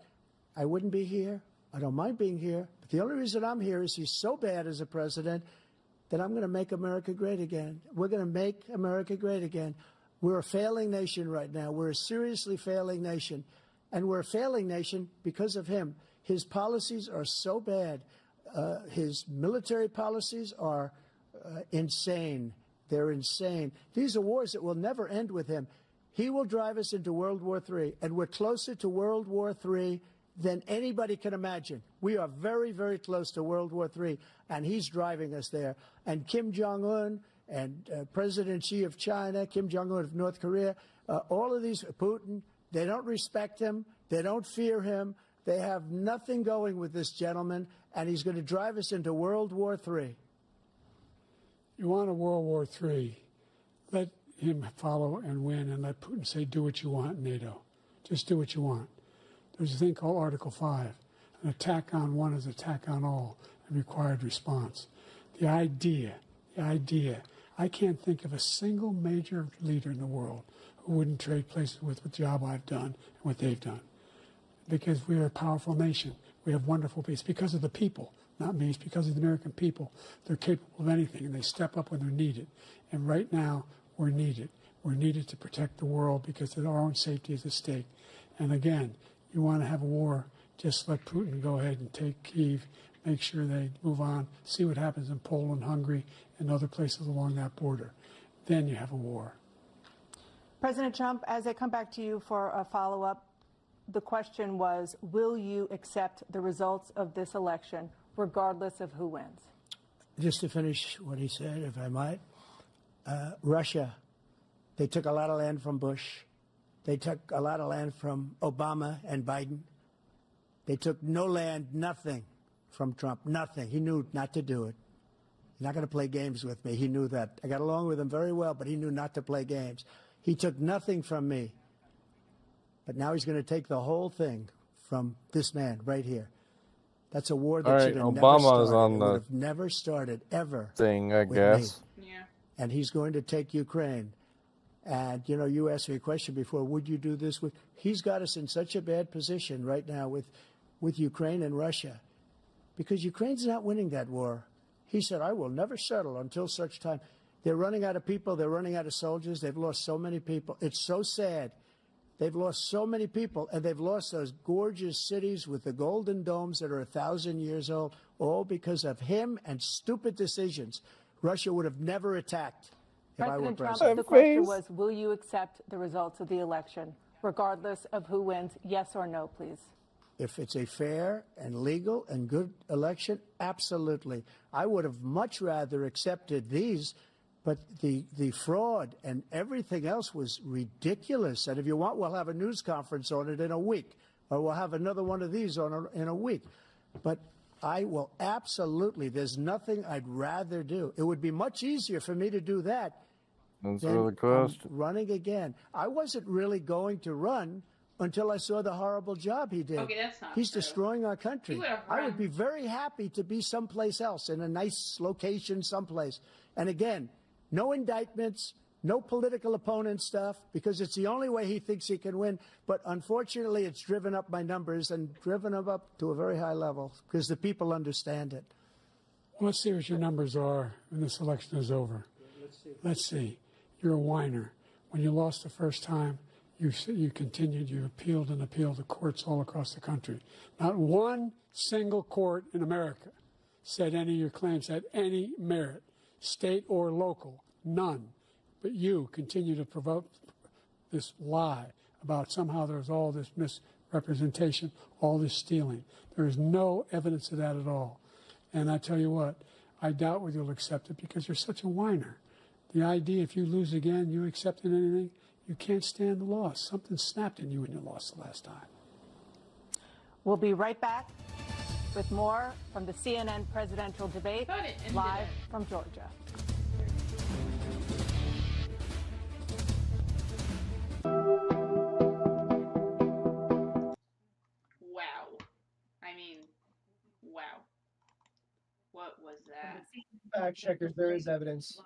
Speaker 22: I wouldn't be here. I don't mind being here. But the only reason I'm here is he's so bad as a president that I'm going to make America great again. We're going to make America great again. We're a failing nation right now. We're a seriously failing nation. And we're a failing nation because of him. His policies are so bad. His military policies are insane. They're insane. These are wars that will never end with him. He will drive us into World War III, and we're closer to World War III than anybody can imagine. We are very, very close to World War III, and he's driving us there. And Kim Jong-un and President Xi of China, Kim Jong-un of North Korea, all of these, Putin, they don't respect him. They don't fear him. They have nothing going with this gentleman, and he's going to drive us into World War III.
Speaker 21: You want a World War III, let him follow and win, and let Putin say, do what you want, NATO. Just do what you want. There's a thing called Article 5. An attack on one is an attack on all, and required response. The idea The idea. I can't think of a single major leader in the world who wouldn't trade places with the job I've done and what they've done. Because we are a powerful nation. We have wonderful people. It's because of the people, not me. It's because of the American people. They're capable of anything, and they step up when they're needed. And right now, we're needed. We're needed to protect the world because our own safety is at stake. And again, you want to have a war, just let Putin go ahead and take Kyiv, make sure they move on, see what happens in Poland, Hungary, and other places along that border. Then you have a war.
Speaker 19: President Trump, as I come back to you for a follow-up, the question was, will you accept the results of this election, regardless of who wins?
Speaker 22: Just to finish what he said, if I might, Russia, they took a lot of land from Bush. They took a lot of land from Obama and Biden. They took no land, nothing from Trump, nothing. He knew not to do it. He's not going to play games with me. He knew that. I got along with him very well, but he knew not to play games. He took nothing from me. But now he's going to take the whole thing from this man right here. That's a war that should have never started. It would have never started, ever.
Speaker 8: Thing, I guess.
Speaker 1: Yeah.
Speaker 22: And he's going to take Ukraine. And, you know, you asked me a question before, would you do this with... He's got us in such a bad position right now with Ukraine and Russia. Because Ukraine's not winning that war. He said, I will never settle until such time. They're running out of people. They're running out of soldiers. They've lost so many people. It's so sad. They've lost so many people, and they've lost those gorgeous cities with the golden domes that are 1,000 years old, all because of him and stupid decisions. Russia would have never attacked if I were
Speaker 19: President Trump,
Speaker 22: president.
Speaker 19: the question was, will you accept the results of the election, regardless of who wins? Yes or no, please.
Speaker 22: If it's a fair and legal and good election, absolutely. I would have much rather accepted these. But the fraud and everything else was ridiculous. And if you want, we'll have a news conference on it in a week. Or we'll have another one of these in a week. But I will absolutely, there's nothing I'd rather do. It would be much easier for me to do that than running again. I wasn't really going to run until I saw the horrible job he did.
Speaker 1: Okay, that's not
Speaker 22: He's
Speaker 1: true.
Speaker 22: destroying our country. I would be very happy to be someplace else, in a nice location someplace. And again, no indictments, no political opponent stuff, because it's the only way he thinks he can win. But unfortunately, it's driven up my numbers and driven them up to a very high level because the people understand it.
Speaker 21: Well, let's see what your numbers are when this election is over. Let's see. You're a whiner. When you lost the first time, you continued, you appealed and appealed to courts all across the country. Not one single court in America said any of your claims had any merit. State or local, none. But you continue to provoke this lie about somehow there's all this misrepresentation, all this stealing. There is no evidence of that at all. And I tell you what, I doubt whether you'll accept it because you're such a whiner. The idea if you lose again, you accepting anything, you can't stand the loss. Something snapped in you when you lost the last time.
Speaker 19: We'll be right back with more from the CNN presidential debate, live from Georgia.
Speaker 1: Wow. I mean, wow. What was that?
Speaker 2: Fact checkers, there is evidence.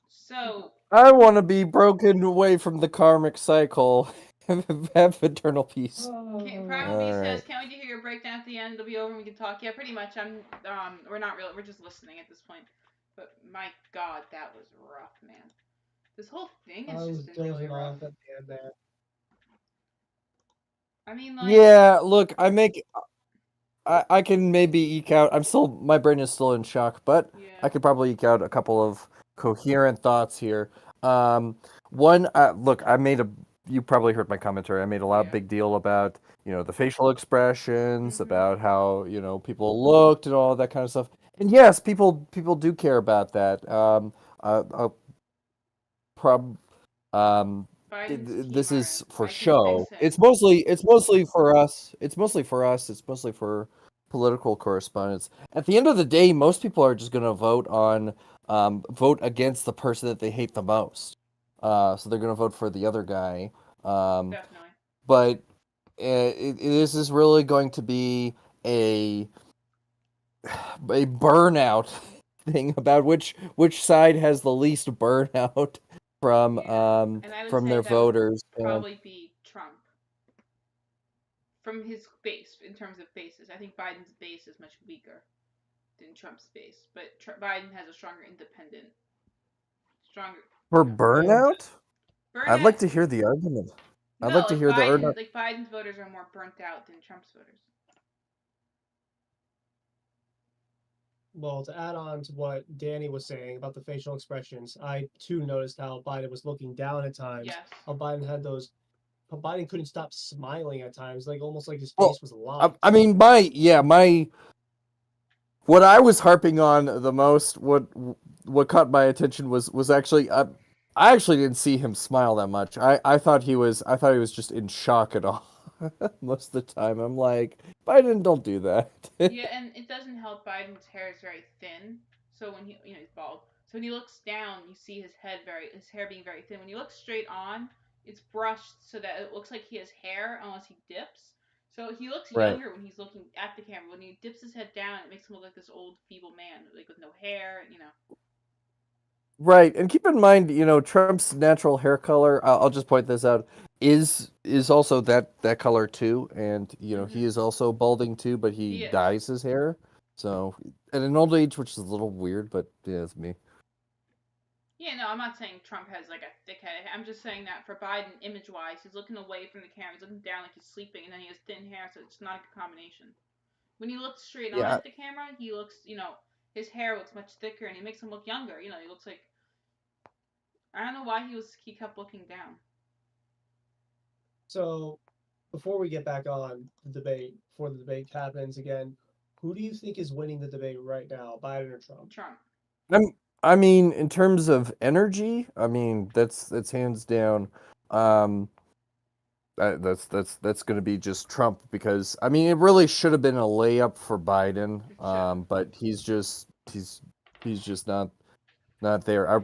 Speaker 1: So
Speaker 8: I want to be broken away from the karmic cycle. Have eternal peace.
Speaker 1: Primal B says, "Can't wait to hear your breakdown at the end. It'll be over and we can talk." Yeah, pretty much. We're not really. We're just listening at this point. But my God, that was rough, man. This whole thing has just been really rough.
Speaker 2: At the end there.
Speaker 1: I mean, like.
Speaker 8: Yeah, look, I can maybe eke out. My brain is still in shock, but I could probably eke out a couple of coherent thoughts here. One, look, you probably heard my commentary. I made a lot of big deal about, the facial expressions, about how, people looked and all that kind of stuff. And yes, people do care about that. This is for show. It's mostly for us. It's mostly for political correspondence. At the end of the day, most people are just going to vote against the person that they hate the most. So they're going to vote for the other guy.
Speaker 1: Definitely.
Speaker 8: But this is really going to be a burnout thing about which side has the least burnout from
Speaker 1: And I would
Speaker 8: from
Speaker 1: say
Speaker 8: their
Speaker 1: that
Speaker 8: voters.
Speaker 1: would probably be Trump. From his base, in terms of bases, I think Biden's base is much weaker than Trump's base, but Biden has a stronger independent,
Speaker 8: For burnout? I'd like
Speaker 1: burnout.
Speaker 8: to hear the argument. I'd
Speaker 1: No,
Speaker 8: like to
Speaker 1: like
Speaker 8: hear the
Speaker 1: Biden,
Speaker 8: argument.
Speaker 1: like Biden's voters are more burnt out than Trump's voters.
Speaker 2: Well, to add on to what Danny was saying about the facial expressions, I too noticed how Biden was looking down at times.
Speaker 1: Yes.
Speaker 2: How Biden couldn't stop smiling at times, like almost like his
Speaker 8: Well,
Speaker 2: face was locked.
Speaker 8: I mean, what I was harping on the most, what caught my attention was actually, I actually didn't see him smile that much. I thought he was just in shock at all most of the time. I'm like, Biden, don't do that.
Speaker 1: Yeah, and it doesn't help. Biden's hair is very thin, so when he's bald. So when he looks down, you see his hair being very thin. When you look straight on, it's brushed so that it looks like he has hair unless he dips. So he looks
Speaker 8: Right.
Speaker 1: younger when he's looking at the camera. When he dips his head down, it makes him look like this old, feeble man, like with no hair.
Speaker 8: Right, and keep in mind, Trump's natural hair color. I'll just point this out is also that color too, and he is also balding too, but he dyes his hair. So at an old age, which is a little weird, but yeah, it's me.
Speaker 1: Yeah, no, I'm not saying Trump has like a thick head. I'm just saying that for Biden, image-wise, he's looking away from the camera. He's looking down like he's sleeping, and then he has thin hair, so it's not a good combination. When he looks straight on at the camera, he looks, his hair looks much thicker, and he makes him look younger. He looks like, I don't know why he kept looking down.
Speaker 2: So, before we get back on the debate, before the debate happens again, who do you think is winning the debate right now, Biden or Trump?
Speaker 1: Trump.
Speaker 8: I mean, in terms of energy, I mean that's hands down. That's going to be just Trump, because I mean it really should have been a layup for Biden, but he's just not there. I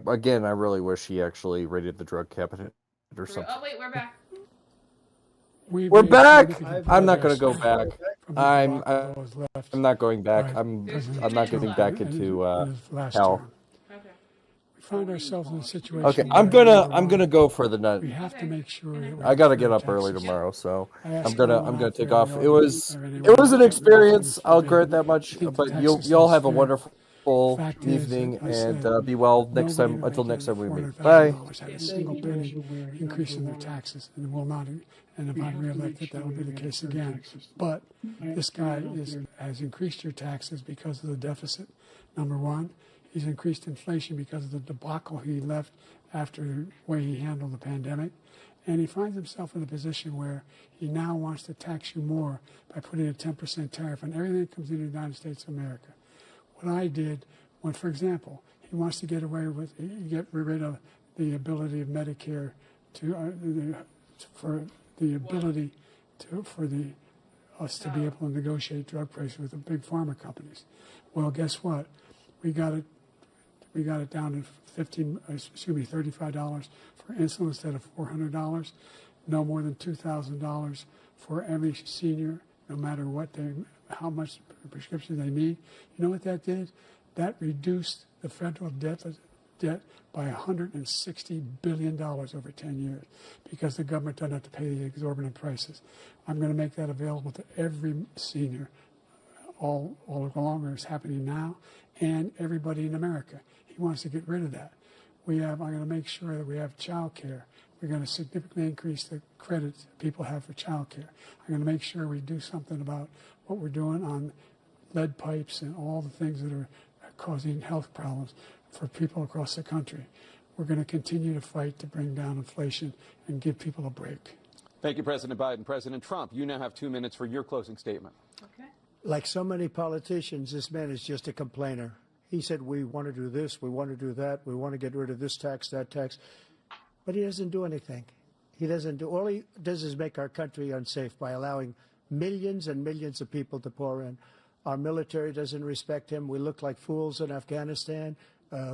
Speaker 8: really wish he actually raided the drug cabinet or something.
Speaker 1: Oh wait, we're back.
Speaker 8: We're back. I'm not going to go back. I'm not going back. I'm not getting back into hell.
Speaker 1: Okay.
Speaker 21: We find ourselves in a situation.
Speaker 8: Okay, I'm gonna go for the night.
Speaker 21: We have to make sure that
Speaker 8: I gotta get up early tomorrow, so I'm gonna take off. It was an experience. I'll grant that much. But y'all have a wonderful evening, and be well next time. Until next time we meet. Bye.
Speaker 21: Had a single penny increase in their taxes, and will not. And if I'm reelected, that will be the case again. But this guy has increased your taxes because of the deficit. Number one, he's increased inflation because of the debacle he left after the way he handled the pandemic. And he finds himself in a position where he now wants to tax you more by putting a 10% tariff on everything that comes into the United States of America. What I did, for example, he wants to get rid of the ability of Medicare for us to be able to negotiate drug prices with the big pharma companies. Well, guess what? We got it down to $35 for insulin instead of $400. No more than $2,000 for every senior, no matter how much prescription they need. You know what that did? That reduced the federal debt by $160 billion over 10 years, because the government doesn't have to pay the exorbitant prices. I'm going to make that available to every senior all along, it's happening now, and everybody in America. He wants to get rid of that. I'm going to make sure that we have child care. We're going to significantly increase the credit people have for child care. I'm going to make sure we do something about what we're doing on lead pipes and all the things that are causing health problems for people across the country. We're going to continue to fight to bring down inflation and give people a break.
Speaker 20: Thank you, President Biden. President Trump, you now have 2 minutes for your closing statement.
Speaker 1: Okay.
Speaker 22: Like so many politicians, this man is just a complainer. He said, we want to do this, we want to do that, we want to get rid of this tax, that tax. But he doesn't do anything. All he does is make our country unsafe by allowing millions and millions of people to pour in. Our military doesn't respect him. We look like fools in Afghanistan.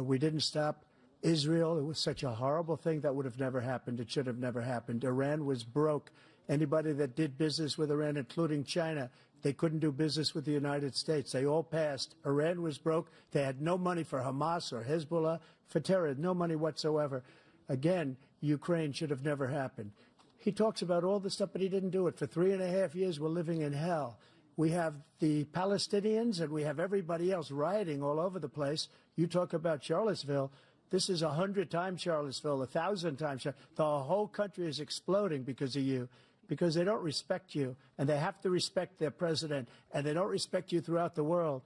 Speaker 22: We didn't stop Israel. It was such a horrible thing that would have never happened. It should have never happened. Iran was broke. Anybody that did business with Iran, including China, They couldn't do business with the United States. They all passed. Iran was broke. They had no money for Hamas or Hezbollah, for terror, no money whatsoever. Again, Ukraine should have never happened. He talks about all this stuff, but he didn't do it. For 3.5 years, we're living in hell. We have the Palestinians and we have everybody else rioting all over the place. You talk about Charlottesville. This is 100 times Charlottesville, 1,000 times. The whole country is exploding because of you, because they don't respect you, and they have to respect their president, and they don't respect you throughout the world.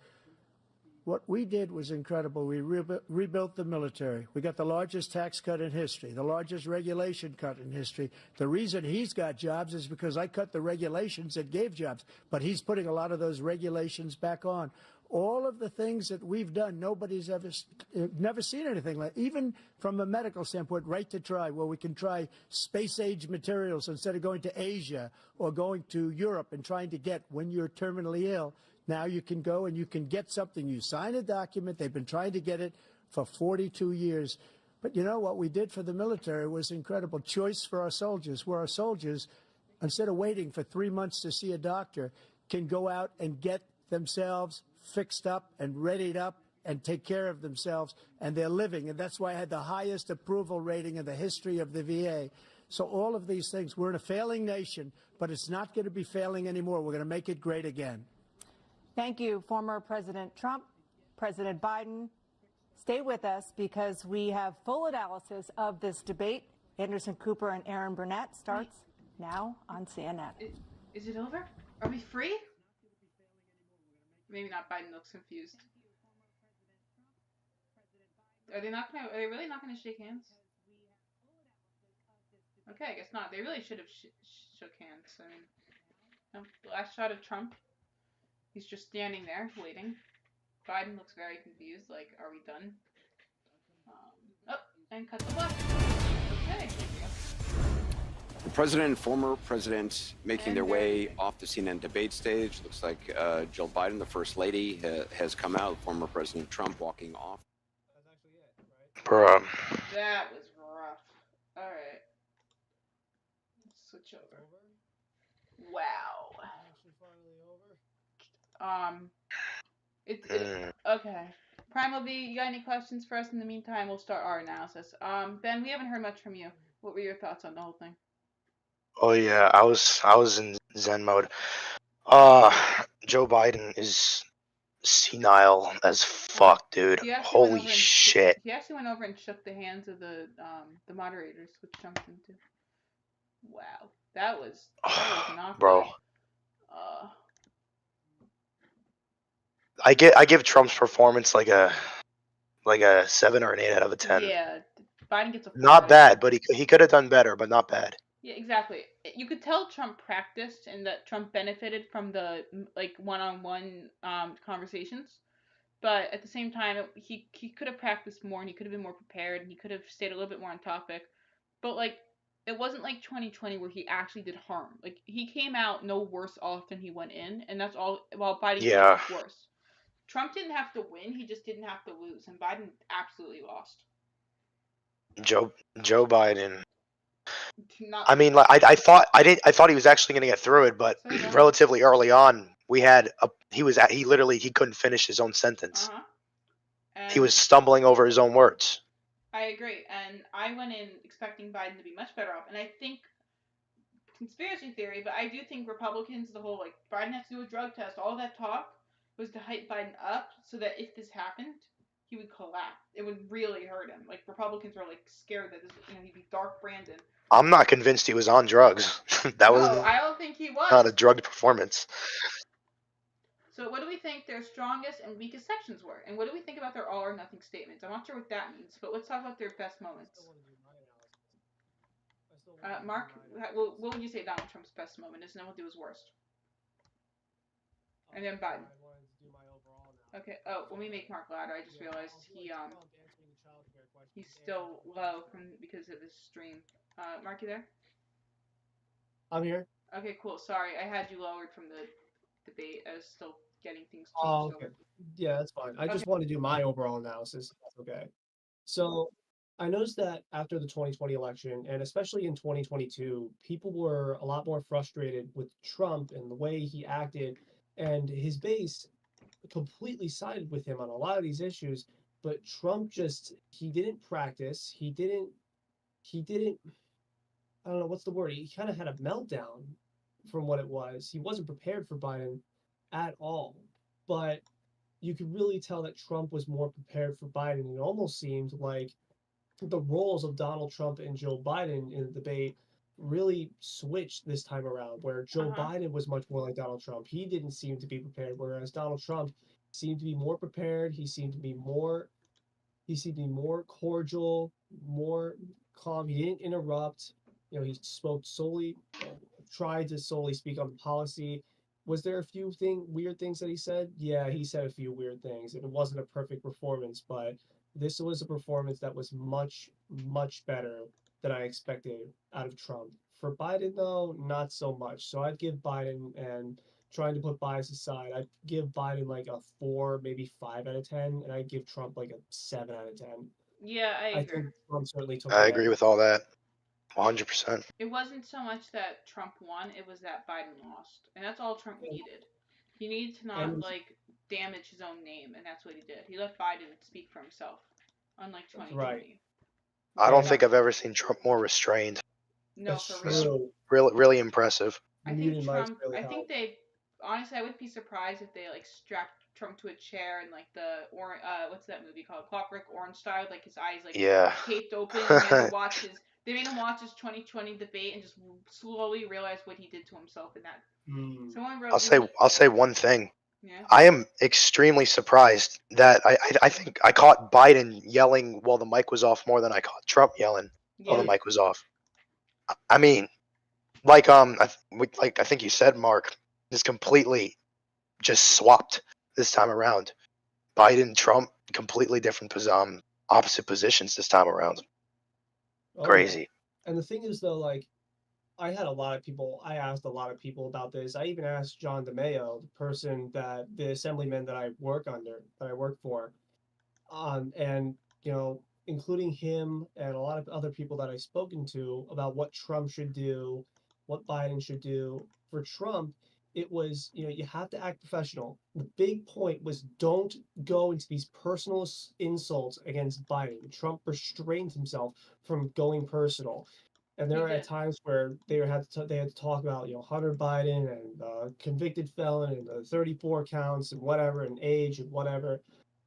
Speaker 22: What we did was incredible. We rebuilt the military. We got the largest tax cut in history, the largest regulation cut in history. The reason he's got jobs is because I cut the regulations that gave jobs, but he's putting a lot of those regulations back on. All of the things that we've done, nobody's never seen anything like. Even from a medical standpoint, right to try, where we can try space-age materials instead of going to Asia or going to Europe and trying to get when you're terminally ill. Now you can go and you can get something. You sign a document. They've been trying to get it for 42 years. But you know what we did for the military was incredible. Choice for our soldiers, where our soldiers, instead of waiting for 3 months to see a doctor, can go out and get themselves fixed up and readied up and take care of themselves, and they're living. And that's why I had the highest approval rating in the history of the VA. So all of these things, we're in a failing nation, but it's not going to be failing anymore. We're going to make it great again.
Speaker 19: Thank you, former President Trump, President Biden. Stay with us because we have full analysis of this debate. Anderson Cooper and Aaron Burnett starts now on CNN.
Speaker 1: Is it over? Are we free? Maybe not. Biden looks confused. Are they really not gonna shake hands? Okay, I guess not. They really should have shook hands. I mean, no, the last shot of Trump. He's just standing there waiting. Biden looks very confused. Like, are we done? And cut the black. Okay.
Speaker 4: The president and former president making their way off the CNN debate stage. Looks like Jill Biden, the first lady, has come out. Former President Trump walking off.
Speaker 5: Bruh.
Speaker 1: That was rough. All right. Let's switch over. Wow. It's okay. Primal B, you got any questions for us? In the meantime, we'll start our analysis. Ben, we haven't heard much from you. What were your thoughts on the whole thing?
Speaker 5: Oh yeah, I was in Zen mode. Joe Biden is senile as fuck, dude. Holy shit.
Speaker 1: He actually went over and shook the hands of the moderators, which jumped into. Wow, that was not
Speaker 5: bro.
Speaker 1: Good.
Speaker 5: I give Trump's performance like a 7 or an 8 out of a 10.
Speaker 1: Yeah, Biden gets a 4.
Speaker 5: Not bad, but he could have done better, but not bad.
Speaker 1: Yeah, exactly. You could tell Trump practiced and that Trump benefited from the one-on-one conversations, but at the same time, he could have practiced more and he could have been more prepared and he could have stayed a little bit more on topic. But it wasn't like 2020 where he actually did harm. Like he came out no worse off than he went in, and that's all. While Biden came out worse. Trump didn't have to win; he just didn't have to lose, and Biden absolutely lost.
Speaker 5: Joe Biden. I mean, like I thought he was actually going to get through it, but relatively early on, he couldn't finish his own sentence. He was stumbling over his own words.
Speaker 1: I agree, and I went in expecting Biden to be much better off, and I think conspiracy theory, but I do think Republicans, the whole Biden has to do a drug test, all that talk was to hype Biden up so that if this happened, he would collapse. It would really hurt him. Republicans were scared that he'd be Dark Brandon.
Speaker 5: I'm not convinced he was on drugs.
Speaker 1: I don't think he was.
Speaker 5: Not a drugged performance.
Speaker 1: So what do we think their strongest and weakest sections were? And what do we think about their all or nothing statements? I'm not sure what that means, but let's talk about their best moments. Mark, what would you say Donald Trump's best moment is, and then we'll do his worst. And then Biden. Okay. Oh, when we make Mark louder, I just realized he's still low because of his stream. Mark, you there?
Speaker 2: I'm here.
Speaker 1: Okay, cool. Sorry, I had you lowered from the debate. I was still getting things changed.
Speaker 2: Oh, okay. Yeah, that's fine. I just want to do my overall analysis. That's okay. So I noticed that after the 2020 election, and especially in 2022, people were a lot more frustrated with Trump and the way he acted. and his base completely sided with him on a lot of these issues. But Trump he didn't practice. He didn't. I don't know what's the word. He kind of had a meltdown from what it was. He wasn't prepared for Biden at all. But you could really tell that Trump was more prepared for Biden. It almost seemed like the roles of Donald Trump and Joe Biden in the debate really switched this time around, where Joe Biden was much more like Donald Trump. He didn't seem to be prepared, whereas Donald Trump seemed to be more prepared. He seemed to be more cordial, more calm. He didn't interrupt. He spoke solely, tried to solely speak on the policy. Was there a few weird things that he said? Yeah, he said a few weird things, and it wasn't a perfect performance, but this was a performance that was much, much better than I expected out of Trump. For Biden, though, not so much. So I'd give Biden, and trying to put bias aside, I'd give Biden like a 4, maybe 5 out of 10, and I'd give Trump like a 7 out of 10.
Speaker 1: Yeah, I agree.
Speaker 2: think Trump certainly took
Speaker 5: I
Speaker 2: the
Speaker 5: agree
Speaker 2: edge.
Speaker 5: with all that. 100%.
Speaker 1: It wasn't so much that Trump won, it was that Biden lost. And that's all Trump needed. He needed to not, damage his own name, and that's what he did. He let Biden speak for himself, unlike 2020.
Speaker 2: Right.
Speaker 5: I don't think I've ever seen Trump more restrained.
Speaker 1: No,
Speaker 2: That's
Speaker 1: for real.
Speaker 5: Really, really impressive.
Speaker 1: I think Trump, honestly, I would be surprised if they, strapped Trump to a chair and, what's that movie called? Clockwork Orange style, his eyes, taped open, and they made him watch his 2020 debate and just slowly realize what he did to himself in that. Someone wrote
Speaker 5: I'll say one thing.
Speaker 1: Yeah.
Speaker 5: I am extremely surprised that I think I caught Biden yelling while the mic was off more than I caught Trump yelling while the mic was off. I mean, I think you said, Mark, is completely just swapped this time around. Biden, Trump, completely different opposite positions this time around. Crazy.
Speaker 2: Yeah. And the thing is, though, I asked a lot of people about this. I even asked John DeMaio, the assemblyman that I work for, and including him and a lot of other people that I've spoken to about what Trump should do, what Biden should do. For Trump, it was, you have to act professional. The big point was don't go into these personal insults against Biden. Trump restrained himself from going personal. And there are times where they had to talk about, Hunter Biden and convicted felon and the 34 counts and whatever, and age and whatever.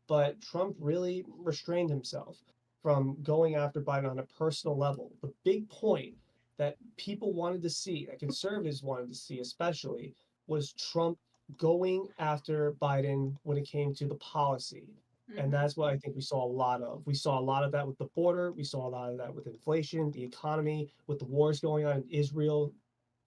Speaker 2: But Trump really restrained himself from going after Biden on a personal level. The big point that people wanted to see, that conservatives wanted to see especially, was Trump going after Biden when it came to the policy. And that's what I think we saw a lot of. We saw a lot of that with the border. We saw a lot of that with inflation, the economy, with the wars going on in Israel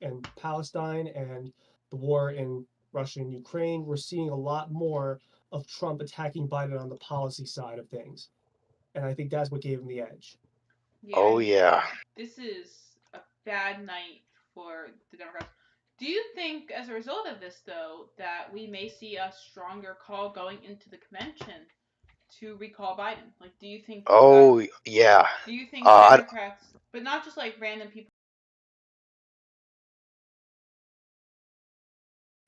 Speaker 2: and Palestine, and the war in Russia and Ukraine. We're seeing a lot more of Trump attacking Biden on the policy side of things. And I think that's what gave him the edge.
Speaker 5: Oh, yeah.
Speaker 1: This is a bad night for the Democrats. Do you think, as a result of this, though, that we may see a stronger call going into the convention to recall Biden? Do you think?
Speaker 5: Oh, yeah.
Speaker 1: Do you think Democrats, but not just random people?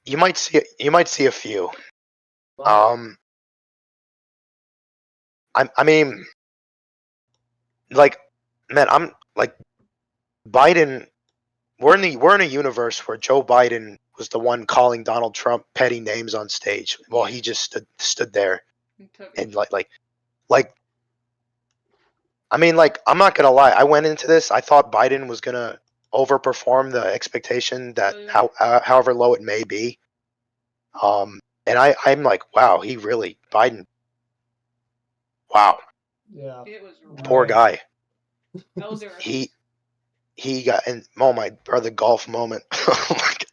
Speaker 5: You might see a few. I mean, man, I'm Biden. We're in a universe where Joe Biden was the one calling Donald Trump petty names on stage while he just stood there and I mean, I'm not gonna lie. I went into this. I thought Biden was gonna overperform the expectation that however low it may be. And I'm like, wow, Biden. Wow.
Speaker 2: Yeah.
Speaker 1: It was
Speaker 5: poor guy.
Speaker 1: Elder.
Speaker 5: He got and oh my brother golf moment.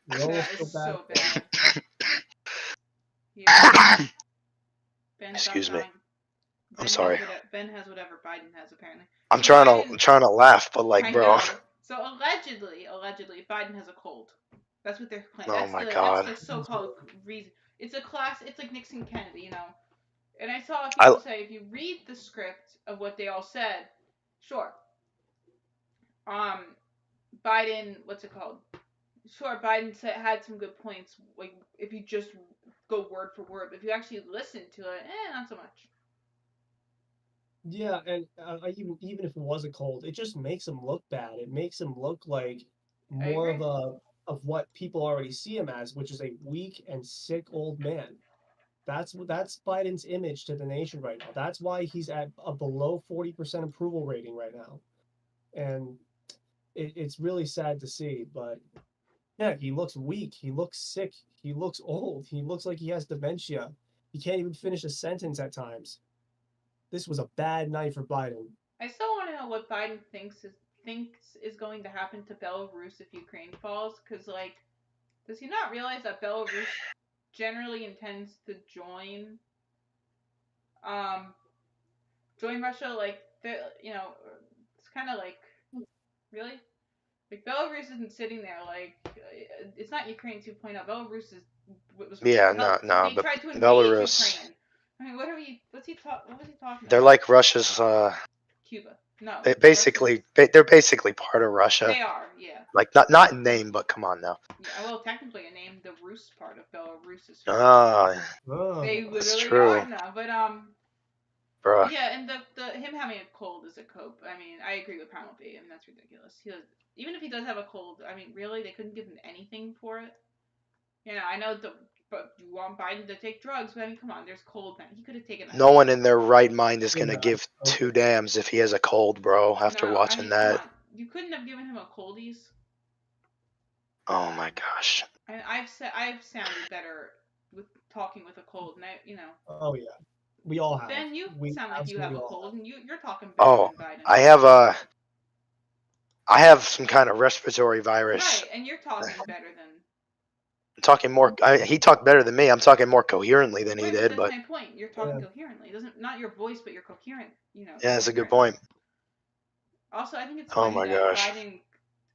Speaker 1: That is so bad.
Speaker 5: Excuse me. I'm sorry.
Speaker 1: Ben has whatever Biden has apparently.
Speaker 5: I'm trying to laugh, but bro.
Speaker 1: So allegedly, Biden has a cold. That's what they're claiming.
Speaker 5: Oh my God.
Speaker 1: That's the so-called reason. It's like Nixon Kennedy, And I saw people say if you read the script of what they all said, sure. Biden, what's it called? sure, Biden had some good points. Like if you just go word for word, but if you actually listen to it, not so much.
Speaker 2: Yeah, and even if it was a cold, it just makes him look bad. It makes him look like more of what people already see him as, which is a weak and sick old man. That's Biden's image to the nation right now. That's why he's at a below 40% approval rating right now, and it's really sad to see. But yeah, he looks weak. He looks sick. He looks old. He looks like he has dementia. He can't even finish a sentence at times. This was a bad night for Biden.
Speaker 1: I still want to know what Biden thinks is going to happen to Belarus if Ukraine falls, because like, does he not realize that Belarus generally intends to join Russia? Like, it's kind of like, really, like Belarus isn't sitting there like it's not Ukraine 2.0. Belarus was
Speaker 5: Yeah,
Speaker 1: they
Speaker 5: but
Speaker 1: tried to invade
Speaker 5: Belarus.
Speaker 1: Ukraine. I mean, what was he talking about?
Speaker 5: They're like Russia's.
Speaker 1: Cuba. No.
Speaker 5: They're basically part of Russia.
Speaker 1: They are, yeah.
Speaker 5: Like not in name, but come on now.
Speaker 1: Yeah, well, technically, a name, the Rus part of Belarus is. They literally are now, but
Speaker 5: Bruh.
Speaker 1: yeah, and the him having a cold is a cope. I mean, I agree with Primal B. I mean, that's ridiculous. Even if he does have a cold, I mean, really, they couldn't give him anything for it. I know but you want Biden to take drugs, but I mean, come on, there's cold, man. He could have taken.
Speaker 5: No one in their right mind is gonna give two damns if he has a cold, bro. After watching that.
Speaker 1: Come on. You couldn't have given him a coldies.
Speaker 5: Oh my gosh.
Speaker 1: And I've sounded better with talking with a cold, and
Speaker 2: Oh yeah, we all have.
Speaker 1: Ben, you sound like you have a cold, and you're talking
Speaker 5: better
Speaker 1: than Biden.
Speaker 5: I have some kind of respiratory virus.
Speaker 1: Right, and you're talking better than.
Speaker 5: I'm talking more. He talked better than me. I'm talking more coherently than he did.
Speaker 1: That's my point. You're talking coherently. It doesn't not your voice, but you're coherent.
Speaker 5: Yeah, that's a good point.
Speaker 1: Also, I think it's funny that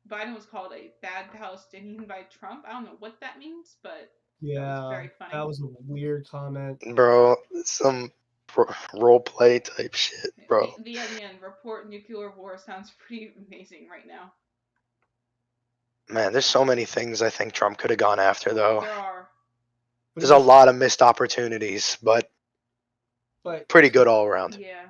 Speaker 1: Biden was called a bad Palestinian by Trump. I don't know what that means, but
Speaker 2: yeah,
Speaker 1: that was very funny.
Speaker 2: That was a weird comment,
Speaker 5: bro. Some role play type shit, bro.
Speaker 1: The Onion report nuclear war sounds pretty amazing right now.
Speaker 5: Man, there's so many things I think Trump could have gone after, though.
Speaker 1: There are.
Speaker 5: There's a lot of missed opportunities, but pretty good all around.
Speaker 1: Yeah.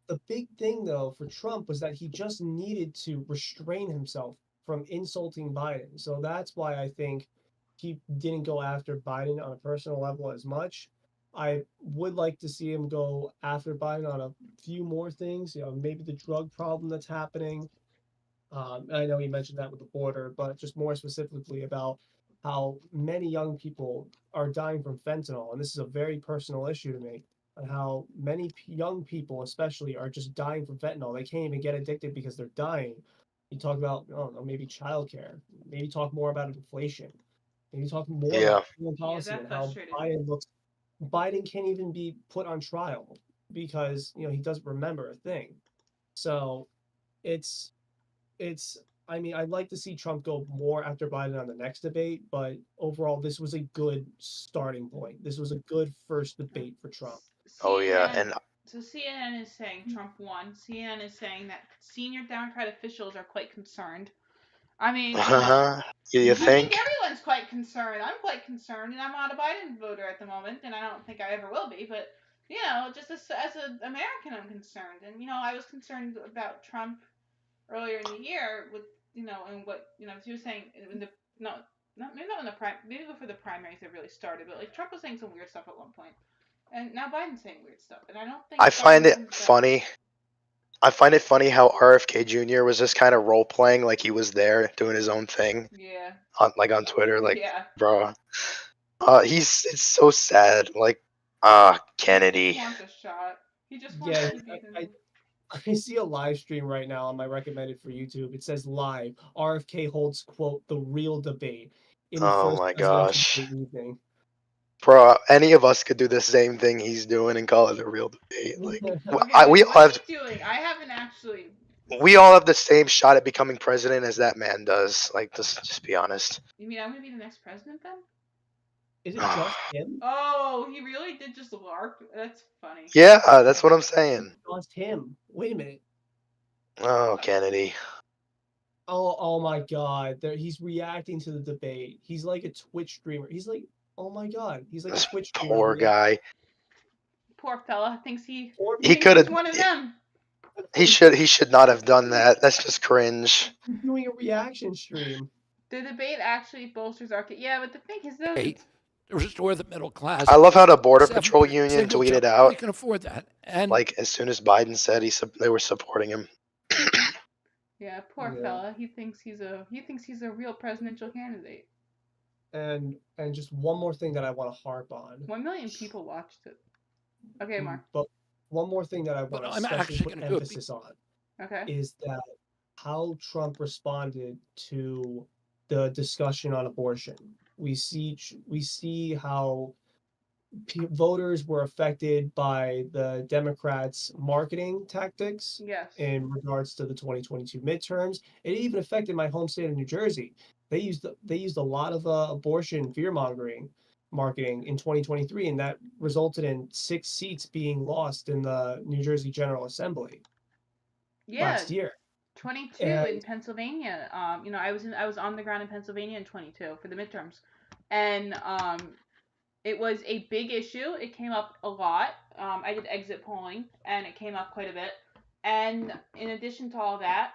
Speaker 2: The big thing, though, for Trump was that he just needed to restrain himself from insulting Biden. So that's why I think he didn't go after Biden on a personal level as much. I would like to see him go after Biden on a few more things, maybe the drug problem that's happening. I know he mentioned that with the border, but just more specifically about how many young people are dying from fentanyl. And this is a very personal issue to me, and how many young people especially are just dying from fentanyl. They can't even get addicted because they're dying. You talk about, I don't know, maybe childcare, maybe talk more about inflation, maybe talk more about foreign policy and how Biden can't even be put on trial because, he doesn't remember a thing. So I mean, I'd like to see Trump go more after Biden on the next debate, but overall, this was a good starting point. This was a good first debate for Trump.
Speaker 5: Oh yeah, and
Speaker 1: so CNN is saying Trump won. CNN is saying that senior Democrat officials are quite concerned. I mean,
Speaker 5: you think?
Speaker 1: I think everyone's quite concerned. I'm quite concerned, and I'm not a Biden voter at the moment, and I don't think I ever will be. But just as an American, I'm concerned, and I was concerned about Trump earlier in the year with and what he was saying in the maybe before the primaries had really started, but like Trump was saying some weird stuff at one point, and now Biden's saying weird stuff, and I don't think
Speaker 5: I find it funny. I find it funny how RFK Jr. was just kind of role playing like he was there doing his own thing.
Speaker 1: Yeah.
Speaker 5: On Twitter, like,
Speaker 1: bro.
Speaker 5: It's so sad. Like, Kennedy.
Speaker 1: He wants a shot. He just wants to be
Speaker 2: I see a live stream right now on my recommended for YouTube. It says live. RFK holds, quote, the real debate.
Speaker 5: Oh my gosh. Bro, any of us could do the same thing he's doing and call it a real debate. Like, we all have.
Speaker 1: Doing? I haven't actually.
Speaker 5: We all have the same shot at becoming president as that man does. Like, just be honest.
Speaker 1: You mean I'm gonna be the next president then?
Speaker 2: Is it just him?
Speaker 1: Oh, he really did just LARP? That's funny.
Speaker 5: Yeah, that's what I'm saying.
Speaker 2: Just him. Wait a minute.
Speaker 5: Oh, Kennedy.
Speaker 2: Oh my God! He's reacting to the debate. He's like a Twitch streamer. He's like, oh my God! He's like a Twitch streamer.
Speaker 5: Poor guy.
Speaker 1: Poor fella thinks he
Speaker 5: could have.
Speaker 1: he's one of them.
Speaker 5: He should not have done that. That's just cringe.
Speaker 2: He's doing a reaction stream.
Speaker 1: The debate actually bolsters our case. Yeah, but the thing is, though,
Speaker 6: to restore the middle class.
Speaker 5: I love how the Border Patrol Union tweeted out.
Speaker 6: We can afford that. And
Speaker 5: like as soon as Biden said they were supporting him.
Speaker 1: Yeah, poor fella. He thinks he's a real presidential candidate.
Speaker 2: And just one more thing that I want to harp on.
Speaker 1: 1 million people watched it. Okay, Mark.
Speaker 2: But one more thing that I want to especially put emphasis on.
Speaker 1: Okay.
Speaker 2: Is that how Trump responded to the discussion on abortion. We see how voters were affected by the Democrats' marketing tactics in regards to the 2022 midterms. It even affected my home state of New Jersey. They used a lot of abortion fear-mongering marketing in 2023, and that resulted in 6 seats being lost in the New Jersey General Assembly last year.
Speaker 1: 22 in Pennsylvania. I was on the ground in Pennsylvania in 22 for the midterms, and it was a big issue. It came up a lot. I did exit polling, and it came up quite a bit. And in addition to all that,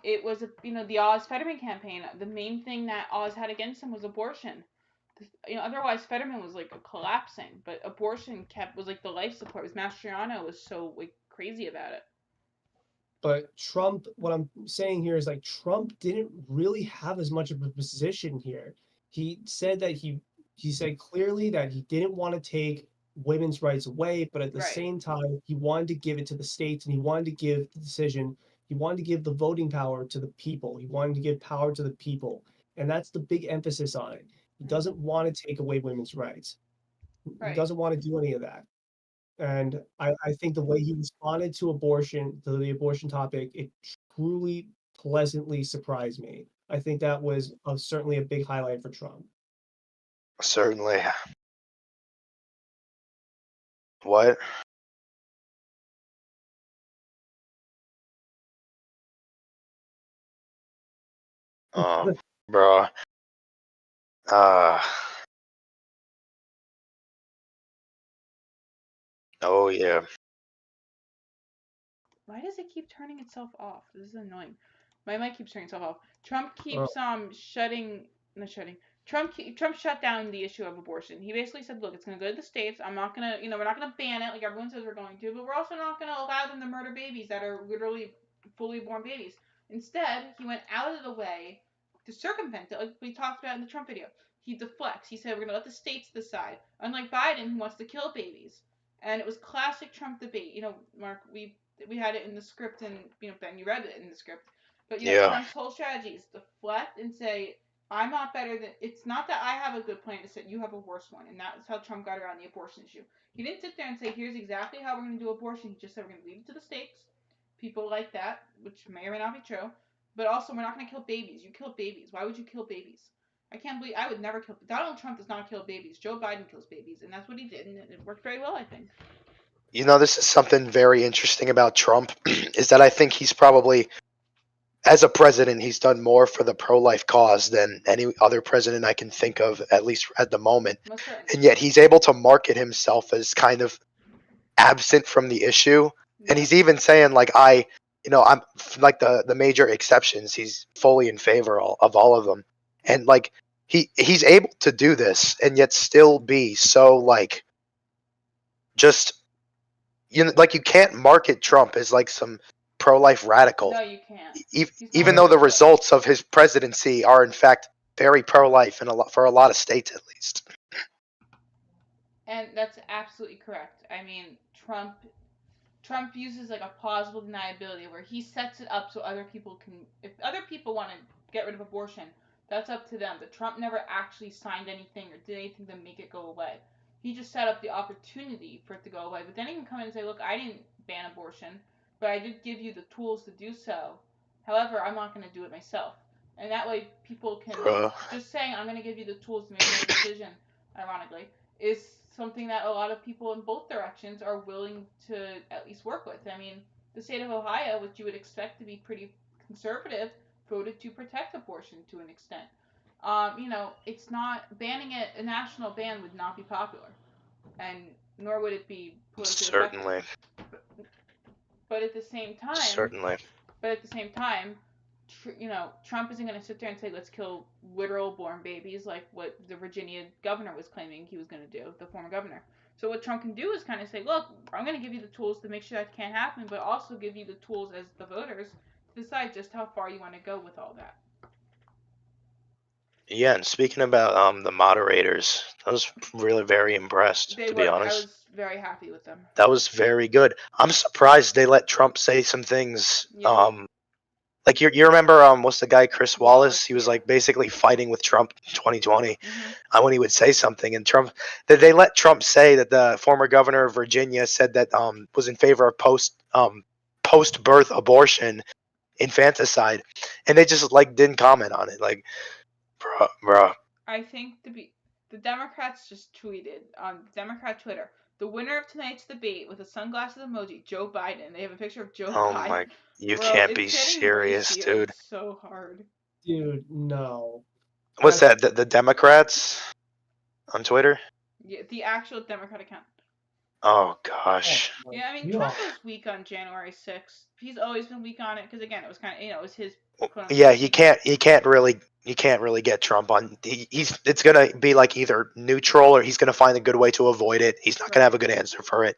Speaker 1: it was the Oz Fetterman campaign. The main thing that Oz had against him was abortion. Otherwise Fetterman was like collapsing, but abortion was like the life support. It was Mastriano was so like crazy about it.
Speaker 2: But Trump, what I'm saying here is like Trump didn't really have as much of a position here. He said that he said clearly that he didn't want to take women's rights away, but at the same time, he wanted to give it to the states, and he wanted to give the decision. He wanted to give the voting power to the people. He wanted to give power to the people, and that's the big emphasis on it. He doesn't want to take away women's rights. He doesn't want to do any of that. And I think the way he responded to the abortion topic, it truly pleasantly surprised me. I think that was certainly a big highlight for Trump.
Speaker 5: Certainly. What? Oh, bro. Oh yeah.
Speaker 1: Why does it keep turning itself off? This is annoying. My mic keeps turning itself off. Trump keeps Trump shut down the issue of abortion. He basically said, look, it's going to go to the states. I'm not going to, we're not going to ban it like everyone says we're going to, but we're also not going to allow them to murder babies that are literally fully born babies. Instead, he went out of the way to circumvent it, like we talked about in the Trump video. He deflects. He said, we're going to let the states decide. Unlike Biden, who wants to kill babies. And it was classic Trump debate. Mark, we had it in the script, and Ben, you read it in the script. But Trump's whole strategy is deflect and say, I'm not better than. It's not that I have a good plan. It's that you have a worse one, and that's how Trump got around the abortion issue. He didn't sit there and say, here's exactly how we're going to do abortion. He just said we're going to leave it to the states. People like that, which may or may not be true. But also, we're not going to kill babies. You kill babies. Why would you kill babies? I can't believe I would never kill. Donald Trump does not kill babies. Joe Biden kills babies, and that's what he did, and it worked very well, I think.
Speaker 5: This is something very interesting about Trump, is that I think he's probably, as a president, he's done more for the pro-life cause than any other president I can think of, at least at the moment. And yet he's able to market himself as kind of absent from the issue. And he's even saying, like, I'm like the major exceptions. He's fully in favor of all of them. And like he's able to do this and yet still be so like just you can't market Trump as like some pro-life radical.
Speaker 1: No, you can't.
Speaker 5: Even though the results of his presidency are in fact very pro-life for a lot of states at least.
Speaker 1: And that's absolutely correct. I mean, Trump uses like a plausible deniability where he sets it up so other people can, if other people want to get rid of abortion, that's up to them. But Trump never actually signed anything or did anything to make it go away. He just set up the opportunity for it to go away. But then he can come in and say, look, I didn't ban abortion, but I did give you the tools to do so. However, I'm not going to do it myself. And that way people can, just saying I'm going to give you the tools to make your decision, ironically, is something that a lot of people in both directions are willing to at least work with. I mean, the state of Ohio, which you would expect to be pretty conservative, voted to protect abortion to an extent. It's not banning it. A national ban would not be popular, and nor would it be politically
Speaker 5: Certainly.
Speaker 1: effective. But at the same time,
Speaker 5: Certainly.
Speaker 1: But at the same time, Trump isn't going to sit there and say, let's kill literal born babies like what the Virginia governor was claiming he was going to do, the former governor. So what Trump can do is kind of say, look, I'm going to give you the tools to make sure that can't happen, but also give you the tools as the voters to decide just how far you want to go with all that.
Speaker 5: Yeah, and speaking about the moderators, I was really very impressed, to be honest.
Speaker 1: I was very happy with them.
Speaker 5: That was very good. I'm surprised they let Trump say some things.
Speaker 1: Yeah.
Speaker 5: Like you remember what's the guy, Chris Wallace? He was like basically fighting with Trump in 2020 when he would say something, and Trump they let Trump say that the former governor of Virginia said that was in favor of post birth abortion, infanticide, and they just like didn't comment on it. Like, bruh.
Speaker 1: I think the Democrats just tweeted on Democrat Twitter, the winner of tonight's debate with the sunglasses emoji, Joe Biden. They have a picture of Joe Biden.
Speaker 5: Oh my, you
Speaker 1: Bro,
Speaker 5: can't be serious, dude.
Speaker 1: It's so hard.
Speaker 2: Dude, no.
Speaker 5: What's that? The Democrats on Twitter?
Speaker 1: Yeah, the actual Democrat account.
Speaker 5: Oh gosh.
Speaker 1: Yeah, I mean, Trump was weak on January 6th. He's always been weak on it because again, it was kind of it was his.
Speaker 5: Yeah, you can't really get Trump on. It's gonna be like either neutral or he's gonna find a good way to avoid it. He's not gonna have a good answer for it.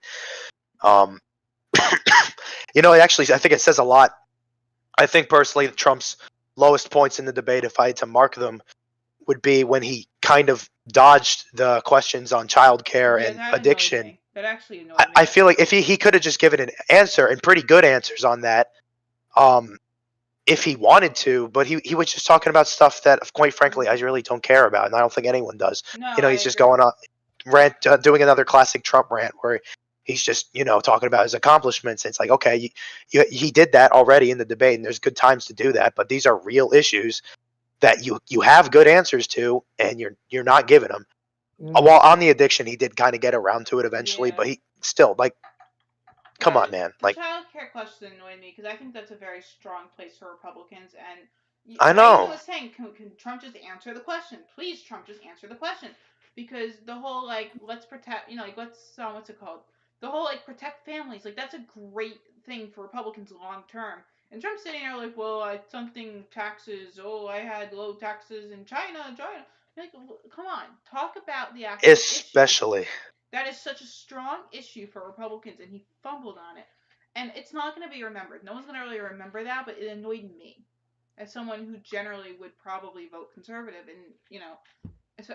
Speaker 5: Actually, I think it says a lot. I think personally, Trump's lowest points in the debate, if I had to mark them, would be when he kind of dodged the questions on childcare and addiction.
Speaker 1: That actually annoyed me.
Speaker 5: I feel like if he could have just given an answer and pretty good answers on that, if he wanted to, but he was just talking about stuff that, quite frankly, I really don't care about, and I don't think anyone does.
Speaker 1: No,
Speaker 5: he's just going on rant, doing another classic Trump rant where he's just talking about his accomplishments. It's like, okay, he did that already in the debate, and there's good times to do that, but these are real issues that you have good answers to, and you're not giving them. While on the addiction, he did kind of get around to it eventually, but he still come on, man.
Speaker 1: The child care question annoyed me because I think that's a very strong place for Republicans, and
Speaker 5: I know.
Speaker 1: I was saying, can Trump just answer the question? Please, Trump, just answer the question, because the whole let's protect, what's it called? The whole protect families, that's a great thing for Republicans long term. And Trump's sitting there well, something taxes. Oh, I had low taxes in China. Come on, talk about the actual
Speaker 5: especially.
Speaker 1: Issue. That is such a strong issue for Republicans, and he fumbled on it. And it's not going to be remembered. No one's going to really remember that, but it annoyed me as someone who generally would probably vote conservative. And,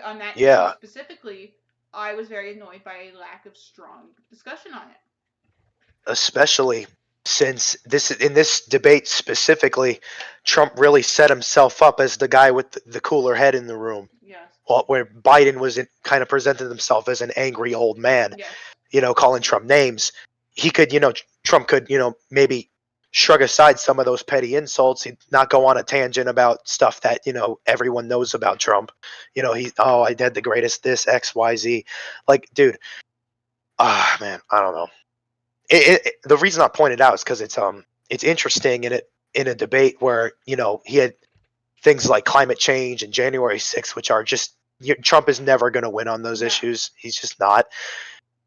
Speaker 1: on that issue specifically, I was very annoyed by a lack of strong discussion on it.
Speaker 5: Especially since in this debate specifically, Trump really set himself up as the guy with the cooler head in the room.
Speaker 1: Yes.
Speaker 5: Where Biden was kind of presented himself as an angry old man,
Speaker 1: yes.
Speaker 5: Calling Trump names. He could, Trump could, maybe shrug aside some of those petty insults. He'd not go on a tangent about stuff that, everyone knows about Trump. I did the greatest this, X, Y, Z. Dude, man, I don't know. The reason I pointed out is because it's interesting in a debate where, he had things like climate change and January 6th, which are just, Trump is never going to win on those issues. He's just not.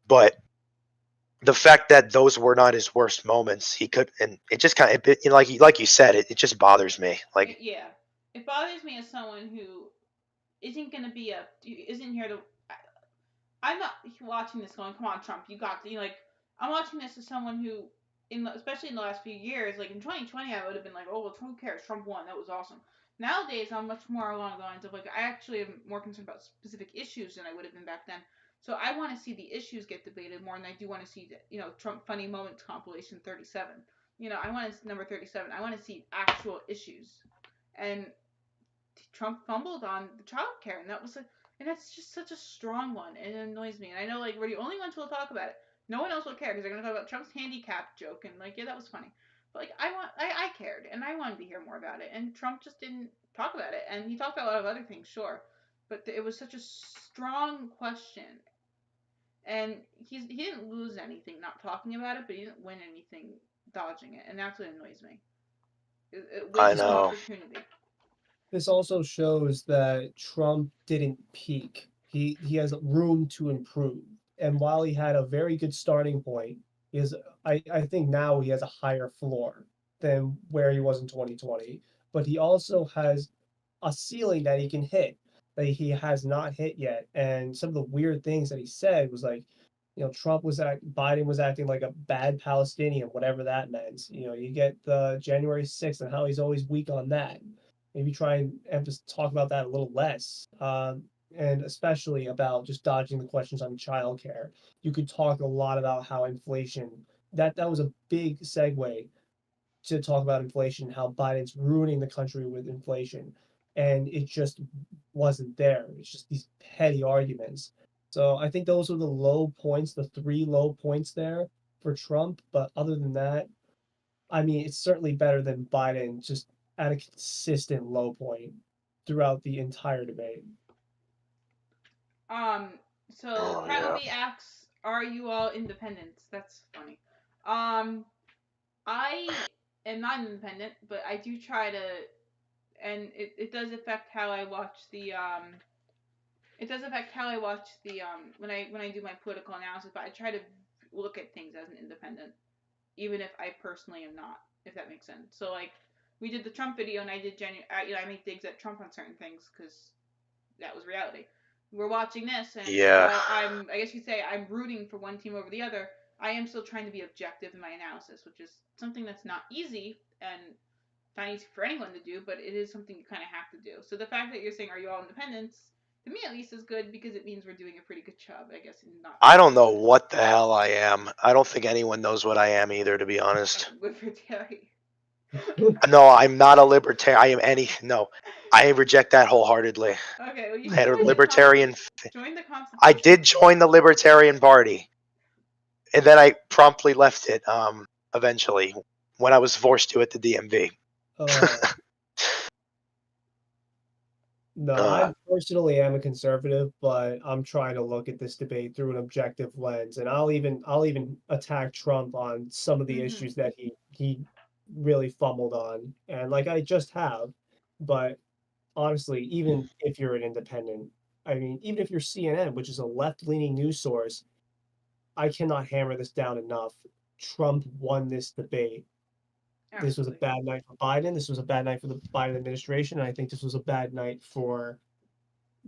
Speaker 5: But the fact that those were not his worst moments, he could, and it just kind of, like you said, it just bothers me.
Speaker 1: Yeah, it bothers me as someone who isn't here to. I'm not watching this going, come on, Trump, you got I'm watching this as someone who, especially in the last few years, in 2020, I would have been like, oh, well, who cares? Trump won. That was awesome. Nowadays, I'm much more along the lines of, I actually am more concerned about specific issues than I would have been back then. So I want to see the issues get debated more than I do want to see, Trump funny moments compilation 37. I want to, number 37, I want to see actual issues. And Trump fumbled on the child care, and that's just such a strong one, and it annoys me. And I know, we're the only ones who will talk about it. No one else will care because they're going to talk about Trump's handicap joke and yeah, that was funny. But I cared and I wanted to hear more about it, and Trump just didn't talk about it. And he talked about a lot of other things, sure, but it was such a strong question, and he didn't lose anything not talking about it, but he didn't win anything dodging it, and that's what annoys me.
Speaker 5: I know.
Speaker 1: Opportunity.
Speaker 2: This also shows that Trump didn't peak. He has room to improve. And while he had a very good starting point, I think now he has a higher floor than where he was in 2020. But he also has a ceiling that he can hit that he has not hit yet. And some of the weird things that he said was like, Biden was acting like a bad Palestinian, whatever that meant. You get the January 6th and how he's always weak on that. Maybe try and talk about that a little less. And especially about just dodging the questions on childcare. You could talk a lot about how inflation, that was a big segue to talk about inflation, how Biden's ruining the country with inflation. And it just wasn't there. It's just these petty arguments. So I think those were the low points, the 3 low points there for Trump. But other than that, I mean, it's certainly better than Biden just at a consistent low point throughout the entire debate.
Speaker 1: So Crabby asks, "Are you all independents?" That's funny. I am not independent, but I do try to, and it does affect how I watch the It does affect how I watch the when I do my political analysis, but I try to look at things as an independent, even if I personally am not, if that makes sense. So like we did the Trump video, and I did I made digs at Trump on certain things because that was reality. We're watching this, and while I guess you say I'm rooting for one team over the other, I am still trying to be objective in my analysis, which is something that's not easy and not easy for anyone to do, but it is something you kind of have to do. So the fact that you're saying, "Are you all independents?" to me at least is good because it means we're doing a pretty good job, I guess.
Speaker 5: I don't know what the hell I am. I don't think anyone knows what I am either, to be honest.
Speaker 1: Libertarian.
Speaker 5: No, I'm not a libertarian. No, I reject that wholeheartedly.
Speaker 1: Okay, well, you
Speaker 5: I had a
Speaker 1: join
Speaker 5: libertarian.
Speaker 1: Join the Constitution.
Speaker 5: I did join the Libertarian Party, and then I promptly left it. Eventually, when I was forced to at the DMV.
Speaker 2: No, I personally am a conservative, but I'm trying to look at this debate through an objective lens, and I'll even attack Trump on some of the issues that he really fumbled on, and like I just have. But honestly, even if you're an independent, I mean, even if you're CNN, which is a left-leaning news source, I cannot hammer this down enough. Trump won this debate. This was a bad night for Biden. This was a bad night for the Biden administration. And I think this was a bad night for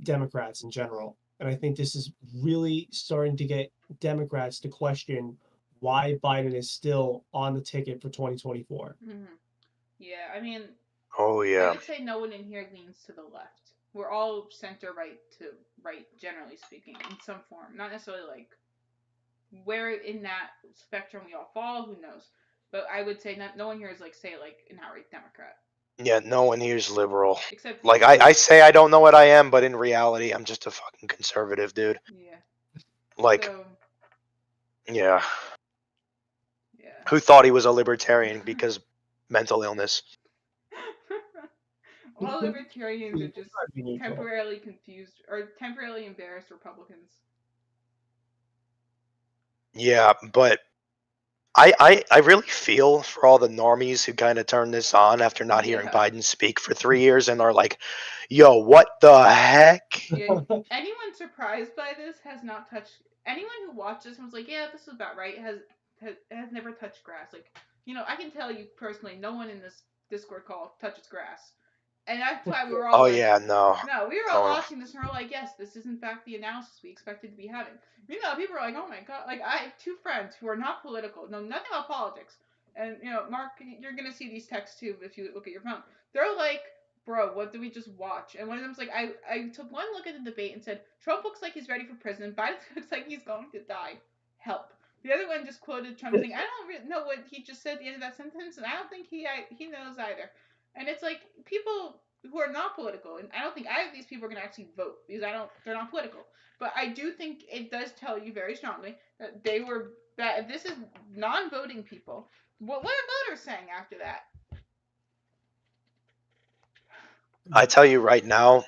Speaker 2: Democrats in general. And I think this is really starting to get Democrats to question why Biden is still on the ticket for 2024.
Speaker 1: Yeah, I mean,
Speaker 5: I
Speaker 1: would say no one in here leans to the left. We're all center right to right, generally speaking, in some form. Not necessarily like where in that spectrum we all fall, who knows? But I would say no one here is like an outright Democrat.
Speaker 5: Yeah, no one here's liberal.
Speaker 1: Except
Speaker 5: like I say I don't know what I am, but in reality, I'm just a fucking conservative, dude.
Speaker 1: Yeah.
Speaker 5: Like,
Speaker 1: so,
Speaker 5: yeah. Who thought he was a libertarian because mental illness?
Speaker 1: All libertarians are just temporarily confused or temporarily embarrassed Republicans.
Speaker 5: Yeah, but I really feel for all the normies who kind of turn this on after not hearing Biden speak for 3 years and are like, yo, what the heck?
Speaker 1: Yeah, anyone surprised by this has not touched. Anyone who watched this and was like, yeah, this is about right, has never touched grass. Like, I can tell you personally, no one in this Discord call touches grass. And that's why we were all
Speaker 5: we were
Speaker 1: all watching this and we're like, yes, this is in fact the analysis we expected to be having. People are like, oh my god. Like, I have 2 friends who are not political, know nothing about politics. And, Mark, you're going to see these texts too if you look at your phone. They're like, bro, what did we just watch? And one of them's like, I took one look at the debate and said, Trump looks like he's ready for prison. Biden looks like he's going to die. Help. The other one just quoted Trump saying, I don't really know what he just said at the end of that sentence, and I don't think he knows either. And it's like, people who are not political, and I don't think either of these people are going to actually vote, because they're not political. But I do think it does tell you very strongly that if this is non-voting people, what are voters saying after that?
Speaker 5: I tell you right now,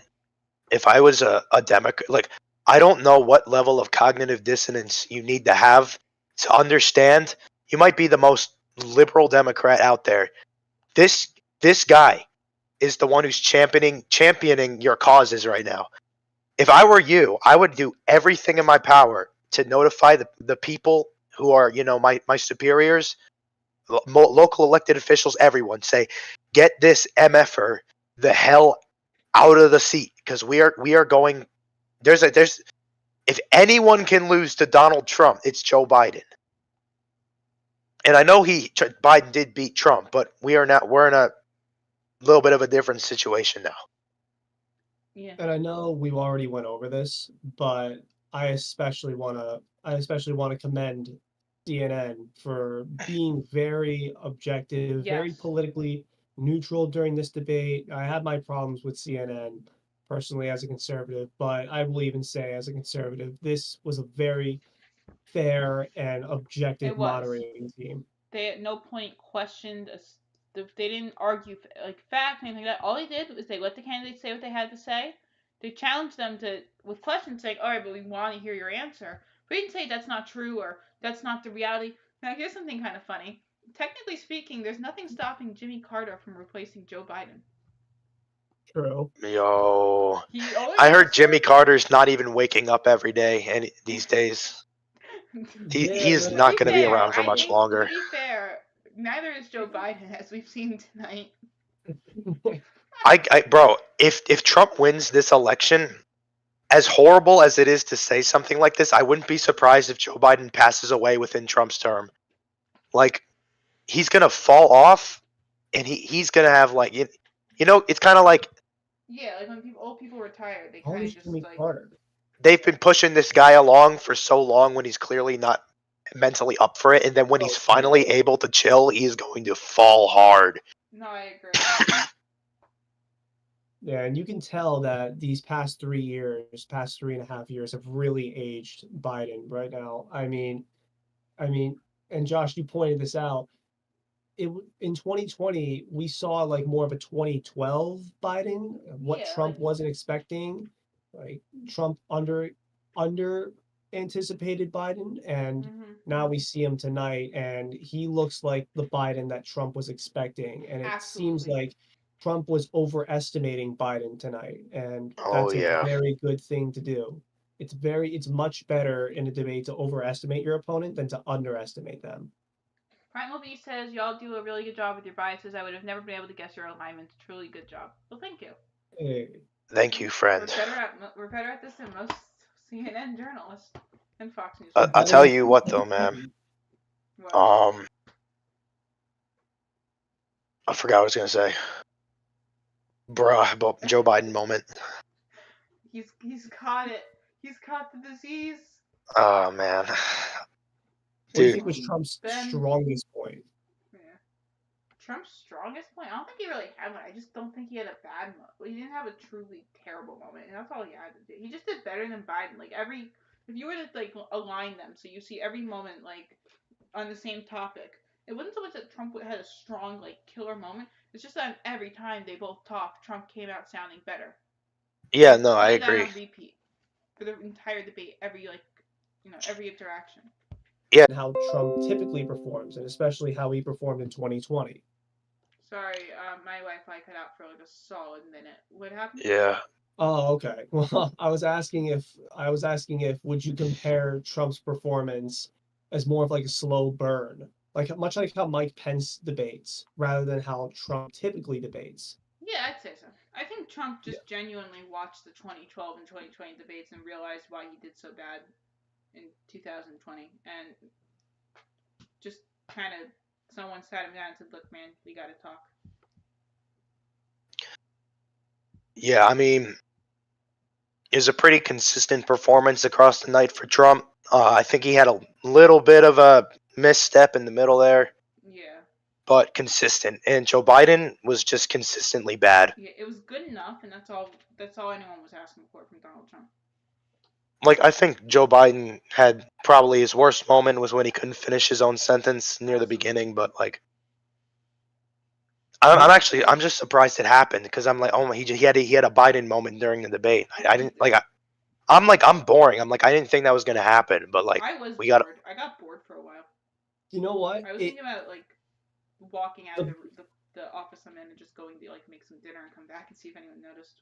Speaker 5: if I was a Democrat, like, I don't know what level of cognitive dissonance you need to have to understand. You might be the most liberal Democrat out there. This This guy is the one who's championing your causes right now. If I were you, I would do everything in my power to notify the people who are, my superiors, local elected officials, everyone. Say, get this MFer the hell out of the seat, because we are going. There's if anyone can lose to Donald Trump, it's Joe Biden. And I know Biden did beat Trump, but we're in a little bit of a different situation now.
Speaker 1: Yeah.
Speaker 2: And I know we already went over this, but I especially want to commend CNN for being very objective, very
Speaker 1: Yes.
Speaker 2: politically neutral during this debate. I have my problems with CNN personally as a conservative, but I will even say as a conservative, this was a very fair and objective
Speaker 1: It was.
Speaker 2: moderating team.
Speaker 1: They at no point questioned us. They didn't argue like fact or anything like that. All they did was they let the candidates say what they had to say. They challenged them with questions saying, "All right, but we want to hear your answer." We didn't say that's not true or that's not the reality. Now here's something kind of funny. Technically speaking, there's nothing stopping Jimmy Carter from replacing Joe Biden.
Speaker 2: True.
Speaker 5: Yo, I heard Jimmy Carter's not even waking up every day these days. He is not going to be around for much longer.
Speaker 1: To be fair, neither is Joe Biden, as we've seen tonight.
Speaker 5: Bro, if Trump wins this election, as horrible as it is to say something like this, I wouldn't be surprised if Joe Biden passes away within Trump's term. Like, he's going to fall off, and he's going to have, like, it's kind of like...
Speaker 1: Yeah, like when old people retire, they kind of just, like...
Speaker 2: Carter?
Speaker 5: They've been pushing this guy along for so long when he's clearly not mentally up for it, and then when he's finally able to chill, he's going to fall hard.
Speaker 1: No, I agree.
Speaker 2: Yeah, and you can tell that these past 3.5 years have really aged Biden right now. I mean, and Josh, you pointed this out. In 2020, we saw like more of a 2012 Biden, what Trump wasn't expecting, like Trump under anticipated Biden, and now we see him tonight, and he looks like the Biden that Trump was expecting, and it seems like Trump was overestimating Biden tonight, and that's a very good thing to do. It's much better in a debate to overestimate your opponent than to underestimate them.
Speaker 1: Primal B says, y'all do a really good job with your biases. I would have never been able to guess your alignments. Truly good job. Well, thank you.
Speaker 2: Hey.
Speaker 5: Thank you, friend.
Speaker 1: We're better at this than most CNN journalists and Fox News.
Speaker 5: I'll tell you what, though, man. I forgot what I was going to say. Bruh, about Joe Biden moment.
Speaker 1: He's caught it. He's caught the disease.
Speaker 5: Oh, man.
Speaker 2: What do you think was Trump's strongest point?
Speaker 1: Yeah. Trump's strongest point? I don't think he really had one. I just don't think he had a bad moment. He didn't have a truly terrible moment, and that's all he had to do. He just did better than Biden. Like if you were to like align them, so you see every moment like on the same topic, it wasn't so much that Trump had a strong like killer moment. It's just that every time they both talked, Trump came out sounding better.
Speaker 5: Yeah, no, I agree.
Speaker 1: On repeat for the entire debate, every interaction.
Speaker 2: Yeah, and how Trump typically performs, and especially how he performed in 2020.
Speaker 1: Sorry, my Wi-Fi cut out for like a solid minute. What happened?
Speaker 5: Yeah.
Speaker 2: Oh, okay. Well, I was asking if would you compare Trump's performance as more of like a slow burn, like much like how Mike Pence debates, rather than how Trump typically debates.
Speaker 1: Yeah, I'd say so. I think Trump just genuinely watched the 2012 and 2020 debates and realized why he did so bad in 2020, and just kind of someone sat him down and said, "Look, man, we got to talk."
Speaker 5: Yeah, I mean, it was a pretty consistent performance across the night for Trump. I think he had a little bit of a misstep in the middle there.
Speaker 1: Yeah.
Speaker 5: But consistent, and Joe Biden was just consistently bad.
Speaker 1: Yeah, it was good enough, and that's all anyone was asking for from Donald Trump.
Speaker 5: Like, I think Joe Biden had probably his worst moment was when he couldn't finish his own sentence near the beginning, but like, I'm just surprised it happened, because I'm like, oh my, he had a Biden moment during the debate. I didn't like, I'm boring. I'm like, I didn't think that was gonna happen, but like,
Speaker 1: I got bored for a while.
Speaker 2: You know what?
Speaker 1: I was thinking about like walking out of the office I'm in and just going to like make some dinner and come back and see if anyone noticed.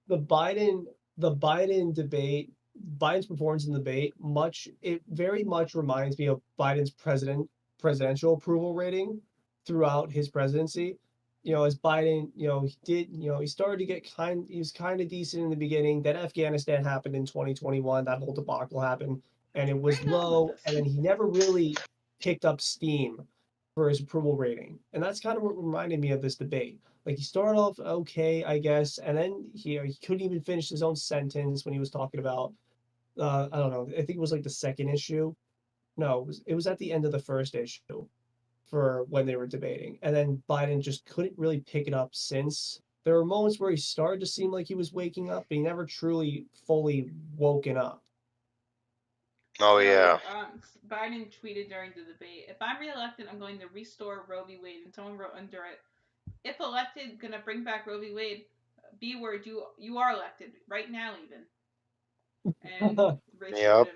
Speaker 2: The Biden debate, Biden's performance in the debate, very much reminds me of Biden's presidential approval rating throughout his presidency. As Biden, he started to get he was kind of decent in the beginning. Then Afghanistan happened in 2021. That whole debacle happened, and it was low. And then he never really picked up steam for his approval rating. And that's kind of what reminded me of this debate. Like, he started off okay, I guess, and then he couldn't even finish his own sentence when he was talking about, I don't know, I think it was like the second issue. No, it was at the end of the first issue for when they were debating. And then Biden just couldn't really pick it up since. There were moments where he started to seem like he was waking up, but he never truly fully woken up.
Speaker 5: Oh, yeah.
Speaker 1: Biden tweeted during the debate, "If I'm reelected, I'm going to restore Roe v. Wade." And someone wrote under it, "If elected, gonna bring back Roe v. Wade. B word, you are elected right now even." And
Speaker 5: Yep.
Speaker 1: him.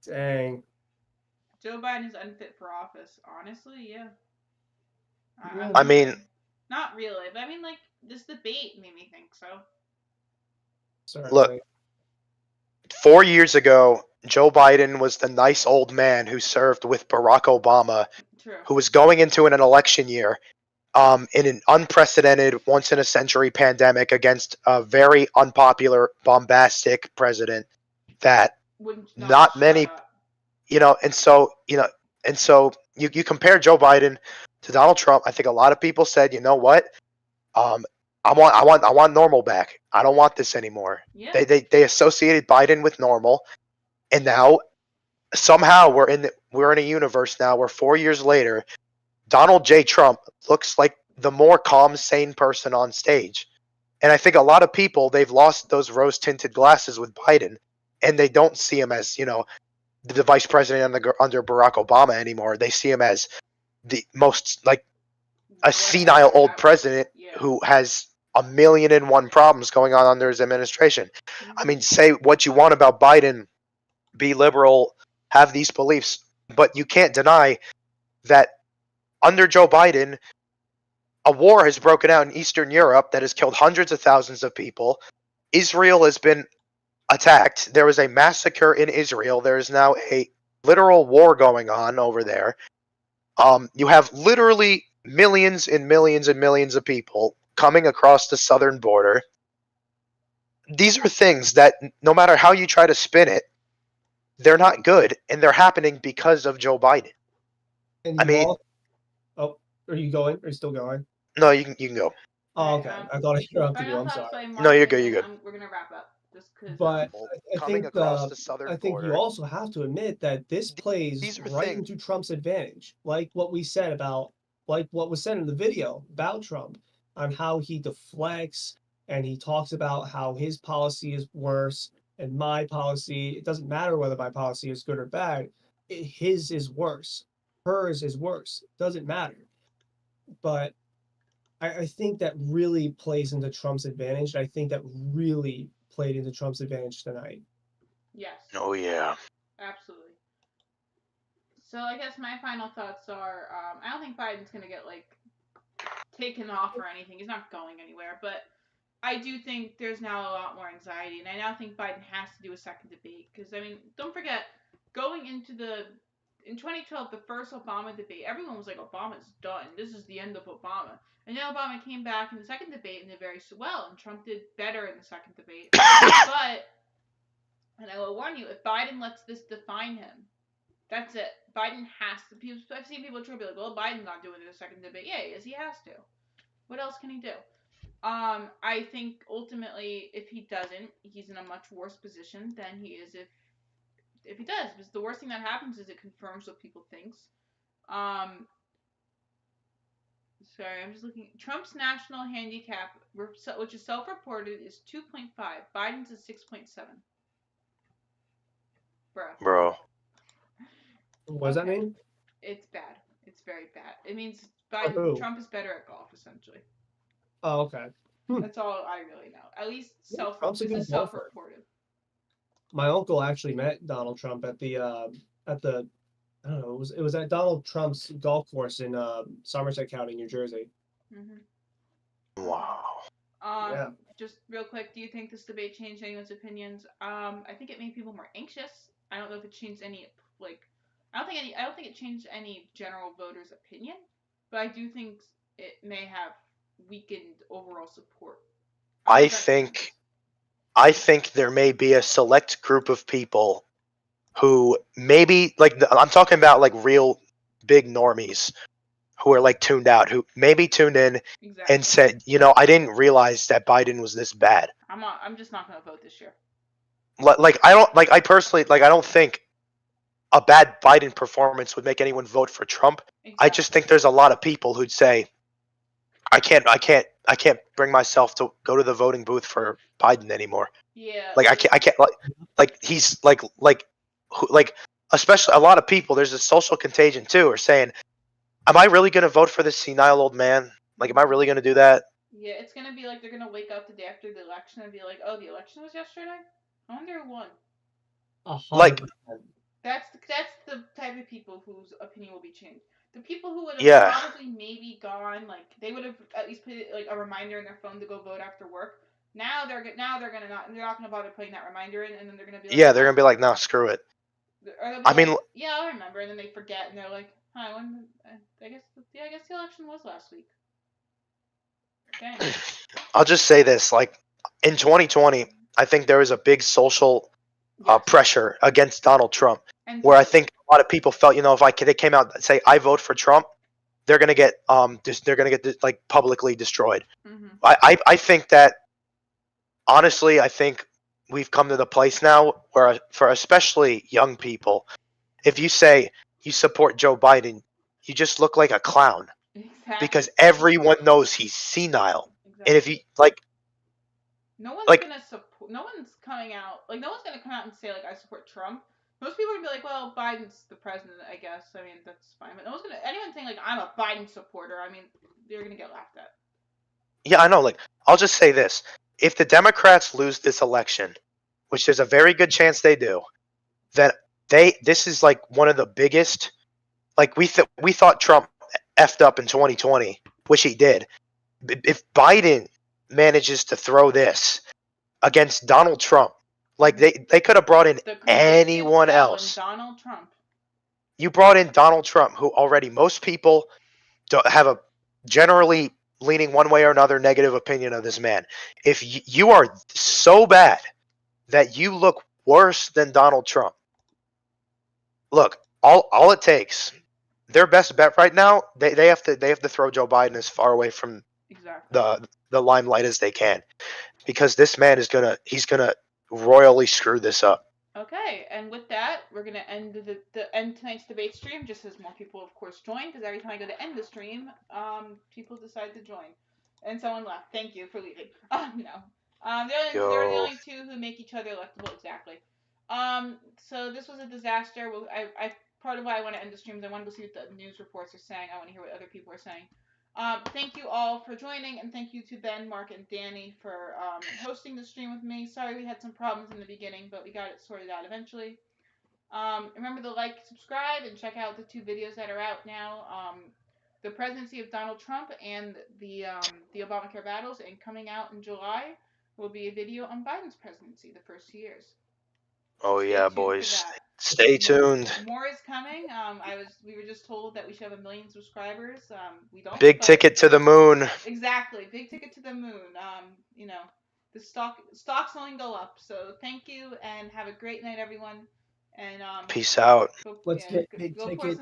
Speaker 2: Dang.
Speaker 1: Joe Biden is unfit for office. Honestly, yeah.
Speaker 5: I mean,
Speaker 1: not really, but I mean, like, this debate made me think so.
Speaker 2: Certainly.
Speaker 5: Look, 4 years ago, Joe Biden was the nice old man who served with Barack Obama, who was going into an election year in an unprecedented, once-in-a-century pandemic against a very unpopular, bombastic president that not many, and so you compare Joe Biden to Donald Trump. I think a lot of people said, you know what, I want normal back. I don't want this anymore. Yeah. They associated Biden with normal, and now somehow we're in a universe now where 4 years later, Donald J. Trump looks like the more calm, sane person on stage. And I think a lot of people, they've lost those rose-tinted glasses with Biden, and they don't see him as, the vice president under Barack Obama anymore. They see him as the most, like, a senile old president who has 1,000,001 problems going on under his administration. I mean, say what you want about Biden, be liberal, have these beliefs, but you can't deny that under Joe Biden, a war has broken out in Eastern Europe that has killed hundreds of thousands of people. Israel has been attacked. There was a massacre in Israel. There is now a literal war going on over there. You have literally millions and millions and millions of people coming across the southern border. These are things that, no matter how you try to spin it, they're not good, and they're happening because of Joe Biden.
Speaker 2: And are you going? Are you still going?
Speaker 5: No, you can go.
Speaker 2: Oh, okay. I thought I interrupted you. I'm sorry.
Speaker 5: No, you're good. You're good.
Speaker 1: We're gonna wrap up.
Speaker 2: But I think
Speaker 5: border,
Speaker 2: you also have to admit that this plays right into Trump's advantage. Like what we said about, like what was said in the video about Trump, on how he deflects and he talks about how his policy is worse and my policy. It doesn't matter whether my policy is good or bad. His is worse. Hers is worse. Doesn't matter. But I think that really plays into Trump's advantage. I think that really played into Trump's advantage tonight.
Speaker 1: Yes.
Speaker 5: Oh, yeah.
Speaker 1: Absolutely. So I guess my final thoughts are, I don't think Biden's going to get, like, taken off or anything. He's not going anywhere. But I do think there's now a lot more anxiety. And I now think Biden has to do a second debate. Because, I mean, don't forget, going into in 2012, the first Obama debate, everyone was like, Obama's done. This is the end of Obama. And then Obama came back in the second debate and did very well, and Trump did better in the second debate. But, and I will warn you, if Biden lets this define him, that's it. Biden has to. I've seen people try to be like, well, Biden's not doing it in the second debate. Yeah, he is. He has to. What else can he do? I think ultimately, if he doesn't, he's in a much worse position than he is if he does. Because the worst thing that happens is it confirms what people think. Sorry, I'm just looking. Trump's national handicap, which is self-reported, is 2.5. Biden's is 6.7.
Speaker 5: Bro.
Speaker 2: What does that mean?
Speaker 1: It's bad. It's very bad. It means Trump is better at golf, essentially.
Speaker 2: Oh, okay.
Speaker 1: That's all I really know. At least
Speaker 2: Trump's a good
Speaker 1: self-reported.
Speaker 2: My uncle actually met Donald Trump at the I don't know. It was at Donald Trump's golf course in Somerset County, New Jersey.
Speaker 1: Mm-hmm.
Speaker 5: Wow.
Speaker 2: Yeah.
Speaker 1: Just real quick, do you think this debate changed anyone's opinions? I think it made people more anxious. I don't know if it changed any I don't think it changed any general voters' opinion, but I do think it may have weakened overall support.
Speaker 5: I think there may be a select group of people who maybe I'm talking about like real big normies who are like tuned out, who maybe tuned in and said, I didn't realize that Biden was this bad.
Speaker 1: I'm just not going to vote this year.
Speaker 5: I don't think a bad Biden performance would make anyone vote for Trump. Exactly. I just think there's a lot of people who'd say, I can't bring myself to go to the voting booth for Biden anymore.
Speaker 1: Yeah.
Speaker 5: I can't he's especially a lot of people, there's a social contagion too, are saying, am I really going to vote for this senile old man? Am I really going to do that?
Speaker 1: Yeah, it's going to be like they're going to wake up the day after the election and be like, oh, the election was yesterday? I wonder who won. That's the type of people whose opinion will be changed. The people who would have probably maybe gone, they would have at least put a reminder in their phone to go vote after work. Now they're not going to bother putting that reminder in, and then they're going to be like,
Speaker 5: yeah, they're going to be like, no, screw it.
Speaker 1: Yeah, I remember, and then they forget, and they're like, huh, I guess the election was last week. Dang.
Speaker 5: I'll just say this, in 2020, I think there was a big social pressure against Donald Trump, where I think a lot of people felt, if they came out and say, I vote for Trump, they're going to get publicly destroyed.
Speaker 1: Mm-hmm.
Speaker 5: I think that, honestly, I think we've come to the place now where, for especially young people, if you say you support Joe Biden, you just look like a clown.
Speaker 1: Exactly.
Speaker 5: Because everyone knows he's senile. Exactly. And if you
Speaker 1: no one's gonna support. No one's coming out. No one's gonna come out and say I support Trump. Most people are gonna be like, well, Biden's the president, I guess. I mean, that's fine. But no one's gonna anyone saying I'm a Biden supporter. I mean, they're gonna get laughed at.
Speaker 5: Yeah, I know. I'll just say this: if the Democrats lose this election, which there's a very good chance they do, then this is one of the biggest. We thought Trump effed up in 2020, which he did. If Biden manages to throw this against Donald Trump, they could have brought in anyone else.
Speaker 1: Donald Trump.
Speaker 5: You brought in Donald Trump, who already most people have a generally leaning one way or another negative opinion of this man. If you are so bad that you look worse than Donald Trump, look, all it takes. Their best bet right now, they have to throw Joe Biden as far away from the limelight as they can, because this man he's gonna royally screw this up.
Speaker 1: Okay, and with that, we're gonna end end tonight's debate stream. Just as more people, of course, join, because every time I go to end the stream, people decide to join, and someone left. Thank you for leaving. They're the only two who make each other electable. Exactly. So this was a disaster. I part of why I want to end the stream is I want to see what the news reports are saying. I want to hear what other people are saying. Thank you all for joining, and thank you to Ben, Mark, and Danny for hosting the stream with me. Sorry we had some problems in the beginning, but we got it sorted out eventually. Remember to like, subscribe, and check out the two videos that are out now. The presidency of Donald Trump and the Obamacare battles, and coming out in July will be a video on Biden's presidency, the first 2 years.
Speaker 5: Oh yeah, boys. Stay tuned.
Speaker 1: More is coming. We were just told that we should have 1 million subscribers. We don't.
Speaker 5: Big ticket to the moon.
Speaker 1: Exactly, big ticket to the moon. The stocks only go up. So thank you, and have a great night, everyone. And
Speaker 5: peace out.
Speaker 2: Let's get big ticket.